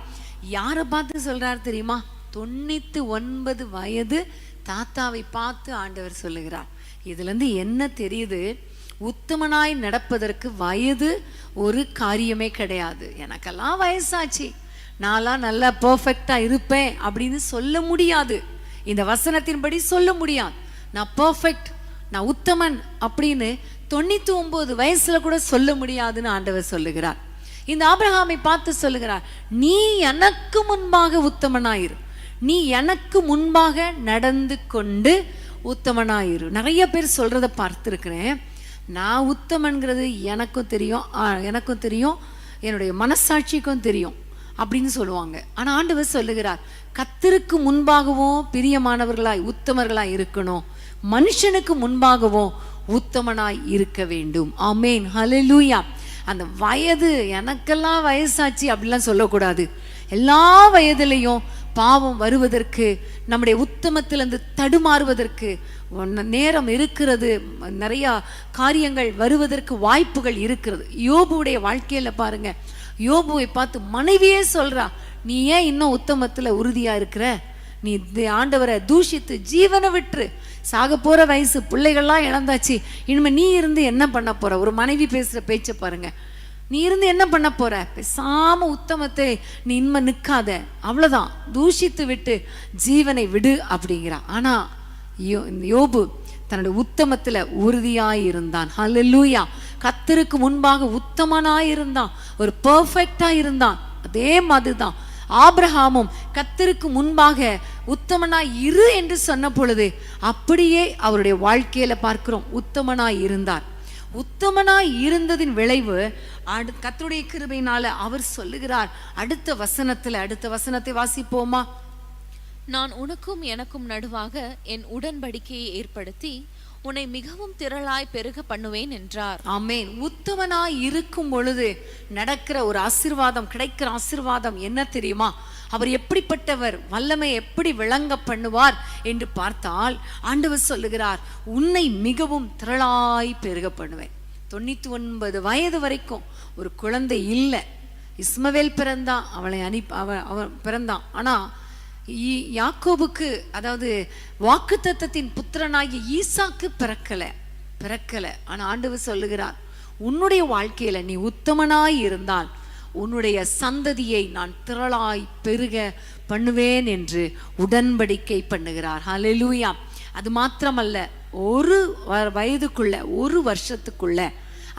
S2: யாரை பார்த்து சொல்றார் தெரியுமா? 99 வயது தாத்தாவை பார்த்து ஆண்டவர் சொல்லுகிறார். இதுல இருந்து என்ன தெரியுது? உத்தமனாய் நடப்பதற்கு வயது ஒரு காரியமே கிடையாது. எனக்கெல்லாம் வயசாச்சு, நான்லாம் நல்லா பெர்ஃபெக்டா இருப்பேன் அப்படின்னு சொல்ல முடியாது. இந்த வசனத்தின்படி சொல்ல முடியாது. நான் பெர்ஃபெக்ட், நான் உத்தமன் அப்படின்னு 99 வயசுல கூட சொல்ல முடியாதுன்னு ஆண்டவர் சொல்லுகிறார். இந்த ஆபிரகாமை பார்த்து சொல்லுகிறார், நீ எனக்கு முன்பாக உத்தமனாயிரு, நீ எனக்கு முன்பாக நடந்து கொண்டு உத்தமனாயிரு. நிறைய பேர் சொல்றத பார்த்துருக்கிறேன். நான் உத்தமன்கிறது எனக்கும் தெரியும், என்னுடைய மனசாட்சிக்கும் தெரியும் அப்படின்னு சொல்லுவாங்க. ஆனா ஆண்டவர் சொல்லுகிறார், கர்த்தருக்கு முன்பாகவும் பிரியமானவர்களாய் உத்தமர்களாய் இருக்கணும், மனுஷனுக்கு முன்பாகவும் உத்தமனாய் இருக்க வேண்டும். ஆமேன், ஹல்லேலூயா. அந்த வயது, எனக்கெல்லாம் வயசாச்சு அப்படிலாம் சொல்லக்கூடாது. எல்லா வயதிலையும் பாவம் வருவதற்கு, நம்முடைய உத்தமத்திலிருந்து தடுமாறுவதற்கு நேரம் இருக்கிறது. நிறைய காரியங்கள் வருவதற்கு வாய்ப்புகள் இருக்கிறது. யோபுடைய வாழ்க்கையில பாருங்க, யோபுவை பார்த்து மனைவியே சொல்றா, நீ ஏன் இன்னும் உத்தமத்துல உறுதியா இருக்கிற? நீ ஆண்டவரை தூஷித்து ஜீவனை விட்டுரு, சாக போற வயசு, பிள்ளைகள்லாம் இழந்தாச்சு, இனிமே நீ இருந்து என்ன பண்ண போற? ஒரு மனைவி பேசுற பேச்ச பாருங்க. நீ இருந்து என்ன பண்ண போற? பேசாம உத்தமத்தை நீ இனிமே நிற்காத, அவ்வளவுதான், தூஷித்து விட்டு ஜீவனை விடு அப்படிங்கிறா. ஆனா யோபு தன்னுடைய உத்தமத்துல உறுதியாயிருந்தான். ஹல்லேலூயா. கர்த்தருக்கு முன்பாக உத்தமனாயிருந்தான், ஒரு பெர்ஃபெக்டா இருந்தான். அதே மாதிரிதான் ஆபிரகாமும் கர்த்தருக்கு முன்பாக உத்தமனாய் இரு என்று சொன்ன பொழுது அப்படியே அவருடைய வாழ்க்கையில பார்க்கிறோம், உத்தமனாய் இருந்தார். உத்தமனாய் இருந்ததின் விளைவு கர்த்தருடைய கிருபையினால அவர் சொல்லுகிறார் அடுத்த வசனத்தை வாசிப்போமா?
S7: நான் உனக்கும் எனக்கும் நடுவாக என் உடன்படிக்கையை ஏற்படுத்தி உன்னை மிகவும் திரளாய் பெருக பண்ணுவேன் என்றார்.
S2: ஆமென். உத்தமனாய் இருக்கும் பொழுது நடக்கிற ஒரு ஆசீர்வாதம், கிடைக்கிற ஆசீர்வாதம் என்ன தெரியுமா? அவர் எப்படிப்பட்டவர், வல்லமை எப்படி விளங்க பண்ணுவார் என்று பார்த்தால் ஆண்டவர் சொல்லுகிறார், உன்னை மிகவும் திரளாய் பெருக பண்ணுவேன். 99 வயது வரைக்கும் ஒரு குழந்தை இல்லை. இஸ்மவேல் பிறந்தான், அவன் பிறந்தான். ஆனா யாக்கோபுக்கு, அதாவது வாக்குத்தத்தத்தின் புத்திரனாகிய ஈசாக்கு பிறக்கல. ஆனா ஆண்டவர் சொல்லுகிறார், உன்னுடைய வாழ்க்கையில நீ உத்தமனாய் இருந்தால் உன்னுடைய சந்ததியை நான் திரளாய் பெருக பண்ணுவேன் என்று உடன்படிக்கை பண்ணுகிறார். ஹல்லேலூயா. அது மாத்திரமல்ல, ஒரு வயதுக்குள்ள, ஒரு வருஷத்துக்குள்ள,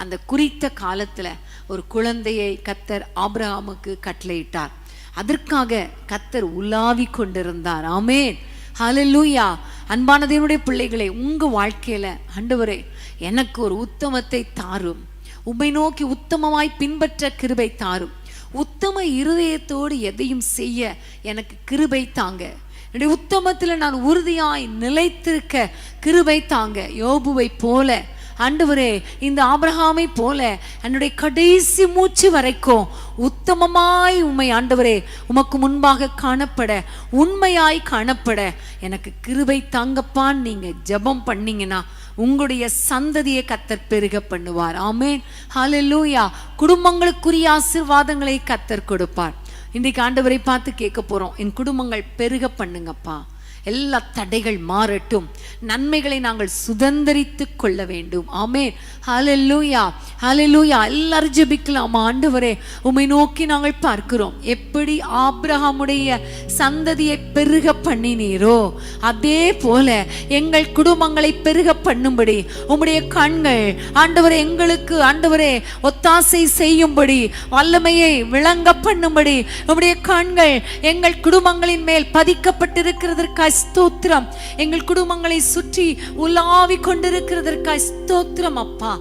S2: அந்த குறித்த காலத்துல ஒரு குழந்தையை கர்த்தர் ஆபிரகாமுக்கு கட்டளையிட்டார். அதற்காக கர்த்தர் உலாவி கொண்டிருந்தார். ஆமென். ஹல்லேலூயா. அன்பான தேவனுடைய பிள்ளைகளே, உங்க வாழ்க்கையில ஆண்டவரே எனக்கு ஒரு உத்தமத்தை தாரும், உம்மை நோக்கி உத்தமமாய் பின்பற்ற கிருபை தாரும், உத்தம இருதயத்தோடு எதையும் செய்ய எனக்கு கிருபை தாங்க, என்னுடைய உத்தமத்துல நான் உறுதியாய் நிலைத்திருக்க கிருபை தாங்க. யோபுவை போல ஆண்டவரே, இந்த ஆபிரகாமை போல என்னுடைய கடைசி மூச்சு வரைக்கும் உத்தமமாய் உம்மை ஆண்டவரே உமக்கு முன்பாக காணப்பட, உண்மையாய் காணப்பட எனக்கு கிருபை தாங்கப்பான்னு நீங்க ஜெபம் பண்ணீங்கன்னா உங்களுடைய சந்ததியை கர்த்தர் பெருக பண்ணுவார். ஆமென். ஹல்லேலூயா. குடும்பங்களுக்குரிய ஆசீர்வாதங்களை கர்த்தர் கொடுப்பார். இன்றைக்கு ஆண்டவரை பார்த்து கேட்க போறோம், என் குடும்பங்கள் பெருக பண்ணுங்கப்பா, எல்லா தடைகள் மாறட்டும், நன்மைகளை நாங்கள் சுதந்திரித்து கொள்ள வேண்டும். ஆமென். ஹல்லேலூயா. ஹல்லேலூயா. எல்லாரும் ஜெபிக்கலாம். ஆண்டவரே உம்மை நோக்கி நாங்கள் பார்க்கிறோம், எப்படி ஆபிரகாமுடைய சந்ததியை பெருக பண்ணினீரோ அதே போல எங்கள் குடும்பங்களை பெருக பண்ணும்படி உம்முடைய கண்கள் ஆண்டவரே எங்களுக்கு ஆண்டவரே ஒத்தாசை செய்யும்படி, வல்லமையை விளங்க பண்ணும்படி உம்முடைய கண்கள் எங்கள் குடும்பங்களின் மேல் பதிக்கப்பட்டிருக்கிறதற்காக ஸ்தோத்திரம். எங்கள் குடும்பங்களை சுற்றி உலாவி கொண்டிருக்கிறதற்காக ஸ்தோத்திரம் அப்பா.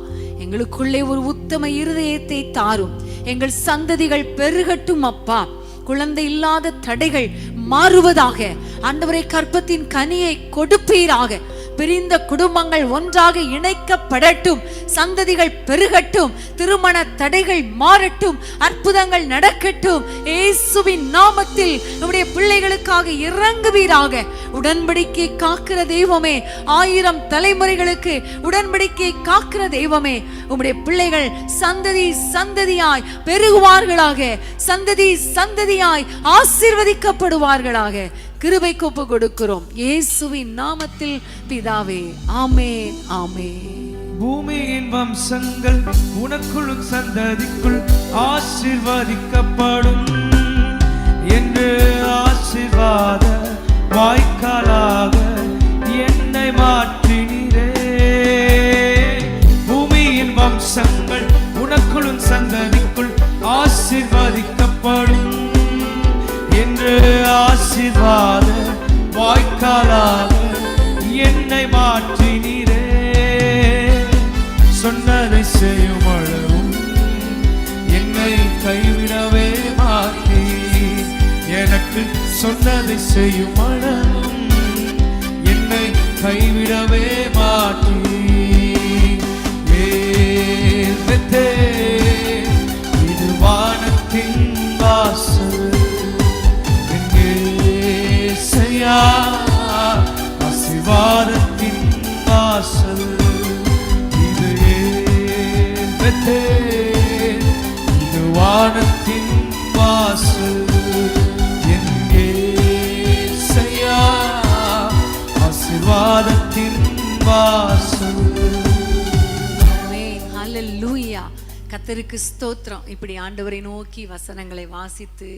S2: எங்களுக்குள்ளே ஒரு உத்தம இருதயத்தை தாரும், எங்கள் சந்ததிகள் பெருகட்டும் அப்பா. குழந்தை இல்லாத தடைகள் மாறுவதாக. ஆண்டவரே கற்பத்தின் கனியை கொடுப்பீராக. பிரிந்த குடும்பங்கள் ஒன்றாக இணைக்கப்படட்டும், சந்ததிகள் பெருகட்டும், திருமண தடைகள் மாறட்டும், அற்புதங்கள் நடக்கட்டும். இயேசுவின் நாமத்தில் நம்முடைய பிள்ளைகளுக்காக இறங்குவீராக. உடன்படிக்கை காக்கிற தெய்வமே, 1000 தலைமுறைகளுக்கு உடன்படிக்கை காக்கிற தெய்வமே, உம்முடைய பிள்ளைகள் சந்ததி சந்ததியாய் பெருகுவார்களாக, சந்ததி சந்ததியாய் ஆசீர்வதிக்கப்படுவார்களாக. கிருபைக்கு ஒப்பு கொடுக்கிறோம் இயேசுவின் நாமத்தில் பிதாவே. ஆமென். ஆமென்.
S8: பூமியின் வம்சங்கள் உனக்குள்ளும் சந்ததிக்குள் ஆசீர்வதிக்கப்படும் என்று ஆசீர்வாத வாய்க்காலாக என்னை மாற்றினீரே. பூமியின் வம்சங்கள் உனக்குள்ளும் சந்ததிக்குள் ஆசீர்வதிக்கப்படும் என்று ஆசீர்வாத வாய்க்காலாக என்னை மாற்றினீரே. சொன்னதை செய்யும் அளவும் என்னை கைவிடவே மாட்டீ, எனக்கு சொன்னதை செய்யும் அளவும் என்னை கைவிடவே மாட்டீ. இது வானத்தின் வாசல், ஆசீர்வாதத்தின் வாசல், இது இது வானத்தின் வாசல், எங்கேசையா ஆசீர்வாதத்தின் வாசல்.
S2: ஆமென். ஹல்லேலூயா. கர்த்தருக்கு ஸ்தோத்திரம். இப்படி ஆண்டவரை நோக்கி வசனங்களை வாசித்து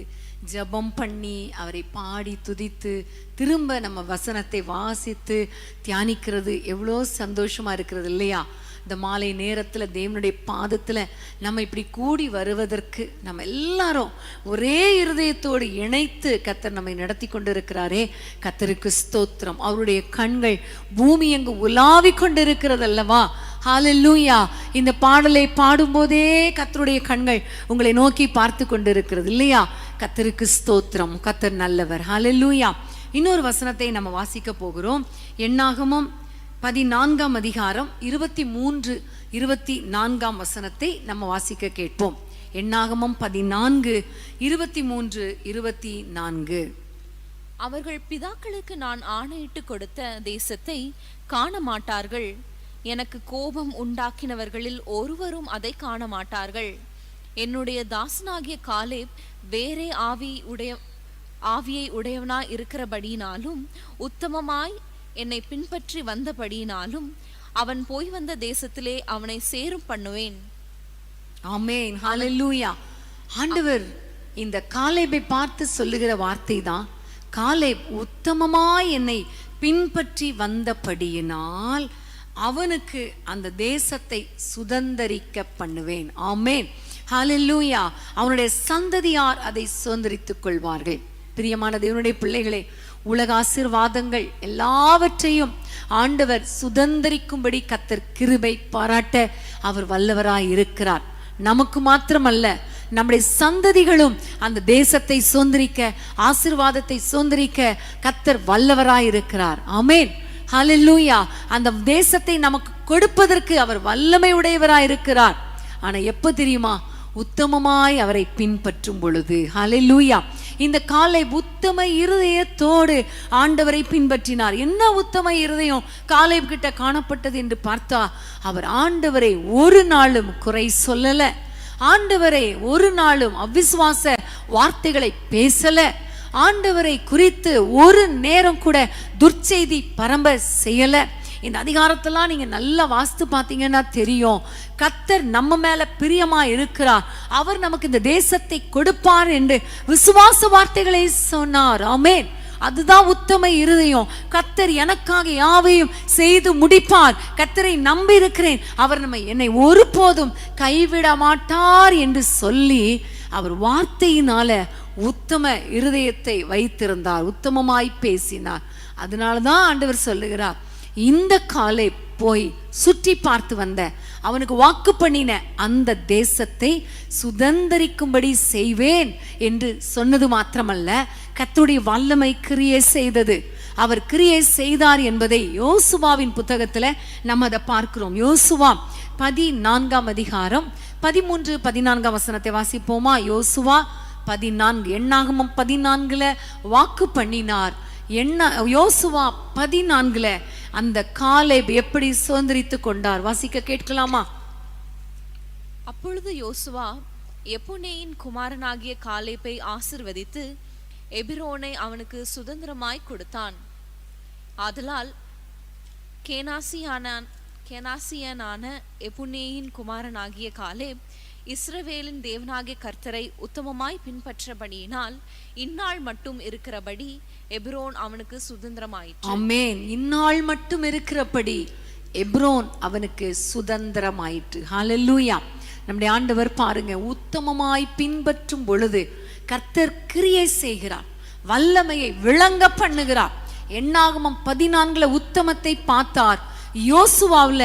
S2: ஜெபம் பண்ணி அவரை பாடி துதித்து திரும்ப நம்ம வசனத்தை வாசித்து தியானிக்கிறது எவ்வளோ சந்தோஷமா இருக்கிறது இல்லையா? இந்த மாலை நேரத்துல தேவனுடைய பாதத்துல நம்ம இப்படி கூடி வருவதற்கு நம்ம எல்லாரும் ஒரே இருதயத்தோடு இணைத்து கர்த்தர் நம்மை நடத்தி கொண்டிருக்கிறாரே. கர்த்தருக்கு ஸ்தோத்திரம். அவருடைய கண்கள் பூமி எங்கு உலாவி கொண்டிருக்கிறது அல்லவா? ஹல்லேலூயா. இந்த பாடலை பாடும்போதே கர்த்தருடைய கண்கள் உங்களை நோக்கி பார்த்து கொண்டிருக்கிறது இல்லையா? கர்த்தருக்கு ஸ்தோத்திரம். கர்த்தர் நல்லவர். ஹல்லேலூயா. இன்னொரு வசனத்தை நம்ம வாசிக்க போகிறோம். என்னாகமம் 14ஆம் அதிகாரம் 23, 24 வசனத்தை நம்ம வாசிக்க கேட்போம். எண்ணாகமம் 14, 23, 24.
S7: அவர்கள் பிதாக்களுக்கு நான் ஆணையிட்டு கொடுத்த தேசத்தை காண மாட்டார்கள். எனக்கு கோபம் உண்டாக்கினவர்களில் ஒருவரும் அதை காண மாட்டார்கள். என்னுடைய தாசனாகிய காலேப் வேறே ஆவியை உடையவனாய் இருக்கிறபடியினாலும் உத்தமமாய் என்னை பின்பற்றி வந்தபடியினாலும் அவன் போய் வந்த தேசத்திலே அவனை சேரும் பண்ணுவேன்.
S2: ஆமென், ஹல்லேலூயா. ஆண்டவர் இந்த காலேபை பார்த்து சொல்லுகிற வார்த்தை தான், காலேப் உத்தமமாய் என்னை பின்பற்றி வந்தபடியினால் அவனுக்கு அந்த தேசத்தை சுதந்தரிக்க பண்ணுவேன். ஆமென், ஹல்லேலூயா. அவனுடைய சந்ததியார் அதை சுதந்தரித்துக் கொள்வார்கள். பிரியமான தேவனுடைய பிள்ளைகளே, உலக ஆசீர்வாதங்கள் எல்லாவற்றையும் ஆண்டவர் சுதந்தரிக்கும்படி கர்த்தர் கிருபை பாராட்ட அவர் வல்லவராய் இருக்கிறார். நமக்கு மாத்திரமல்ல, நம்முடைய சந்ததிகளும் அந்த தேசத்தை சுதந்தரிக்க, ஆசீர்வாதத்தை சுதந்தரிக்க கர்த்தர் வல்லவராய் இருக்கிறார். ஆமென், ஹல்லேலூயா. அந்த தேசத்தை நமக்கு கொடுப்பதற்கு அவர் வல்லமை உடையவராய் இருக்கிறார். ஆனா எப்ப தெரியுமா? உத்தமமாய் அவரை பின்பற்றும் பொழுது. ஹல்லேலூயா. இந்த காலேப் உத்தம இருதயத்தோடு ஆண்டவரை பின்பற்றினார். என்ன உத்தம இருதயம் காலேப் கிட்ட காணப்பட்டது என்று பார்த்தா, அவர் ஆண்டவரை ஒரு நாளும் குறை சொல்லல, ஆண்டவரை ஒரு நாளும் அவிசுவாச வார்த்தைகளை பேசல, ஆண்டவரை குறித்து ஒரு நேரம் கூட துர்ச்செய்தி பரம்ப செய்யல. இந்த அதிகாரத்தெல்லாம் நீங்க நல்லா வாஸ்து பார்த்தீங்கன்னா தெரியும், கர்த்தர் நம்ம மேல பிரியமா இருக்கிறார், அவர் நமக்கு இந்த தேசத்தை கொடுப்பார் என்று விசுவாச வார்த்தைகளை சொன்னார். ஆமென். அதுதான் உத்தம இருதயம். கர்த்தர் எனக்காக யாவையும் செய்து முடிப்பார், கர்த்தரை நம்பி இருக்கிறேன், அவர் என்னை ஒருபோதும் கைவிட மாட்டார் என்று சொல்லி அவர் வார்த்தையினால உத்தம இருதயத்தை வைத்திருந்தார், உத்தமமாய் பேசினார். அதனாலதான் ஆண்டவர் சொல்லுகிறார், இந்த காலேப் போய் சுற்றி பார்த்து வந்த, அவனுக்கு வாக்கு பண்ணின அந்த தேசத்தை சுதந்தரிக்கும்படி செய்வேன் என்று சொன்னது மாத்திரமல்ல, கர்த்தருடைய வல்லமை கிரியை செய்தது. அவர் கிரியை செய்தார் என்பதை யோசுவாவின் புத்தகத்துல நம்ம அதை பார்க்கிறோம். யோசுவா 14ஆம் அதிகாரம் 13, 14 வசனத்தை வாசிப்போமா? யோசுவா 14, எண்ணாகமம் 14 வாக்கு பண்ணினார். யோசுவா 14 அந்த காலேப் எப்படி சுதந்தரித்து கொண்டார்? வாசிக்க கேட்கலாமா?
S7: அப்பொழுது யோசுவா எப்புன்னேயின் குமாரனாகிய காலேப்பை ஆசீர்வதித்து எபிரோனை அவனுக்கு சுதந்திரமாய் கொடுத்தான். ஆதலால் கேனாசியனான எப்புன்னேயின் குமாரனாகிய காலேப் இஸ்ரவேலின் தேவனாகிய கர்த்தரை உத்தமமாய் பின்பற்றபடியினால் இந்நாள் மட்டும் இருக்கிறபடி எபிரோன் அவனுக்கு சுதந்திரமாயிற்று. ஆமென்.
S2: இந்நாள் மட்டும் இருக்கிறபடி எபிரோன் அவனுக்கு சுதந்திரமாயிற்று. ஹல்லேலூயா. நம்முடைய ஆண்டவர் பாருங்க, உத்தமமாய் பின்பற்றும் பொழுது கர்த்தர் கிரியை செய்கிறார், வல்லமையை விளங்க பண்ணுகிறார். எண்ணாகமம் 14 உத்தமத்தை பார்த்தார். யோசுவாவுல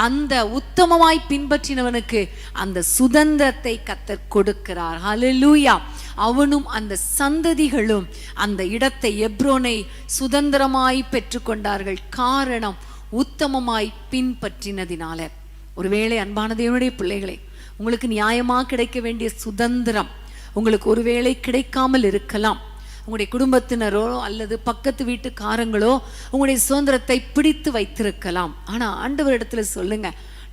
S2: அந்த உத்தமமாய் பின்பற்றினவனுக்கு அந்த சுதந்திரத்தை கர்த்தர் கொடுக்கிறார். ஹல்லேலூயா. அவனும் அந்த சந்ததிகளும் அந்த இடத்தை, எப்ரோனை சுதந்திரமாய் பெற்றுக்கொண்டார்கள். காரணம் உத்தமமாய் பின்பற்றினதினால. ஒருவேளை அன்பான தேவனுடைய பிள்ளைகளே, உங்களுக்கு நியாயமா கிடைக்க வேண்டிய சுதந்திரம் உங்களுக்கு ஒருவேளை கிடைக்காமல் இருக்கலாம். உங்களுடைய குடும்பத்தினரோ அல்லது பக்கத்து வீட்டுக்காரங்களோ உங்களுடைய சுதந்திரத்தை பிடித்து வைத்திருக்கலாம். ஆனா ஆண்டவரிடத்துல சொல்லுங்க,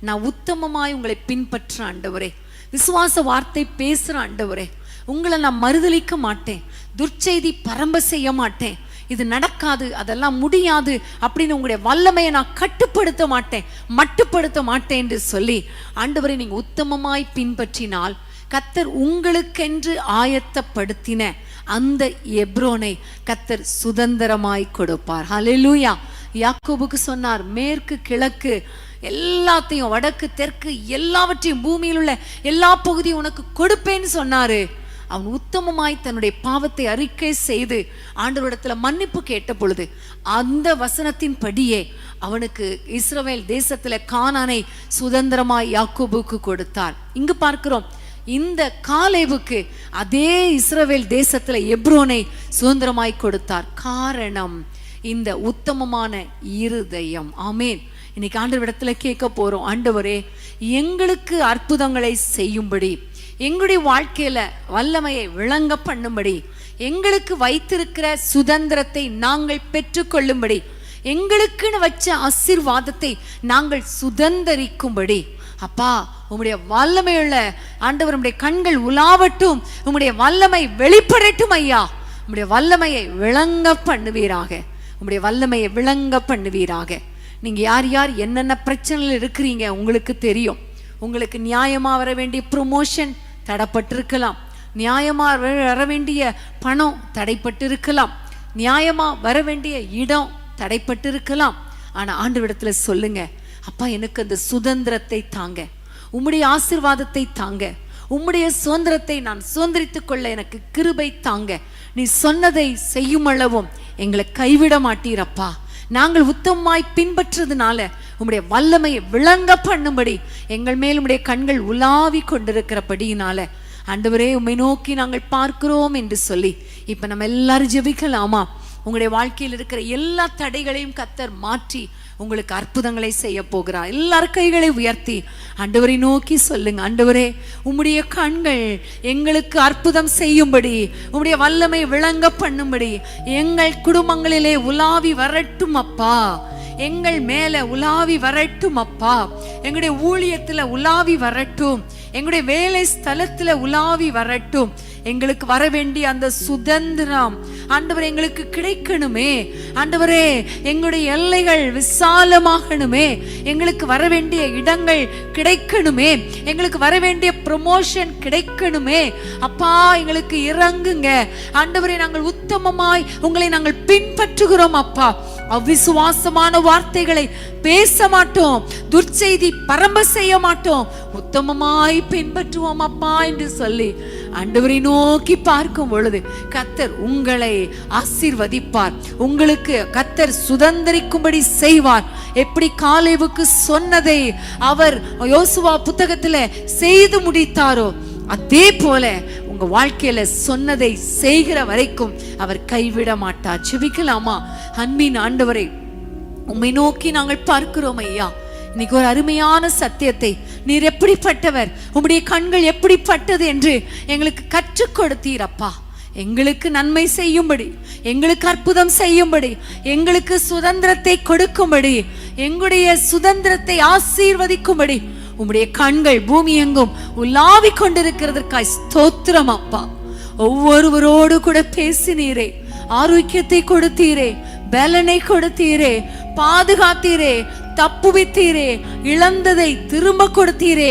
S2: நான் உத்தமமாய் உங்களை பின்பற்ற ஆண்டவரே, விசுவாச வார்த்தை பேசுற ஆண்டவரே, உங்களை நான் மறுதலிக்க மாட்டேன், துர்ச்செய்தி பரம்ப செய்ய மாட்டேன், இது நடக்காது, அதெல்லாம் முடியாது அப்படின்னு உங்களுடைய வல்லமையை நான் கட்டுப்படுத்த மாட்டேன், மட்டுப்படுத்த மாட்டேன் என்று சொல்லி ஆண்டவரை நீங்க உத்தமமாய் பின்பற்றினால் கர்த்தர் உங்களுக்கென்று ஆயத்தப்படுத்தின அந்த எப்ரோனை கர்த்தர் சுதந்திரமாய் கொடுப்பார். ஹல்லேலூயா. யாக்கோபுக்கு சொன்னார், மேற்கு கிழக்கு எல்லாத்தையும், வடக்கு தெற்கு எல்லாவற்றையும், பூமியில் உள்ள எல்லா பகுதியும் உனக்கு கொடுப்பேன்னு சொன்னாரு. அவன் உத்தமமாய் தன்னுடைய பாவத்தை அறிக்கை செய்து ஆண்டவரிடத்துல மன்னிப்பு கேட்ட பொழுது அந்த வசனத்தின் படியே அவனுக்கு இஸ்ரவேல் தேசத்துல கானானை சுதந்திரமாய் யாக்கோபுக்கு கொடுத்தார். இங்கு பார்க்கிறோம், இந்த காலேபுக்கு அதே இஸ்ரவேல் தேசத்துல எப்ரோனை சுதந்திரமாய் கொடுத்தார். காரணம் இந்த உத்தமமான இருதயம். ஆமேன். இன்னைக்கு ஆண்டவரிடத்துல கேட்க போறோம், ஆண்டவரே எங்களுக்கு அற்புதங்களை செய்யும்படி, எங்களுடைய வாழ்க்கையில வல்லமையை விளங்க பண்ணும்படி, எங்களுக்கு வைத்திருக்கிற சுதந்திரத்தை நாங்கள் பெற்றுக்கொள்ளும்படி, எங்களுக்குன்னு வச்ச ஆசீர்வாதத்தை நாங்கள் சுதந்தரிக்கும்படி அப்பா உம்முடைய வல்லமையுள்ள ஆண்டவர், உம்முடைய கண்கள் உலாவட்டும், உம்முடைய வல்லமை வெளிப்படட்டும் ஐயா. உம்முடைய வல்லமையை விளங்க பண்ணுவீராக, உம்முடைய வல்லமையை விளங்க பண்ணுவீராக. நீங்க யார் யார் என்னென்ன பிரச்சனையில் இருக்கிறீங்க உங்களுக்கு தெரியும். உங்களுக்கு நியாயமா வர வேண்டிய ப்ரொமோஷன் தடைப்பட்டிருக்கலாம், நியாயமா வர வேண்டிய பணம் தடைப்பட்டிருக்கலாம், நியாயமா வர வேண்டிய இடம் தடைப்பட்டிருக்கலாம். ஆனா ஆண்டவரிடத்துல சொல்லுங்க, அப்பா எனக்கு அந்த சுதந்திரத்தை தாங்க, உம்முடைய ஆசீர்வாதத்தை தாங்க, உம்முடைய சுதந்திரத்தை நான் சுதந்திரித்துக் கொள்ள எனக்கு கிருபை தாங்க. நீ சொன்னதை செய்யும் அளவும் எங்களை கைவிட மாட்டீரப்பா. நாங்கள் உத்தமமாய் பின்பற்றதுனால உம்முடைய வல்லமையை விளங்க பண்ணும்படி எங்கள் மேல் உம்முடைய கண்கள் உலாவி கொண்டிருக்கிறபடியினால ஆண்டவரே உம்மை நோக்கி நாங்கள் பார்க்கிறோம் என்று சொல்லி இப்ப நம்ம எல்லாரும் ஜெபிக்கலாமா? உங்களுடைய வாழ்க்கையில் இருக்கிற எல்லா தடைகளையும் கர்த்தர் மாற்றி உங்களுக்கு அற்புதங்களை செய்ய போகிறார். எல்லாரும் கைகளை உயர்த்தி ஆண்டவரை நோக்கி சொல்லுங்க, ஆண்டவரே உம்முடைய கண்கள் எங்களுக்கு அற்புதம் செய்யும்படி, உம்முடைய வல்லமை விளங்க பண்ணும்படி எங்கள் குடும்பங்களிலே உலாவி வரட்டும் அப்பா, எங்கள் மேல உலாவி வரட்டும் அப்பா, எங்களுடைய ஊழியத்துல உலாவி வரட்டும், எங்களுடைய வேலை ஸ்தலத்துல உலாவி வரட்டும். எங்களுக்கு வர வேண்டிய அந்த சுதந்திரம் ஆண்டவரே எங்களுக்கு கிடைக்கணுமே. ஆண்டவரே எங்களுடைய எல்லைகள் விசாலமாகணுமே, எங்களுக்கு வர வேண்டிய இடங்கள் கிடைக்கணுமே, எங்களுக்கு வர வேண்டிய ப்ரமோஷன் கிடைக்கணுமே. அப்பா எங்களுக்கு இறங்குங்க ஆண்டவரே, நாங்கள் உத்தமமாய் உங்களை நாங்கள் பின்பற்றுகிறோம் அப்பா. அவிசுவாசமான வார்த்தைகளை பேச மாட்டோம், துர்ச்செய்தி பரம்ப செய்ய மாட்டோம், உத்தமமாய் பின்பற்றுவோம் அப்பா என்று சொல்லி ஆண்டவரை நோக்கி பார்க்கும் பொழுது கர்த்தர் உங்களை ஆசீர்வதிப்பார். உங்களுக்கு கர்த்தர் சுதந்திரிக்கும்படி செய்வார். எப்படி காலேபுக்கு சொன்னதை அவர் யோசுவா புத்தகத்துல செய்து முடித்தாரோ அதே போல உங்க வாழ்க்கையில சொன்னதை செய்கிற வரைக்கும் அவர் கைவிட மாட்டார். ஜெபிக்கலாமா? அன்பின் ஆண்டவரை உம்மை நோக்கி நாங்கள் பார்க்கிறோம் ஐயா. இன்னைக்கு ஒரு அருமையான சத்தியத்தை, நீர் எப்படிப்பட்டவர், உம்முடைய கண்கள் எப்படிப்பட்டது என்று எங்களுக்கு கற்றுக் கொடுத்தீரப்பா. எங்களுக்கு நன்மை செய்யும்படி, எங்களுக்கு அற்புதம் செய்யும்படி, எங்களுக்கு சுதந்திரத்தை கொடுக்கும்படி, எங்களுடைய சுதந்திரத்தை ஆசீர்வதிக்கும்படி உம்முடைய கண்கள் பூமி எங்கும் உலாவி கொண்டிருக்கிறதற்காய் ஸ்தோத்திரம் அப்பா. ஒவ்வொருவரோடு கூட பேசினீரே, ஆரோக்கியத்தை கொடுத்தீரே, பலனை கொடுத்தீரே, பாதுகாத்தீரே, தப்புவித்தீரே, இழந்ததை திரும்ப கொடுத்தீரே,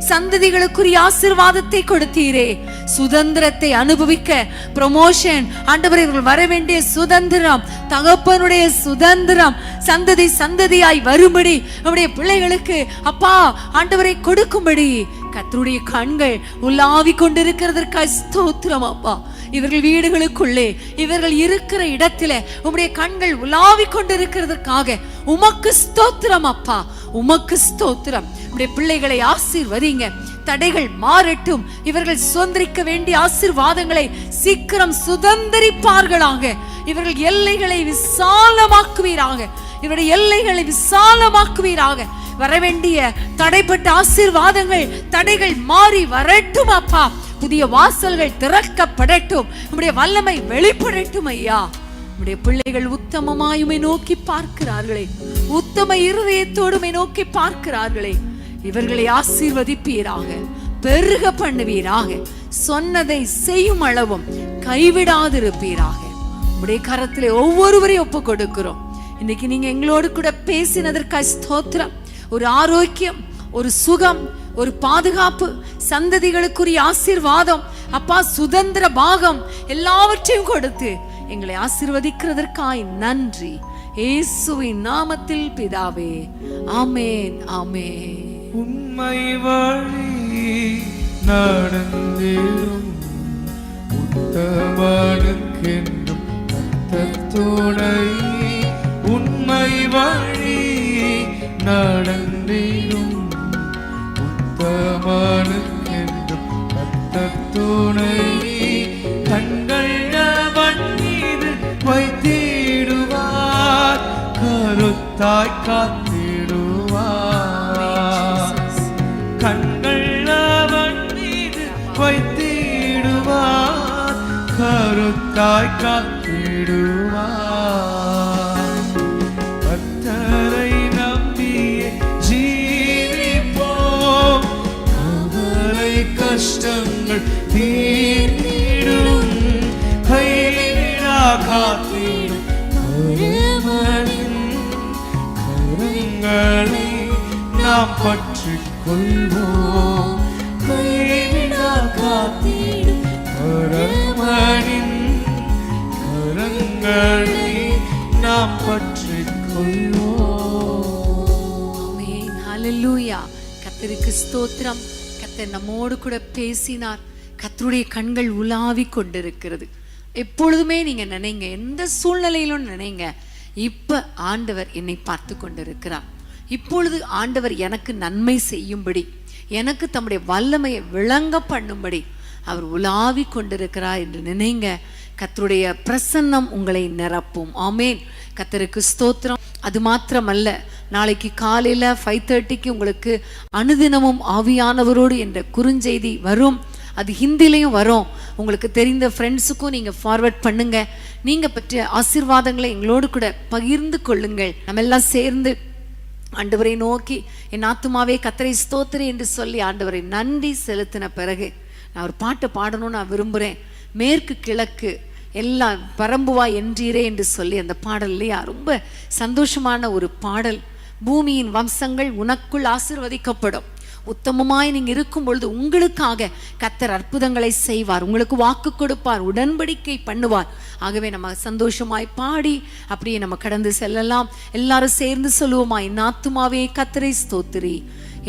S2: சந்ததிகளுக்குரிய ஆசீர்வாதத்தை கொடுத்தீரே, சுதந்திரத்தை அனுபவிக்க ப்ரமோஷன் ஆண்டவரே வர வேண்டிய சுதந்திரம், தகப்பனுடைய சுதந்திரம் சந்ததி சந்ததியாய் வரும்படி நம்முடைய பிள்ளைகளுக்கு அப்பா ஆண்டவரை கொடுக்கும்படி கர்த்தருடைய கண்கள் உலாவி கொண்டிருக்கிறதற்காக ஸ்தோத்திரம் அப்பா. இவர்கள் வீடுகளுக்குள்ளே, இவர்கள் இருக்கிற இடத்திலே உம்முடைய கண்கள் உலாவி கொண்டிருக்கிறதற்காக உமக்கு ஸ்தோத்திரம் அப்பா, உமக்கு ஸ்தோத்திரம். உம்முடைய பிள்ளைகளை ஆசீர்வதிங்க, தடைகள் மாறட்டும், இவர்கள் சுதந்திரிக்க வேண்டிய ஆசீர்வாதங்களை சீக்கிரம் சுதந்திரிப்பார்களாக. இவர்கள் எல்லைகளை விசாலமாக்குவீராக, இவருடைய எல்லைகளை விசாலமாக்குவீராக. வரவேண்டிய தடைப்பட்ட ஆசீர்வாதங்கள், தடைகள் மாறி வரட்டும் அப்பா. புதிய வாசல்கள் திறக்கப்படட்டும், நம்முடைய வல்லமை வெளிப்படட்டும் ஐயா. நம்முடைய பிள்ளைகள் உத்தமமாயுமை நோக்கி பார்க்கிறார்களே, உத்தம இருதயத்தோடுமை நோக்கி பார்க்கிறார்களே, இவர்களை ஆசீர்வதிப்பீராக, பெருக பண்ணுவீராக, சொன்னதை செய்யும் அளவும் கைவிடாதிருப்பீராக. நம்முடைய கரத்திலே ஒவ்வொருவரையும் ஒப்பு கொடுக்கிறோம். இன்னைக்கு நீங்க எங்களோடு கூட பேசினதற்காக ஸ்தோத்திரம். ஒரு ஆரோக்கியம், ஒரு சுகம், ஒரு பாதுகாப்பு, சந்ததிகளுக்குரிய ஆசீர்வாதம் அப்பா, சுதந்திர பாகம் எல்லாவற்றையும் கொடுத்து எங்களை ஆசீர்வதிக்கிறதற்காய் நன்றி. இயேசுவின் நாமத்தில் பிதாவே, ஆமென், ஆமென்.
S8: உம்மை வழி நடந்திடும் உத்தமனுக்கென்றும் கர்த்தர் துணை. உண்மை வழி நடந்திடும் உத்தமனுக்கென்றும் கர்த்தர் துணை. கண்கள் அவன் மீது வைத்திடுவார், கருத்தாய் காத்திடுவார். கண்கள் அவன் மீது வைத்திடுவார், கருத்தாய் காத்திடுவார். கர்த்தரை நம்பியே ஜீவிப்போம், கவலை கஷ்டங்கள் தீர்ந்திடும், கைவிடா காத்திடும் ஒருவனின் கரங்களை நாம் பற்றிக் கொள்வோம். கைவிடா காத்திடும் ஒருவனின் கரங்களை நாம் பற்றிக் கொள்வோம்.
S2: ஆமென். ஹல்லேலூயா. கர்த்தருக்கு ஸ்தோத்திரம். கர்த்தர் நம்மோடு கூட பேசினார். கர்த்தருடைய கண்கள் உலாவி கொண்டிருக்கிறது. எப்பொழுதுமே நீங்க நினைங்க, எந்த சூழ்நிலையிலும் நினைங்க, இப்ப ஆண்டவர் என்னை பார்த்து கொண்டிருக்கிறார். இப்பொழுது ஆண்டவர் எனக்கு நன்மை செய்யும்படி, எனக்கு தம்முடைய வல்லமையை விளங்க பண்ணும்படி அவர் உலாவி கொண்டிருக்கிறார் என்று நினைங்க. கர்த்தருடைய பிரசன்னம் உங்களை நிரப்பும். ஆமேன். கர்த்தருக்கு ஸ்தோத்திரம். அது மாத்திரமல்ல, நாளைக்கு காலையில 5:30 உங்களுக்கு அனுதினமும் ஆவியானவரோடு என்ற குறுஞ்செய்தி வரும். அது ஹிந்திலையும் வரும். உங்களுக்கு தெரிந்த ஃப்ரெண்ட்ஸுக்கும் நீங்கள் ஃபார்வர்ட் பண்ணுங்க. நீங்கள் பற்றிய ஆசீர்வாதங்களை எங்களோடு கூட பகிர்ந்து கொள்ளுங்கள். நம்ம எல்லாம் சேர்ந்து ஆண்டவரை நோக்கி, என் ஆத்துமாவே கர்த்தரை ஸ்தோத்திரி என்று சொல்லி ஆண்டவரை நன்றி செலுத்தின பிறகு நான் ஒரு பாட்டை பாடணும்னு நான் விரும்புகிறேன். மேற்கு கிழக்கு எல்லாம் பரம்புவா என்றீரே என்று சொல்லி அந்த பாடல் இல்லையா, ரொம்ப சந்தோஷமான ஒரு பாடல். பூமியின் வம்சங்கள் உனக்குள் ஆசீர்வதிக்கப்படும். உத்தமமாய் நீங்க இருக்கும் பொழுது உங்களுக்காக கர்த்தர் அற்புதங்களை செய்வார், உங்களுக்கு வாக்கு கொடுப்பார், உடன்படிக்கை பண்ணுவார். ஆகவே நம்ம சந்தோஷமாய் பாடி அப்படியே நம்ம கடந்து செல்லலாம். எல்லாரும் சேர்ந்து சொல்லுவோமா, என் ஆத்துமாவே கர்த்தரை ஸ்தோத்திரி,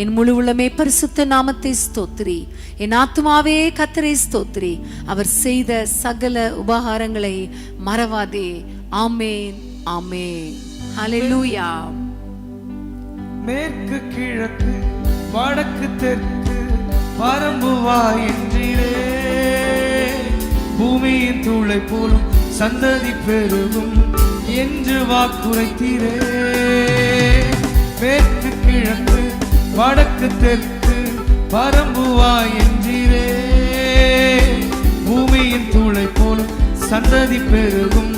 S2: என் முழு உள்ளமே பரிசுத்த நாமத்தை ஸ்தோத்திரி, என் ஆத்துமாவே கர்த்தரை ஸ்தோத்திரி, அவர் செய்த சகல உபகாரங்களை மறவாதே. ஆமேன், ஆமேன். ஹல்லேலூயா.
S8: மேற்கு கிழக்கு வடக்கு தெற்கு பரம்புவாய் என்றீரே, பூமியின் தூளை போலும் சந்ததி பெருகும் என்று வாக்குரைத்தீரே. மேற்கு கிழக்கு வடக்கு தெற்கு பரம்புவாய் என்றீரே, பூமியின் தூளை போலும் சந்ததி பெருகும்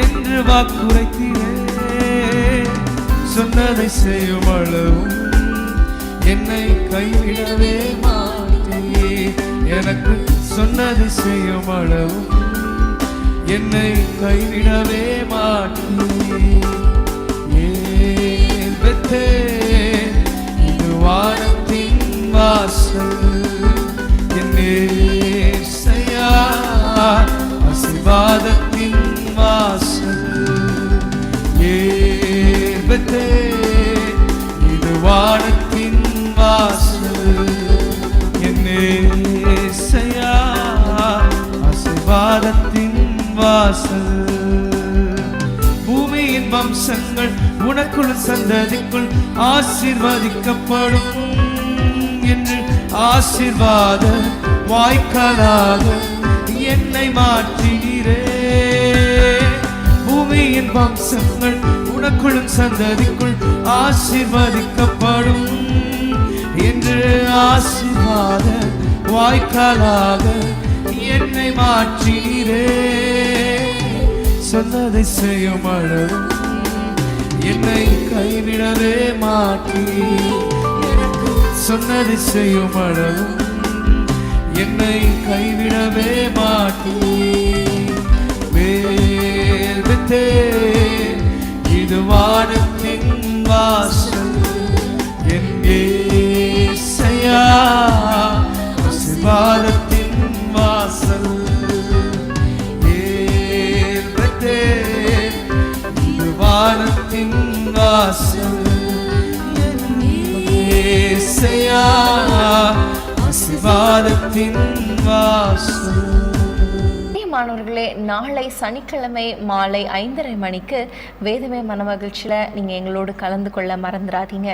S8: என்று வாக்குரைத்தீரே. சொன்னதை செய்யும் அளவும் என்னை கைவிடவே மாட்டே, எனக்கு சொன்னதை செய்யும் அளவும் என்னை கைவிடவே மாட்டே. ஏன் பெத்தேன் இது வானத்தின் வாசல், என் ஏசையா ஆசீர்வாதத்தின் வாசல். ஏன் பெத்தேன் இது வானத்தின் வாசல், என் ஏசையா ஆசீர்வாதத்தின் வாசல். பூமியின் வம்சங்கள் உனக்குள் சந்ததிக்குள் ஆசீர்வதிக்கப்படும் என்று ஆசீர்வாத வாய்க்காலாக என்னை மாற்றுகிறே. பூமியின் வம்சங்கள் உனக்குள்ளும் சந்ததிக்குள் ஆசீர்வதிக்கப்படும் என்று ஆசீர்வாத வாய்க்காலாக என்னை மாற்றீரே. சொன்னதை செய்யும் அளவும் என்னை கைவிடவே மாட்டீர், சொன்னதை செய்யும் அளவும் என்னை கைவிடவே மாட்டீர். வேதத்தே இது வானத்தின் வாசல், என் ஏசையா ஆசீர்வாதத்தின் வாசல். ஏதத்தே இது வானத்தின் வாசல், என் ஏசையா ஆசீர்வாதத்தின் வாசல்.
S7: மாணவர்களே, நாளை சனிக்கிழமை மாலை 5:30 மணிக்கு வேதமே மனமகிழ்ச்சியில் நீங்கள் எங்களோடு கலந்து கொள்ள மறந்துடாதீங்க.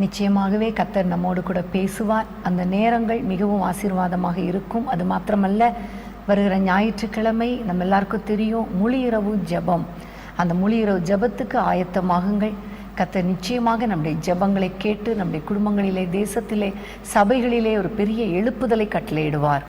S9: நிச்சயமாகவே கர்த்தர் நம்மோடு கூட பேசுவார். அந்த நேரங்கள் மிகவும் ஆசீர்வாதமாக இருக்கும். அது மாத்திரமல்ல, வருகிற ஞாயிற்றுக்கிழமை நம்ம எல்லாருக்கும் தெரியும் முழு இரவு ஜெபம். அந்த முழியிறவு ஜெபத்துக்கு ஆயத்தமாகுங்கள். கர்த்தர் நிச்சயமாக நம்முடைய ஜெபங்களை கேட்டு நம்முடைய குடும்பங்களிலே, தேசத்திலே, சபைகளிலே ஒரு பெரிய எழுப்புதலை கட்டளையிடுவார்.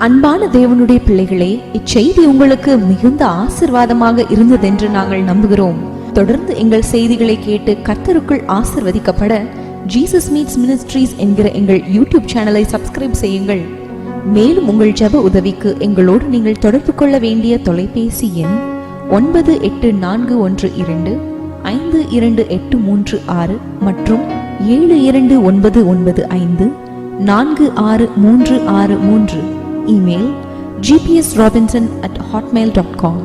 S10: அன்பான தேவனுடைய பிள்ளைகளே, இச்செய்தி உங்களுக்கு மிகுந்த ஆசீர்வாதமாக இருந்ததென்று நாங்கள் நம்புகிறோம். தொடர்ந்து எங்கள் செய்திகளை கேட்டு கர்த்தருக்குள் ஆசீர்வதிக்கப்பட ஜீசஸ் மீட்ஸ் மினிஸ்ட்ரீஸ் என்கிற எங்கள் யூடியூப் சேனலை சப்ஸ்கிரைப் செய்யுங்கள். மேலும் உங்கள் ஜெப உதவிக்கு எங்களோடு நீங்கள் தொடர்பு கொள்ள வேண்டிய தொலைபேசி எண் 9841252836 மற்றும் 7299546363. Email gpsrobinson@hotmail.com.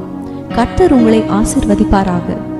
S10: கர்த்தர் உங்களை ஆசீர்வதிப்பாராக.